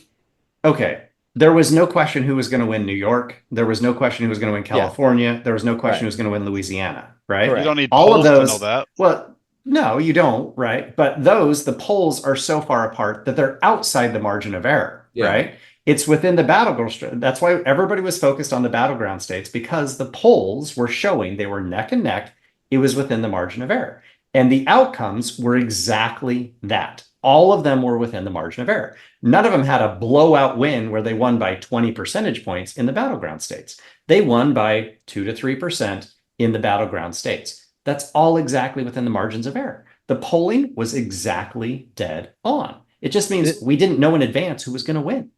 okay, there was no question who was going to win New York. There was no question who was going to win California. There was no question who was going to win Louisiana, right? You don't need polls to know that. Well, no, you don't, right? But the polls are so far apart that they're outside the margin of error, right? It's within the battleground. That's why everybody was focused on the battleground states, because the polls were showing they were neck and neck. It was within the margin of error. And the outcomes were exactly that. all of them were within the margin of error. None of them had a blowout win where they won by 20 percentage points in the battleground states. They won by 2 to 3% in the battleground states. That's all exactly within the margins of error. The polling was exactly dead on. It just means we didn't know in advance who was going to win.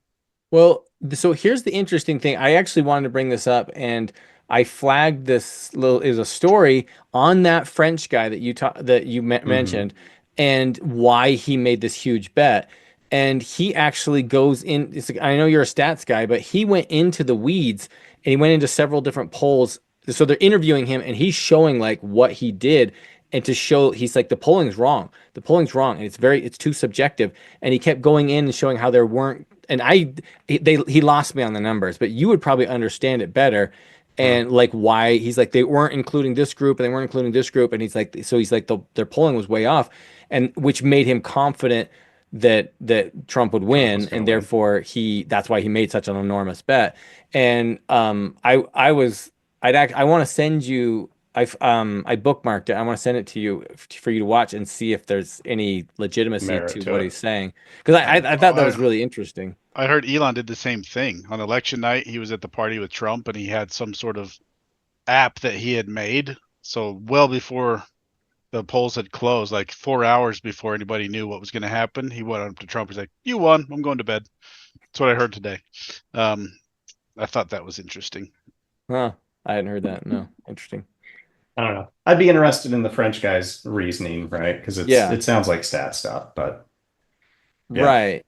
Well, so here's the interesting thing. I actually wanted to bring this up, and I flagged this little is a story on that French guy that you mentioned, and why he made this huge bet. And he actually goes in. I know you're a stats guy, but he went into the weeds and he went into several different polls. So they're interviewing him, and he's showing like what he did, and to show he's like the polling's wrong. The polling's wrong, and it's too subjective. And he kept going in and showing how there weren't. And he lost me on the numbers, but you would probably understand it better. And like why he's like they weren't including this group and they weren't including this group, and he's like their polling was way off, and which made him confident that Trump would win, and therefore that's why he made such an enormous bet. And I want to send you. I bookmarked it. I want to send it to you for you to watch and see if there's any legitimacy to what he's saying, because I thought that was really interesting. I heard Elon did the same thing on election night. He was at the party with Trump, and he had some sort of app that he had made. So well before the polls had closed, like 4 hours before anybody knew what was going to happen, he went up to Trump. He's like, "You won. I'm going to bed." That's what I heard today. I thought that was interesting. Huh. I hadn't heard that. No. Interesting. I don't know. I'd be interested in the French guy's reasoning, right? Because it sounds like stat stuff, but yeah.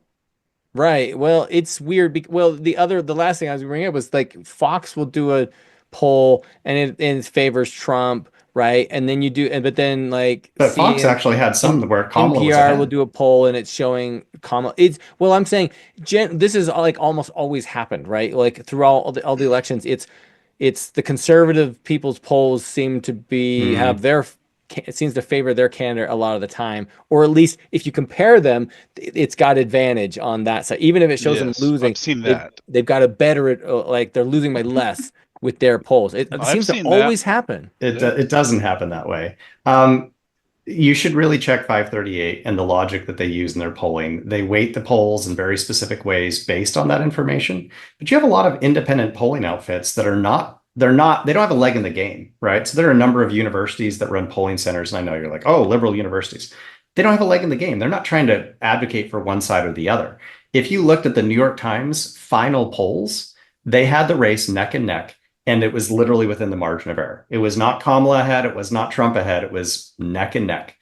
Right. Well, it's weird. The last thing I was bringing up was like Fox will do a poll and it favors Trump, right? And then but then like Fox actually had some where Kamala was ahead. will do a poll and it's showing Kamala. I'm saying this is like almost always happened, right? Like throughout all the elections, it's the conservative people's polls seem to be it seems to favor their candidate a lot of the time, or at least if you compare them, it's got advantage on that side. Even if it shows them losing, I've seen that. They've got a better, like they're losing by less with their polls. It seems to always happen. It doesn't happen that way. You should really check 538 and the logic that they use in their polling. They weight the polls in very specific ways based on that information. But you have a lot of independent polling outfits that they don't have a leg in the game, right? So there are a number of universities that run polling centers. And I know you're like, oh, liberal universities. They don't have a leg in the game. They're not trying to advocate for one side or the other. If you looked at the New York Times final polls, they had the race neck and neck. And it was literally within the margin of error. It was not Kamala ahead. It was not Trump ahead. It was neck and neck.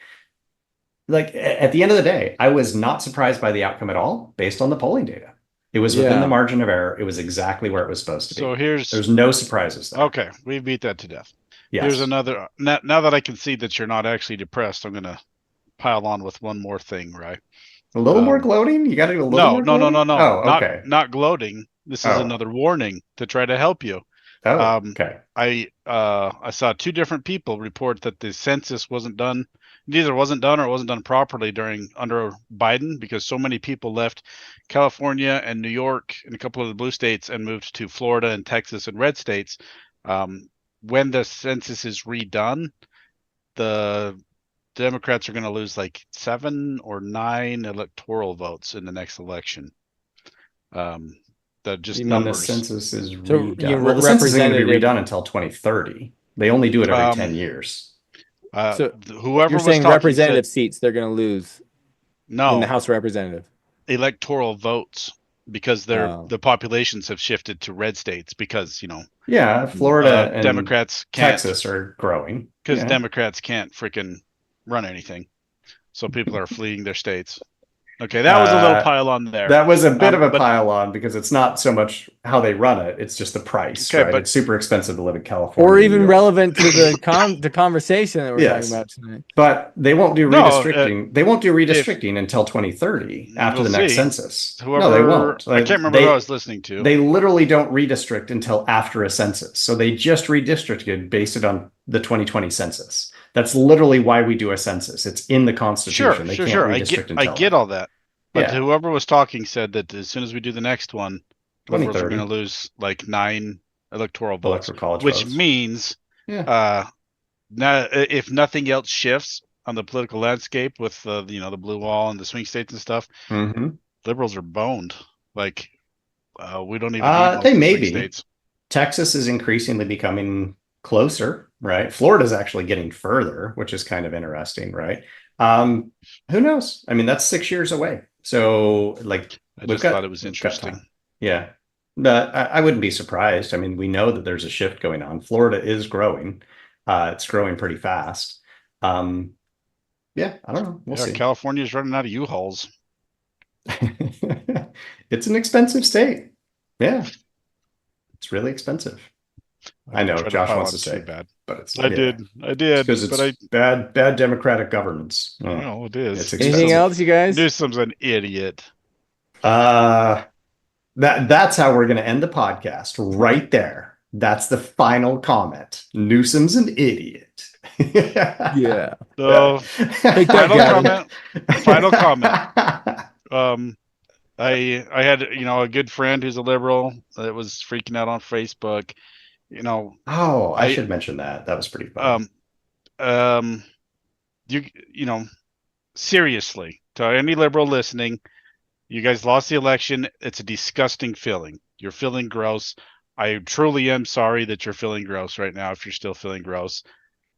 Like at the end of the day, I was not surprised by the outcome at all based on the polling data. It was within the margin of error. It was exactly where it was supposed to be. So there's no surprises there. Okay, we beat that to death. Yes. Here's another. Now that I can see that you're not actually depressed, I'm going to pile on with one more thing, right? A little more gloating? You got to do a little more gloating? No. Oh, okay. Not gloating. This is another warning to try to help you. Oh, okay. I saw two different people report that the census wasn't done. It either wasn't done or it wasn't done properly under Biden, because so many people left California and New York and a couple of the blue states and moved to Florida and Texas and red states. When the census is redone, the Democrats are going to lose like 7 or 9 electoral votes in the next election. The census is redone. Well, the census is going to be redone until 2030. They only do it every 10 years. Whoever you're saying representative seats, they're going to lose. No, in the House of Representatives. Electoral votes, because the populations have shifted to red states because Florida and Democrats can't, Texas are growing because Democrats can't freaking run anything, so people are fleeing their states. Okay, that was a little pile on there. That was a bit of a pile on because it's not so much how they run it; it's just the price. Okay, right? But it's super expensive to live in California, or even relevant to the conversation that we're talking about tonight. But they won't do redistricting. They won't do redistricting until 2030 after the next census. They won't. I can't remember who I was listening to. They literally don't redistrict until after a census. So they just redistricted based on the 2020 census. That's literally why we do a census. It's in the Constitution. Sure. I get all that. But whoever was talking said that as soon as we do the next one, we're going to lose like 9 electoral votes, which means now if nothing else shifts, on the political landscape with the blue wall and the swing states and stuff. Mm-hmm. Liberals are boned. Like we don't even need They the may swing be. states. Texas is increasingly becoming closer, right? Florida's actually getting further, which is kind of interesting, right? Who knows? I mean, that's 6 years away. So, like, I just thought it was interesting. Yeah. But I wouldn't be surprised. I mean, we know that there's a shift going on. Florida is growing. It's growing pretty fast. Yeah, I don't know. We'll see. California's running out of U-Hauls. It's an expensive state. Yeah. It's really expensive. I know Josh wants to say bad, but it's I did because it's bad democratic governance. Well, it is. Anything else, you guys? Newsom's an idiot. That's how we're going to end the podcast right there. That's the final comment. Newsom's an idiot. Yeah. So, final comment. I had a good friend who's a liberal that was freaking out on Facebook. I should mention that. That was pretty fun. Seriously, to any liberal listening, you guys lost the election. It's a disgusting feeling. You're feeling gross. I truly am sorry that you're feeling gross right now. If you're still feeling gross,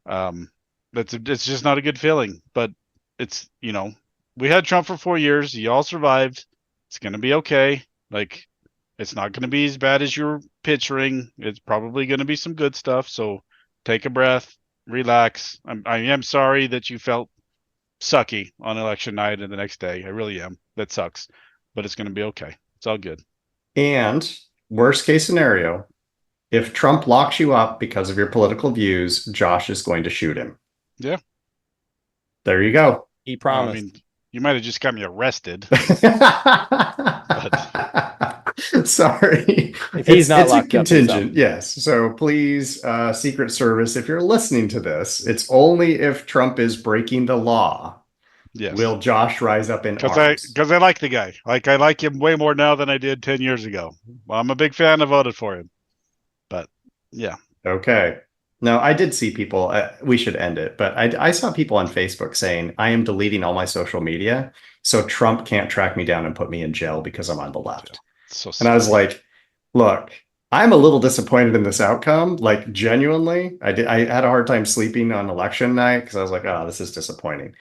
it's just not a good feeling. But it's we had Trump for 4 years. You all survived. It's gonna be okay. Like, it's not gonna be as bad as you're picturing. It's probably gonna be some good stuff. So take a breath, relax. I am sorry that you felt sucky on election night and the next day. I really am. That sucks, but it's gonna be okay. It's all good. And worst case scenario, if Trump locks you up because of your political views, Josh is going to shoot him. Yeah. There you go. He promised. I mean, you might have just got me arrested. Sorry. If he's not it's locked a contingent, yes. So please, Secret Service, if you're listening to this, it's only if Trump is breaking the law. Yes. Will Josh rise up in arms? Because I like the guy. Like, I like him way more now than I did 10 years ago. Well, I'm a big fan. I voted for him. But yeah. Okay. No, I did see people. We should end it, but I saw people on Facebook saying, I am deleting all my social media so Trump can't track me down and put me in jail because I'm on the left. So and I was like, look, I'm a little disappointed in this outcome. Like, genuinely, I had a hard time sleeping on election night because I was like, oh, this is disappointing.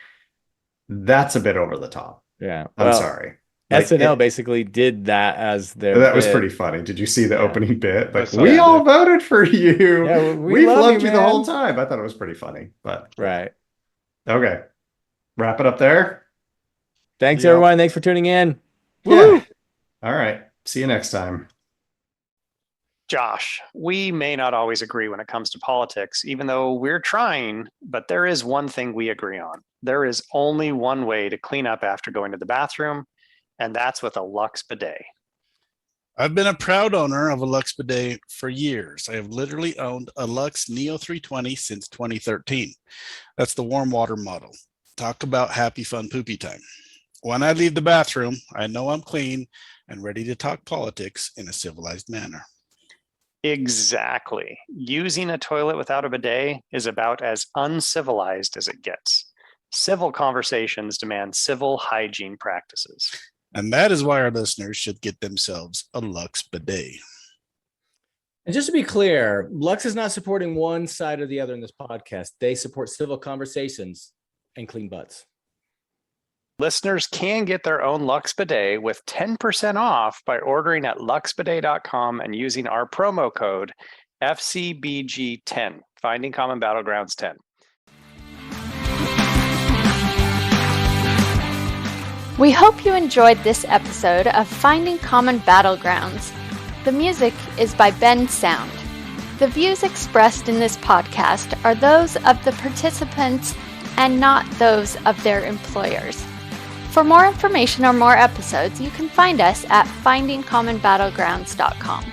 That's a bit over the top. Yeah. I'm sorry. SNL basically did that as their That was bit. pretty funny. Did you see the opening bit? Like, Yeah, we all voted for you. Yeah, We've loved you the man. whole time. I thought it was pretty funny. But Right. okay. Wrap it up there. Thanks, Yeah. everyone. Thanks for tuning in. Yeah. All right. See you next time. Josh, we may not always agree when it comes to politics, even though we're trying, but there is one thing we agree on. There is only one way to clean up after going to the bathroom, and that's with a Lux bidet. I've been a proud owner of a Lux bidet for years. I have literally owned a Lux Neo 320 since 2013. That's the warm water model. Talk about happy, fun, poopy time. When I leave the bathroom, I know I'm clean and ready to talk politics in a civilized manner. Exactly. Using a toilet without a bidet is about as uncivilized as it gets. Civil conversations demand civil hygiene practices. And that is why our listeners should get themselves a Lux bidet. And just to be clear, Lux is not supporting one side or the other in this podcast. They support civil conversations and clean butts. Listeners can get their own Lux bidet with 10% off by ordering at luxbidet.com and using our promo code FCBG10, Finding Common Battlegrounds 10. We hope you enjoyed this episode of Finding Common Battlegrounds. The music is by Ben Sound. The views expressed in this podcast are those of the participants and not those of their employers. For more information or more episodes, you can find us at findingcommonbattlegrounds.com.